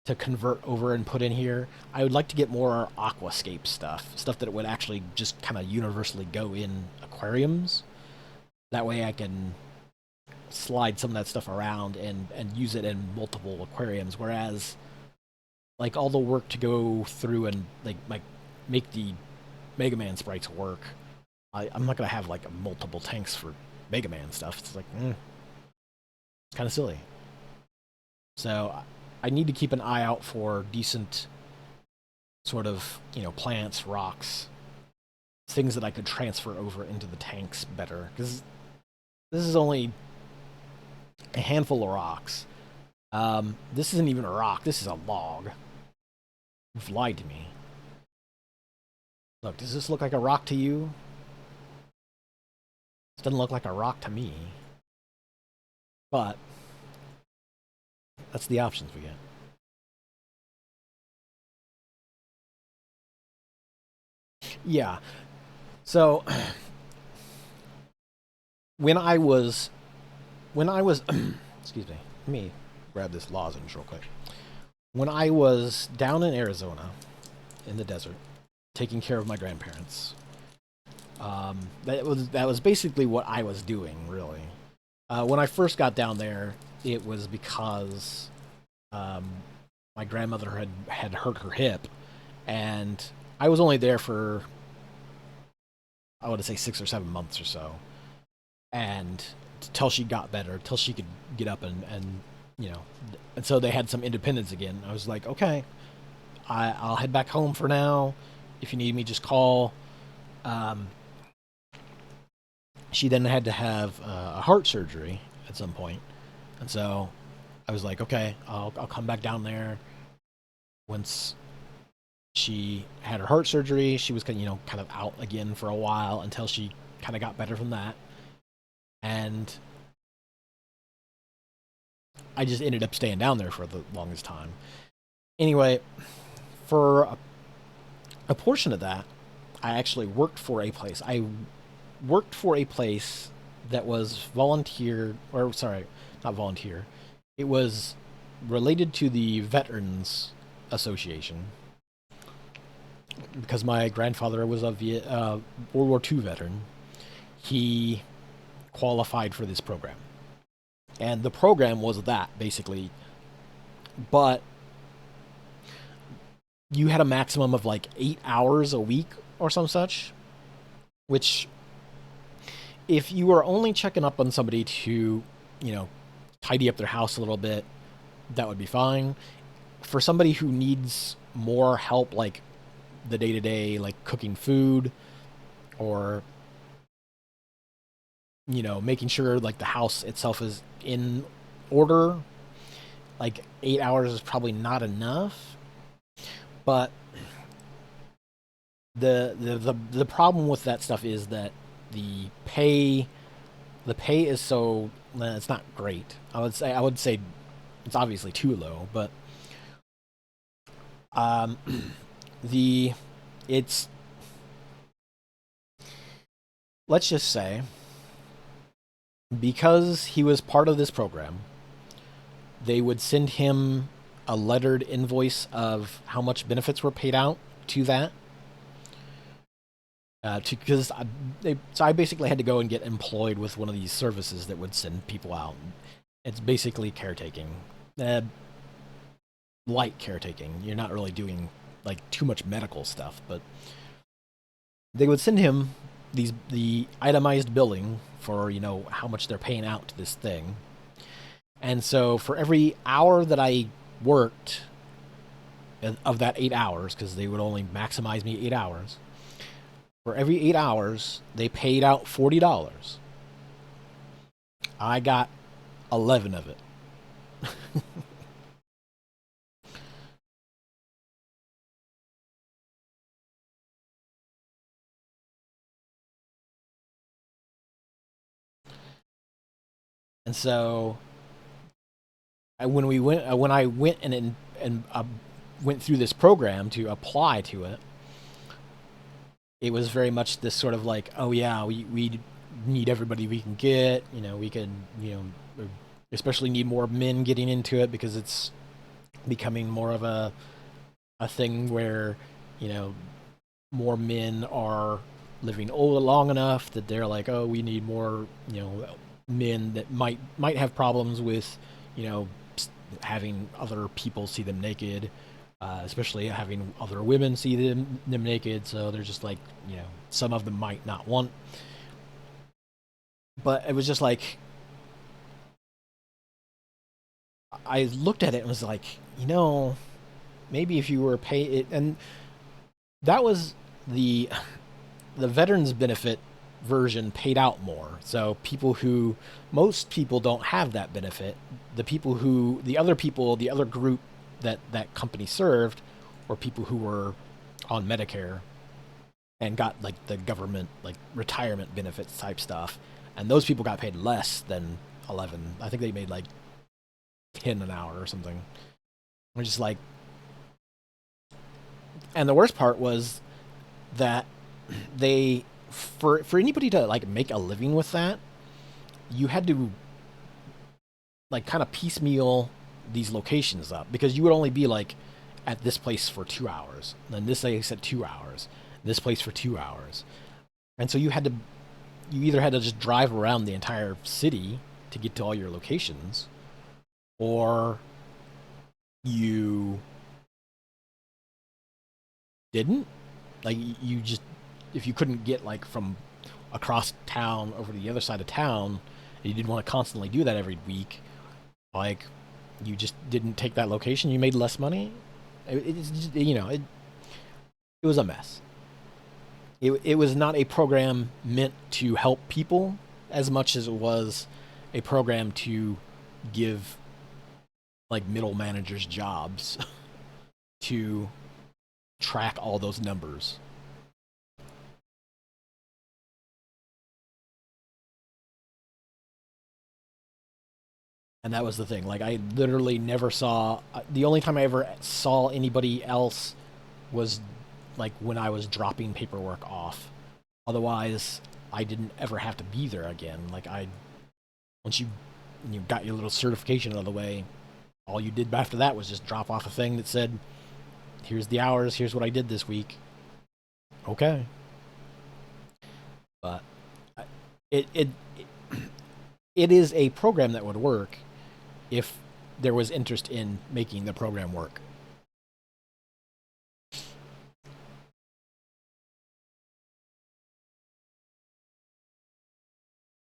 Speaker 1: to convert over and put in here. I would like to get more aquascape stuff that would actually just kind of universally go in aquariums. That way I can slide some of that stuff around and use it in multiple aquariums, whereas like all the work to go through and like make the Mega Man sprites work, I'm not gonna have like multiple tanks for Mega Man stuff. It's like, it's kind of silly. So I need to keep an eye out for decent sort of plants, rocks, things that I could transfer over into the tanks better, because this is only a handful of rocks. This isn't even a rock. This is a log. You've lied to me. Look, does this look like a rock to you? This doesn't look like a rock to me. But that's the options we get. Yeah. So when I was excuse me, let me grab this lozenge real quick. When I was down in Arizona in the desert taking care of my grandparents, that was basically what I was doing, really. When I first got down there, it was because my grandmother had hurt her hip, and I was only there for, I would say, 6 or 7 months or so, and till she got better, till she could get up and and so they had some independence again. I was like, okay, I'll head back home for now. If you need me, just call. She then had to have a heart surgery at some point, and so I was like, okay, I'll come back down there once she had her heart surgery. She was kind of out again for a while until she kind of got better from that, and I just ended up staying down there for the longest time. Anyway, for a portion of that, I actually worked for a place. I worked for a place that was volunteer, or sorry, not volunteer. It was related to the Veterans Association, because my grandfather was a World War II veteran. He qualified for this program, and the program was that basically, but you had a maximum of like 8 hours a week or some such, which, if you were only checking up on somebody to, tidy up their house a little bit, that would be fine. For somebody who needs more help, like the day to day, like cooking food or making sure like the house itself is in order, like 8 hours is probably not enough. But the problem with that stuff is that the pay the pay is so it's not great. I would say it's obviously too low, but um the it's let's just say because he was part of this program, they would send him a lettered invoice of how much benefits were paid out to that. Because so I basically had to go and get employed with one of these services that would send people out. It's basically caretaking, uh, light caretaking. You're not really doing like too much medical stuff, but they would send him the itemized billing for how much they're paying out to this thing. And so for every hour that I worked of that 8 hours, because they would only maximize me 8 hours, for every 8 hours they paid out $40. I got 11 of it. And so when I went and went through this program to apply to it, it was very much this sort of like, oh yeah, we need everybody we can get. We could especially need more men getting into it because it's becoming more of a thing where you know more men are living old long enough that they're like, oh, we need more men that might have problems with you know having other people see them naked, especially having other women see them naked. So they're just like, some of them might not want. But it was just like, I looked at it and was like, maybe if you were paid it, and that was the the veterans benefit version paid out more. So most people don't have that benefit. The other group that company served were people who were on Medicare and got like the government like retirement benefits type stuff. And those people got paid less than 11. I think they made like 10 an hour or something. Which is like, and the worst part was that they for anybody to like make a living with that, you had to like kind of piecemeal these locations up because you would only be like at this place for 2 hours, then this place at 2 hours, this place for 2 hours, and so you either had to just drive around the entire city to get to all your locations, or you didn't like you just if you couldn't get like from across town over to the other side of town, and you didn't want to constantly do that every week, like you just didn't take that location, you made less money. It's just, it was a mess. It was not a program meant to help people as much as it was a program to give like middle managers jobs to track all those numbers. And that was the thing. Like I literally never saw. The only time I ever saw anybody else was like when I was dropping paperwork off. Otherwise, I didn't ever have to be there again. Like once you got your little certification out of the way, all you did after that was just drop off a thing that said, "Here's the hours. Here's what I did this week." Okay, but it it it is a program that would work if there was interest in making the program work.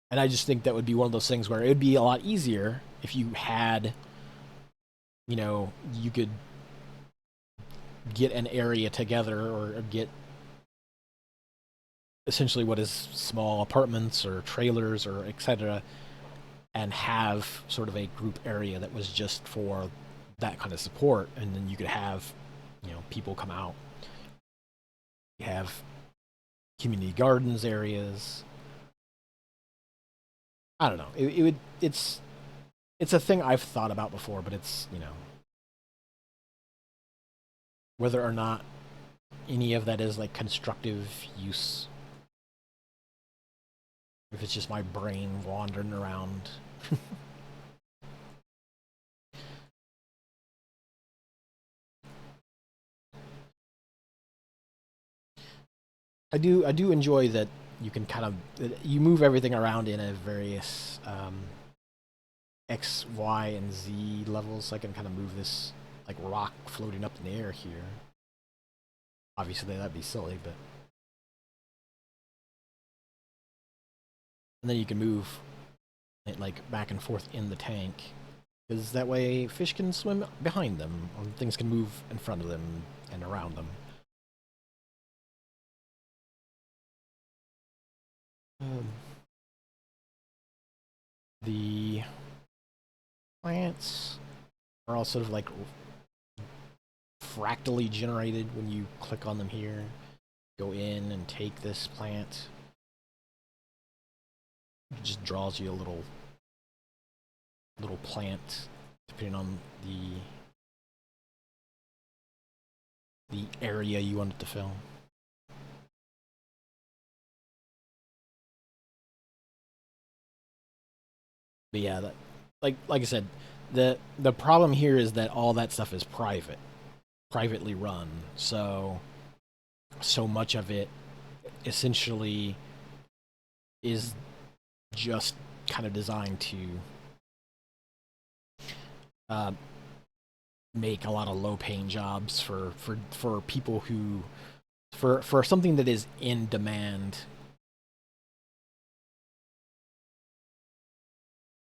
Speaker 1: And I just think that would be one of those things where it would be a lot easier if you had you could get an area together or get essentially what is small apartments or trailers or etc., and have sort of a group area that was just for that kind of support, and then you could have people come out. You have community gardens areas. I don't know. It's a thing I've thought about before, but it's whether or not any of that is like constructive use. If it's just my brain wandering around. I do enjoy that you can kind of you move everything around in a various X, Y, and Z levels. So I can kind of move this like rock floating up in the air here. Obviously that'd be silly, but and then you can move it like back and forth in the tank, because that way fish can swim behind them, or things can move in front of them and around them. Um, the plants are all sort of like fractally generated when you click on them here. Go in and take this plant. It just draws you a little plant depending on the area you want it to fill. But yeah, that like I said, the problem here is that all that stuff is privately run. So much of it essentially is just kind of designed to uh, make a lot of low paying jobs for people who for something that is in demand,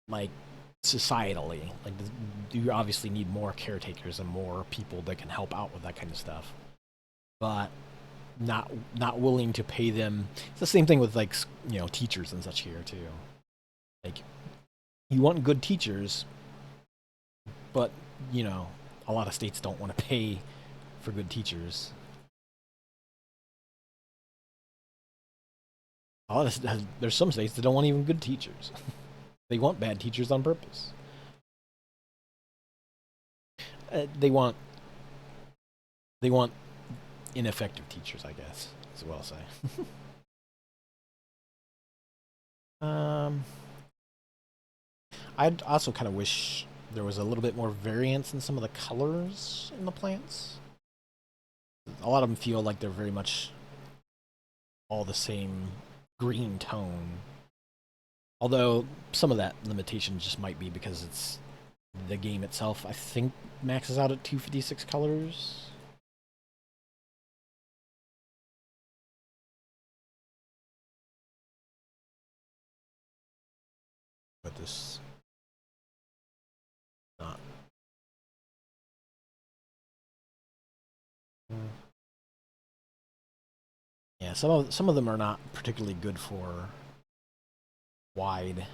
Speaker 1: like societally. Like, you obviously need more caretakers and more people that can help out with that kind of stuff, but not willing to pay them. It's the same thing with like teachers and such here too. Like, you want good teachers, but a lot of states don't want to pay for good teachers. There's some states that don't want even good teachers. They want bad teachers on purpose. They want ineffective teachers, I guess, as well say. um, I'd also kind of wish there was a little bit more variance in some of the colors in the plants. A lot of them feel like they're very much all the same green tone. Although some of that limitation just might be because it's the game itself, I think, maxes out at 256 colors. But this not. Yeah, some of them are not particularly good for wide.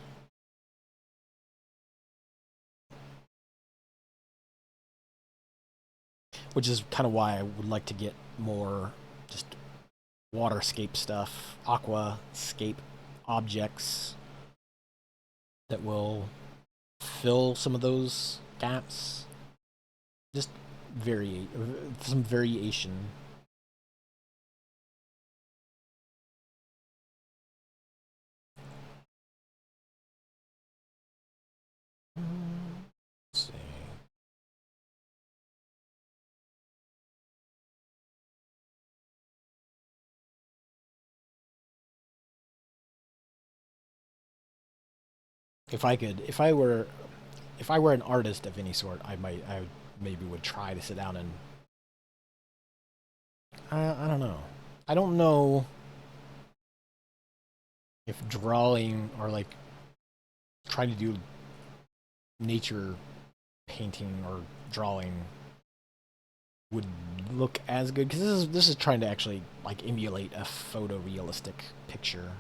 Speaker 1: Which is kind of why I would like to get more just waterscape stuff, aquascape objects that will fill some of those gaps. Just some variation. Let's see. If I were an artist of any sort, I maybe would try to sit down and I don't know. I don't know if drawing or like trying to do nature painting or drawing would look as good, because this is trying to actually like emulate a photorealistic picture.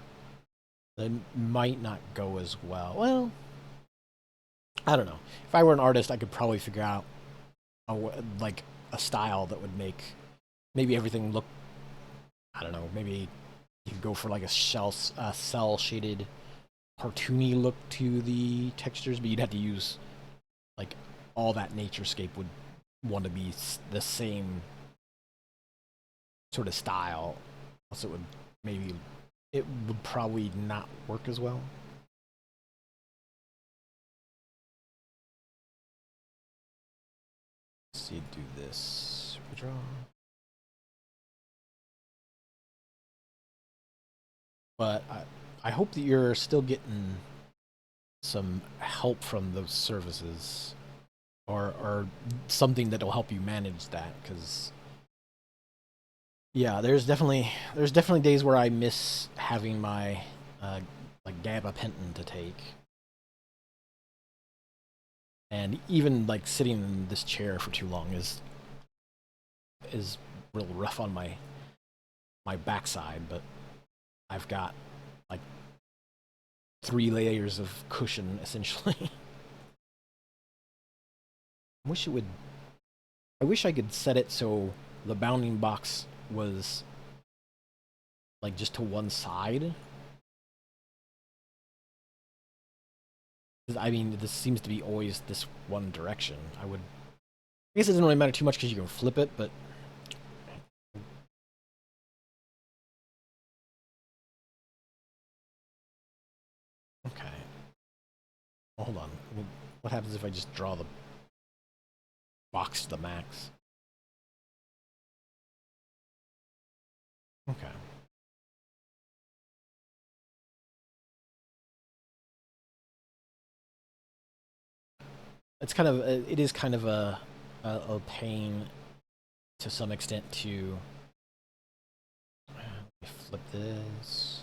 Speaker 1: That might not go as well. Well, I don't know. If I were an artist, I could probably figure out like a style that would make maybe everything look. I don't know. Maybe you could go for like a cell shaded, cartoony look to the textures, but you'd have to use like all that naturescape would want to be the same sort of style. So it would probably not work as well. Let's see, do this. Redraw. But I hope that you're still getting some help from those services, or something that will help you manage that, because yeah, there's definitely days where I miss having my like gabapentin to take, and even like sitting in this chair for too long is real rough on my backside. But I've got like 3 layers of cushion essentially. I wish it would. I wish I could set it so the bounding box was like just to one side. I mean, this seems to be always this one direction. I guess it doesn't really matter too much because you can flip it, but okay. Well, hold on. What happens if I just draw the box to the max? Okay. It is kind of a pain to some extent to flip this.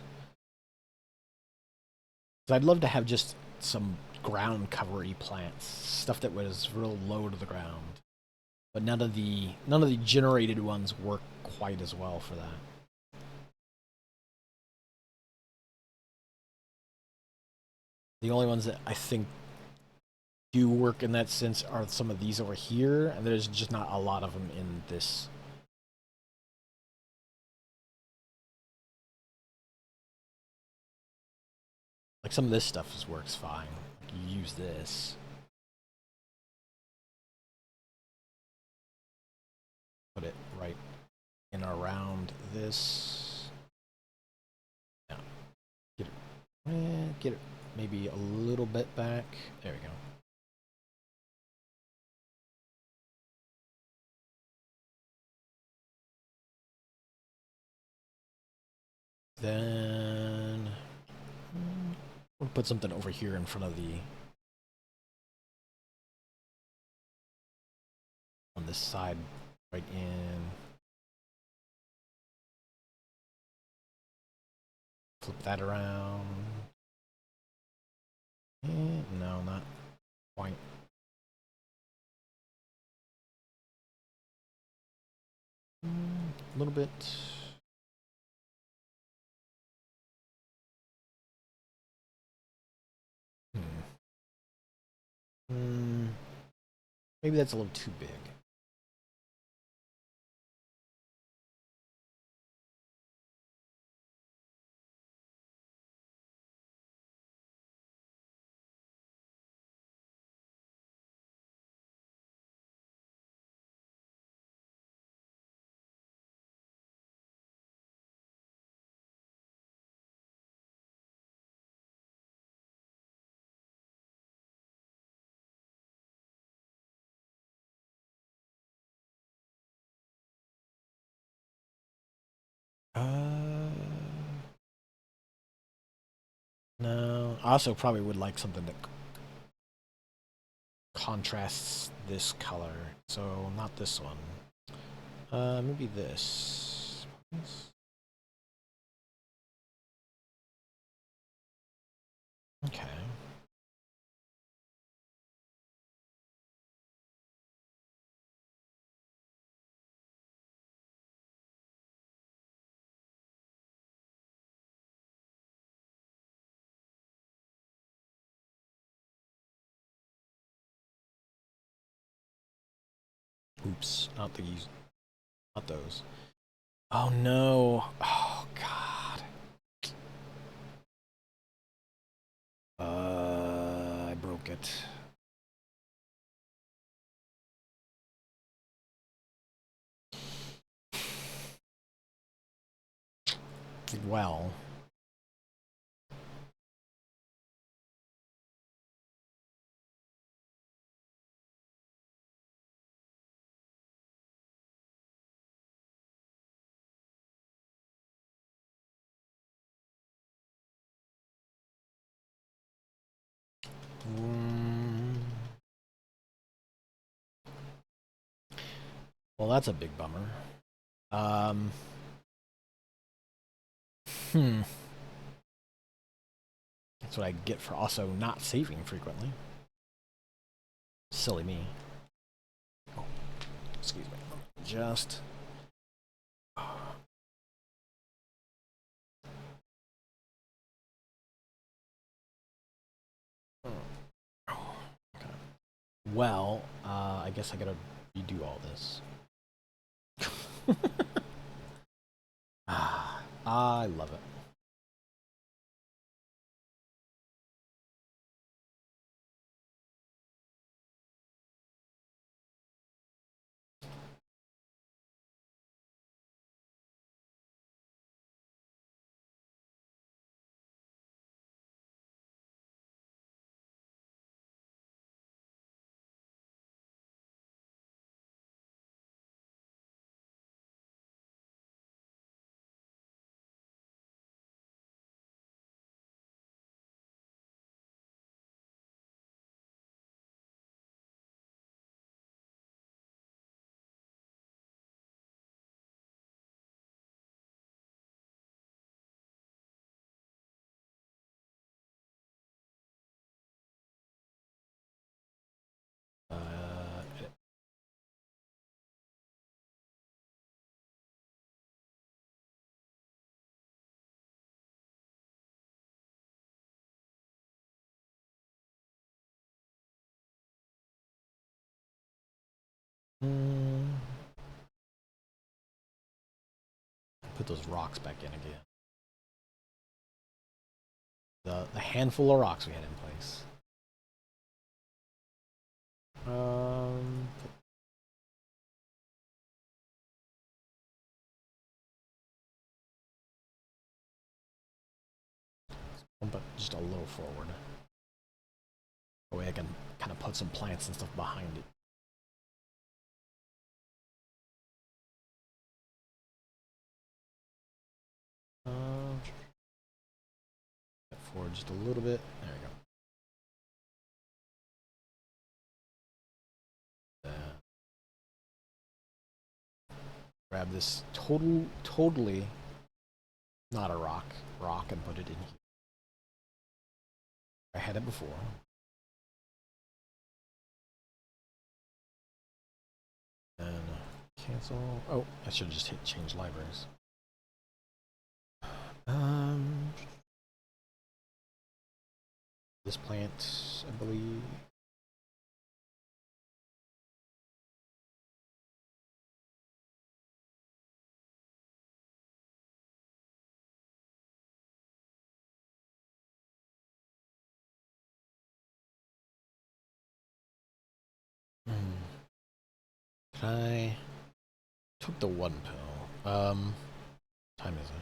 Speaker 1: 'Cause I'd love to have just some ground covery plants, stuff that was real low to the ground. But none of the generated ones work quite as well for that. The only ones that I think do work in that sense are some of these over here, and there's just not a lot of them in this. Like some of this stuff just works fine. You use this. Put it right in around this. Yeah. Get it maybe a little bit back. There we go. Then we'll put something over here in front of on this side, right in. Flip that around. No, not quite. A little bit. Maybe that's a little too big. Uh, no. I also probably would like something that contrasts this color. So not this one. Maybe this. Okay. Oops, not these. Not those. Oh no. Oh god. I broke it. Well. Well, that's a big bummer. That's what I get for also not saving frequently. Silly me. Oh, excuse me. Just. Okay. Well, I guess I gotta redo all this. I love it. Put those rocks back in again. The handful of rocks we had in place. But just a little forward. That way I can kind of put some plants and stuff behind it. Forward just a little bit. There we go. Grab this totally not a rock and put it in here. I had it before. And cancel. Oh, I should have just hit change libraries. This plant, I believe. Can I took the one pill. Time is it?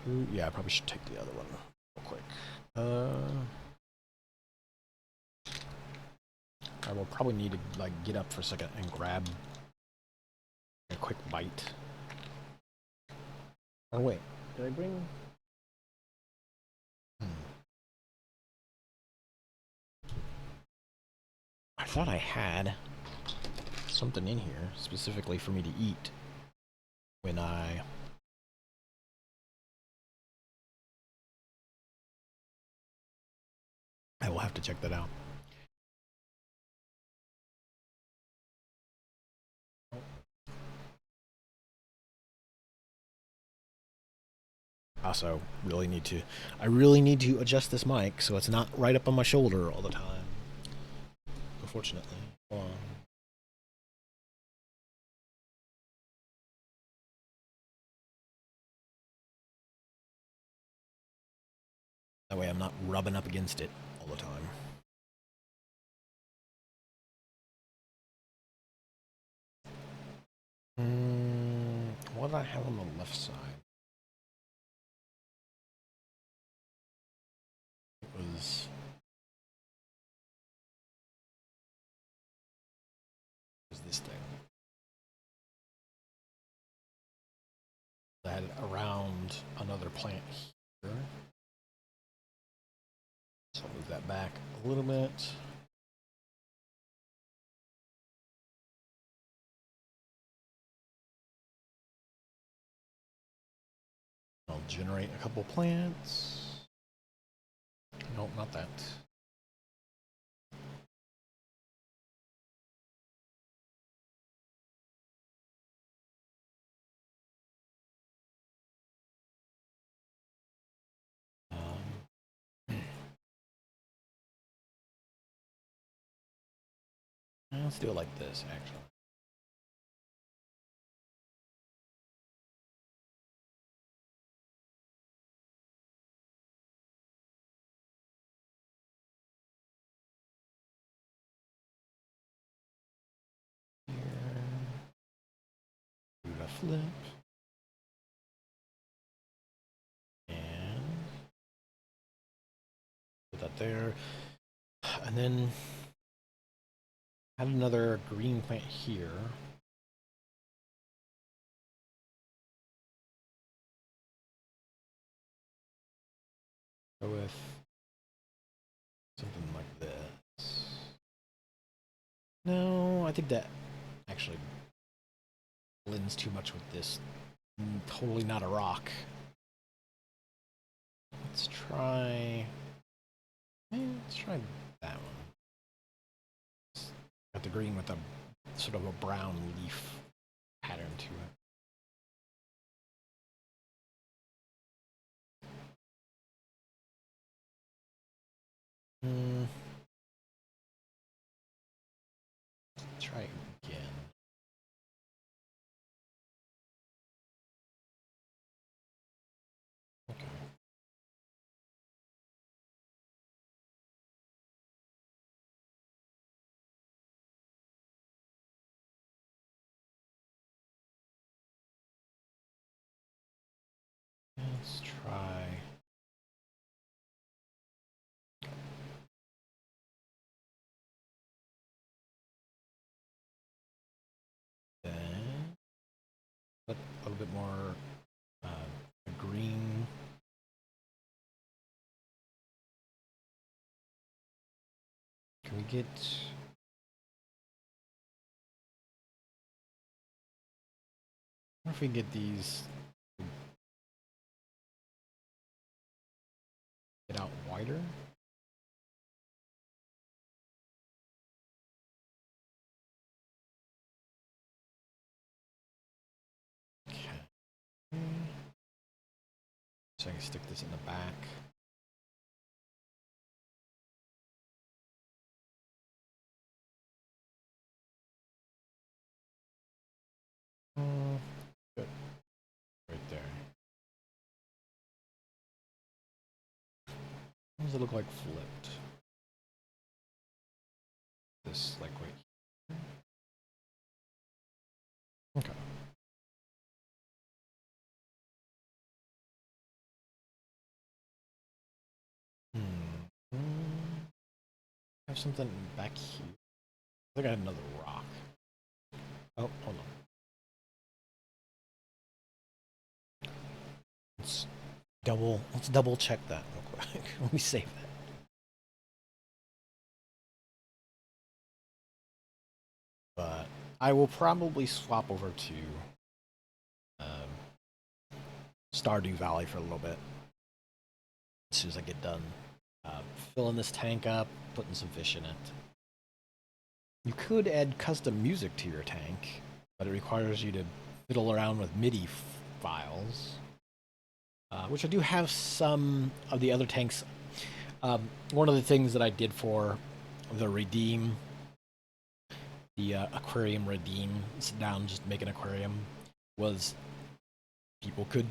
Speaker 1: 2. Yeah, I probably should take the other one real quick. I will probably need to like get up for a second and grab a quick bite. Oh wait, did I bring? I thought I had something in here specifically for me to eat when I will have to check that out. Also, I really need to adjust this mic so it's not right up on my shoulder all the time. unfortunately. Hold on. That way I'm not rubbing up against it all the time. What did I have on the left side? It was this thing. I had it around another plant here. So I'll move that back a little bit. I'll generate a couple plants. Nope, not that. Let's do it like this, actually. Here. Do a flip. And put that there. And then add another green plant here. Go with something like this. No, I think that actually blends too much with this. Totally not a rock. Let's try that one. Got the green with a sort of a brown leaf pattern to it. Try it again. Okay. Let's try. Then put a little bit more green. Can we get? I wonder if we can get these get out wider. Okay. So I can stick this in the back. Good. Right there. What does it look like flipped? This, like, right here. Okay. Have something back here. I think I had another rock. Oh, hold on. Let's double check that real quick. Let me save that. But I will probably swap over to Stardew Valley for a little bit as soon as I get done filling this tank up, putting some fish in it. You could add custom music to your tank, but it requires you to fiddle around with MIDI files, which I do have some of the other tanks. One of the things that I did for the Redeem the aquarium redeem, sit down, just make an aquarium, was people could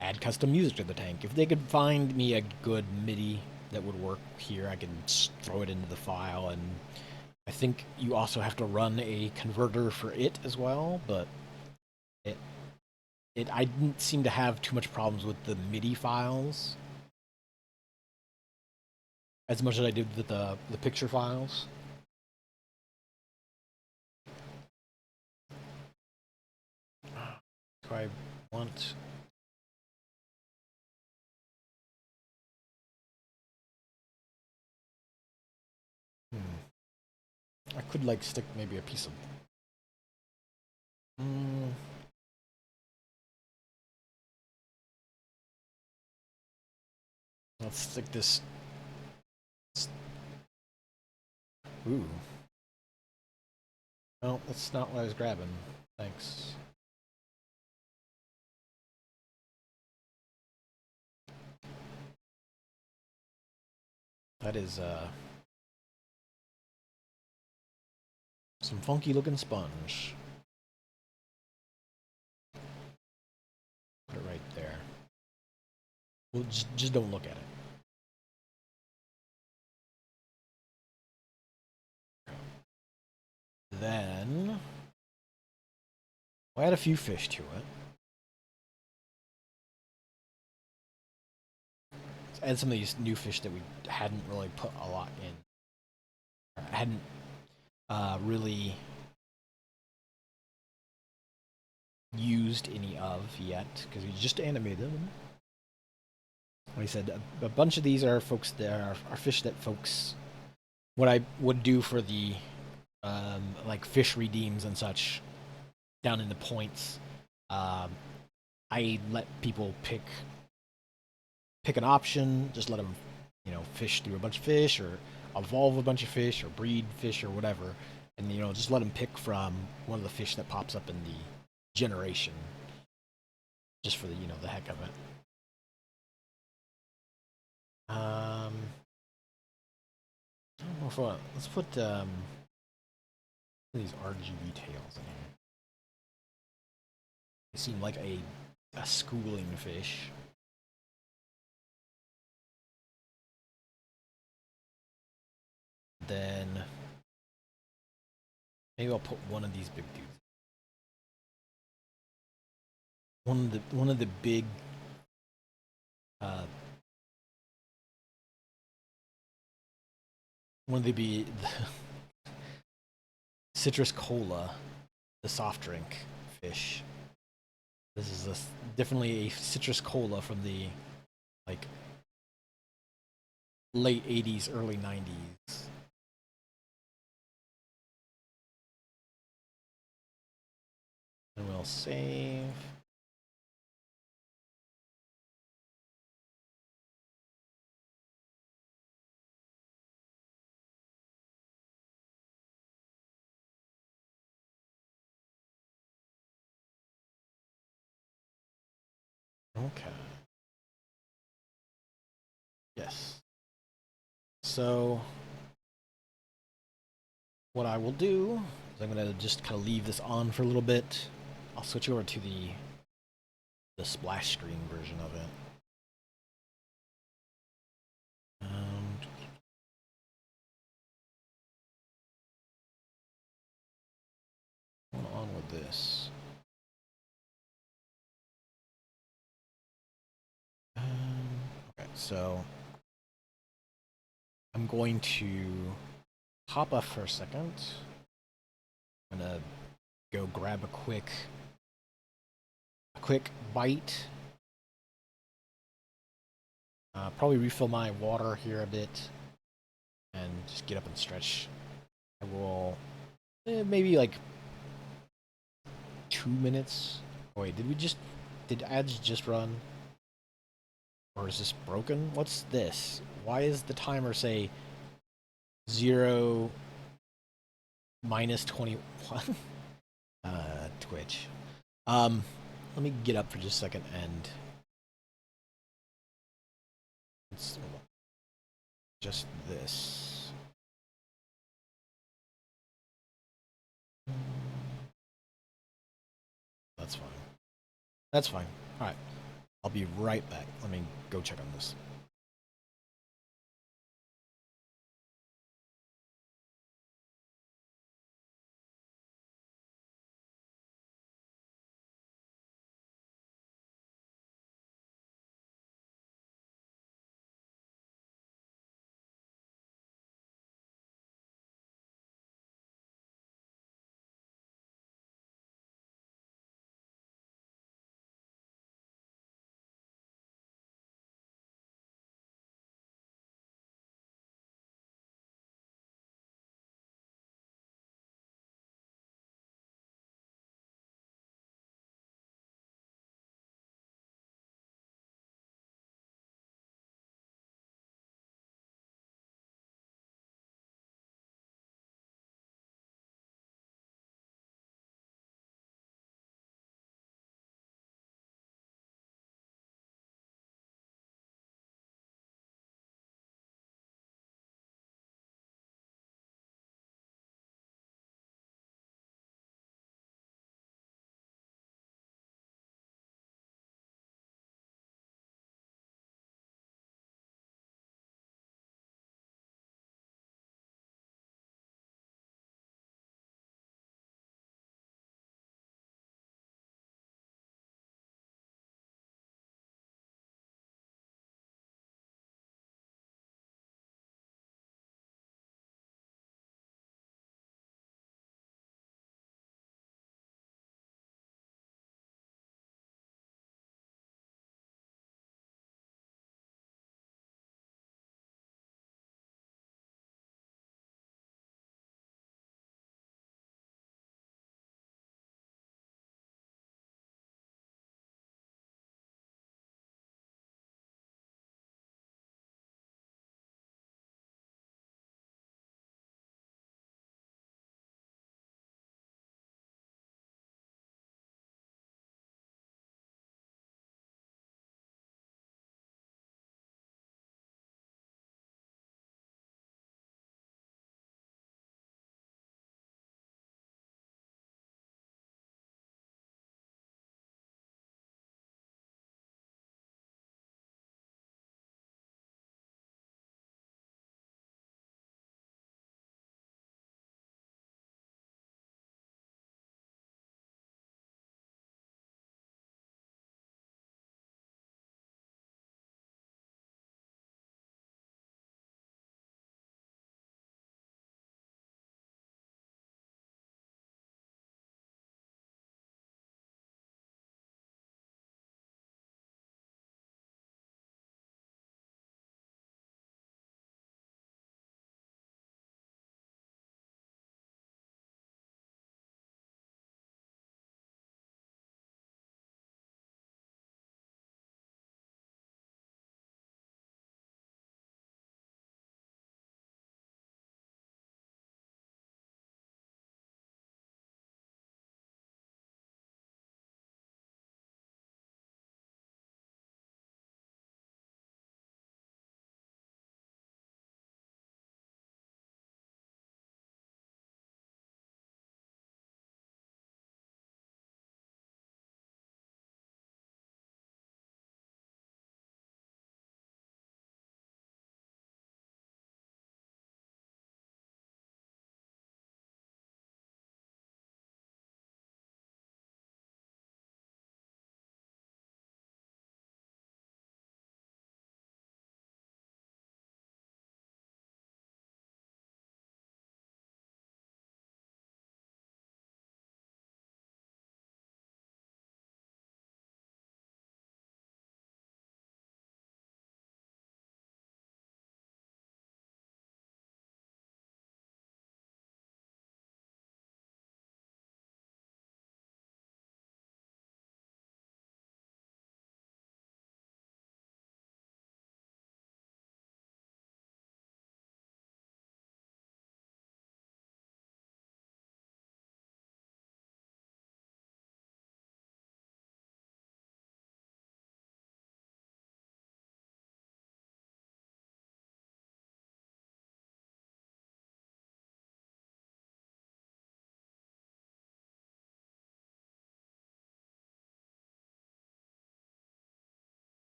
Speaker 1: add custom music to the tank. If they could find me a good MIDI that would work here, I can just throw it into the file. And I think you also have to run a converter for it as well, but I didn't seem to have too much problems with the MIDI files as much as I did with the picture files. So I want... I could like stick maybe a piece of... Let's stick this... Ooh. No, that's not what I was grabbing. Thanks. That is, some funky looking sponge. Put it right there. Well, just don't look at it. Then we'll add a few fish to it. Let's add some of these new fish that we hadn't really put a lot in. Or hadn't really used any of yet, because we just animated them. Like I said, a bunch of these are folks that are fish that folks... What I would do for the like fish redeems and such down in the points, I let people pick an option, just let them, you know, fish through a bunch of fish or evolve a bunch of fish or breed fish or whatever, and you know, just let them pick from one of the fish that pops up in the generation, just for the, you know, the heck of it. I don't know if let's put these RGB tails in here. They seem like a schooling fish. Then maybe I'll put one of these big dudes. One of the big one of the big citrus cola, the soft drink fish. This is definitely a citrus cola from the like late 80s, early 90s. And we'll save. Okay. Yes. So what I will do is I'm going to just kind of leave this on for a little bit. I'll switch over to the splash screen version of it. What's going on with this? Okay, so I'm going to hop off for a second. I'm gonna go grab a quick bite. Probably refill my water here a bit, and just get up and stretch. I will maybe like 2 minutes. Oh, wait, did ads just run? Or is this broken? What's this? Why is the timer say 0 minus 21? Twitch. Let me get up for just a second and just this. That's fine. All right. I'll be right back. Let me go check on this.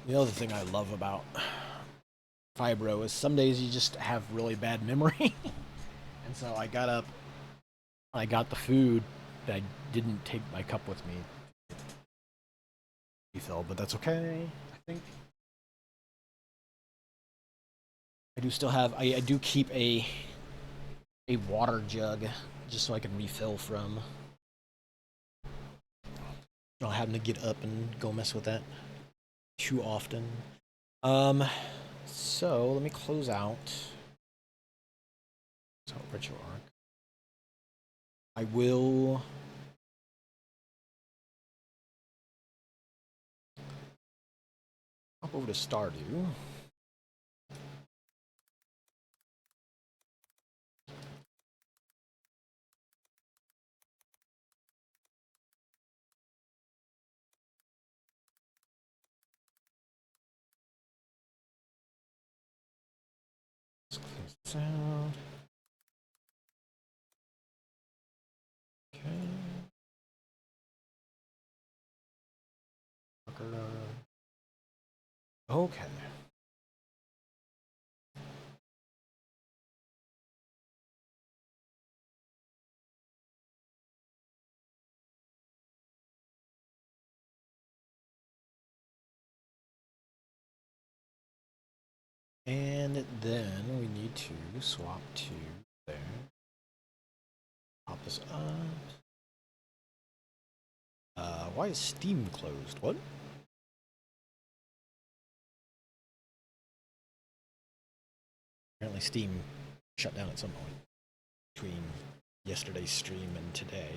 Speaker 1: The other thing I love about Fibro is some days you just have really bad memory. And so I got up, I got the food, I didn't take my cup with me. Refill, but that's okay, I think. I do still have, I do keep a water jug just so I can refill from. Not having to get up and go mess with that too often. So let me close out. So Ritual Arc. I will. Hop over to Stardew. Let's close this out. Okay. Okay. And then we need to swap to there. Pop this up. Why is Steam closed? What? Apparently Steam shut down at some point between yesterday's stream and today.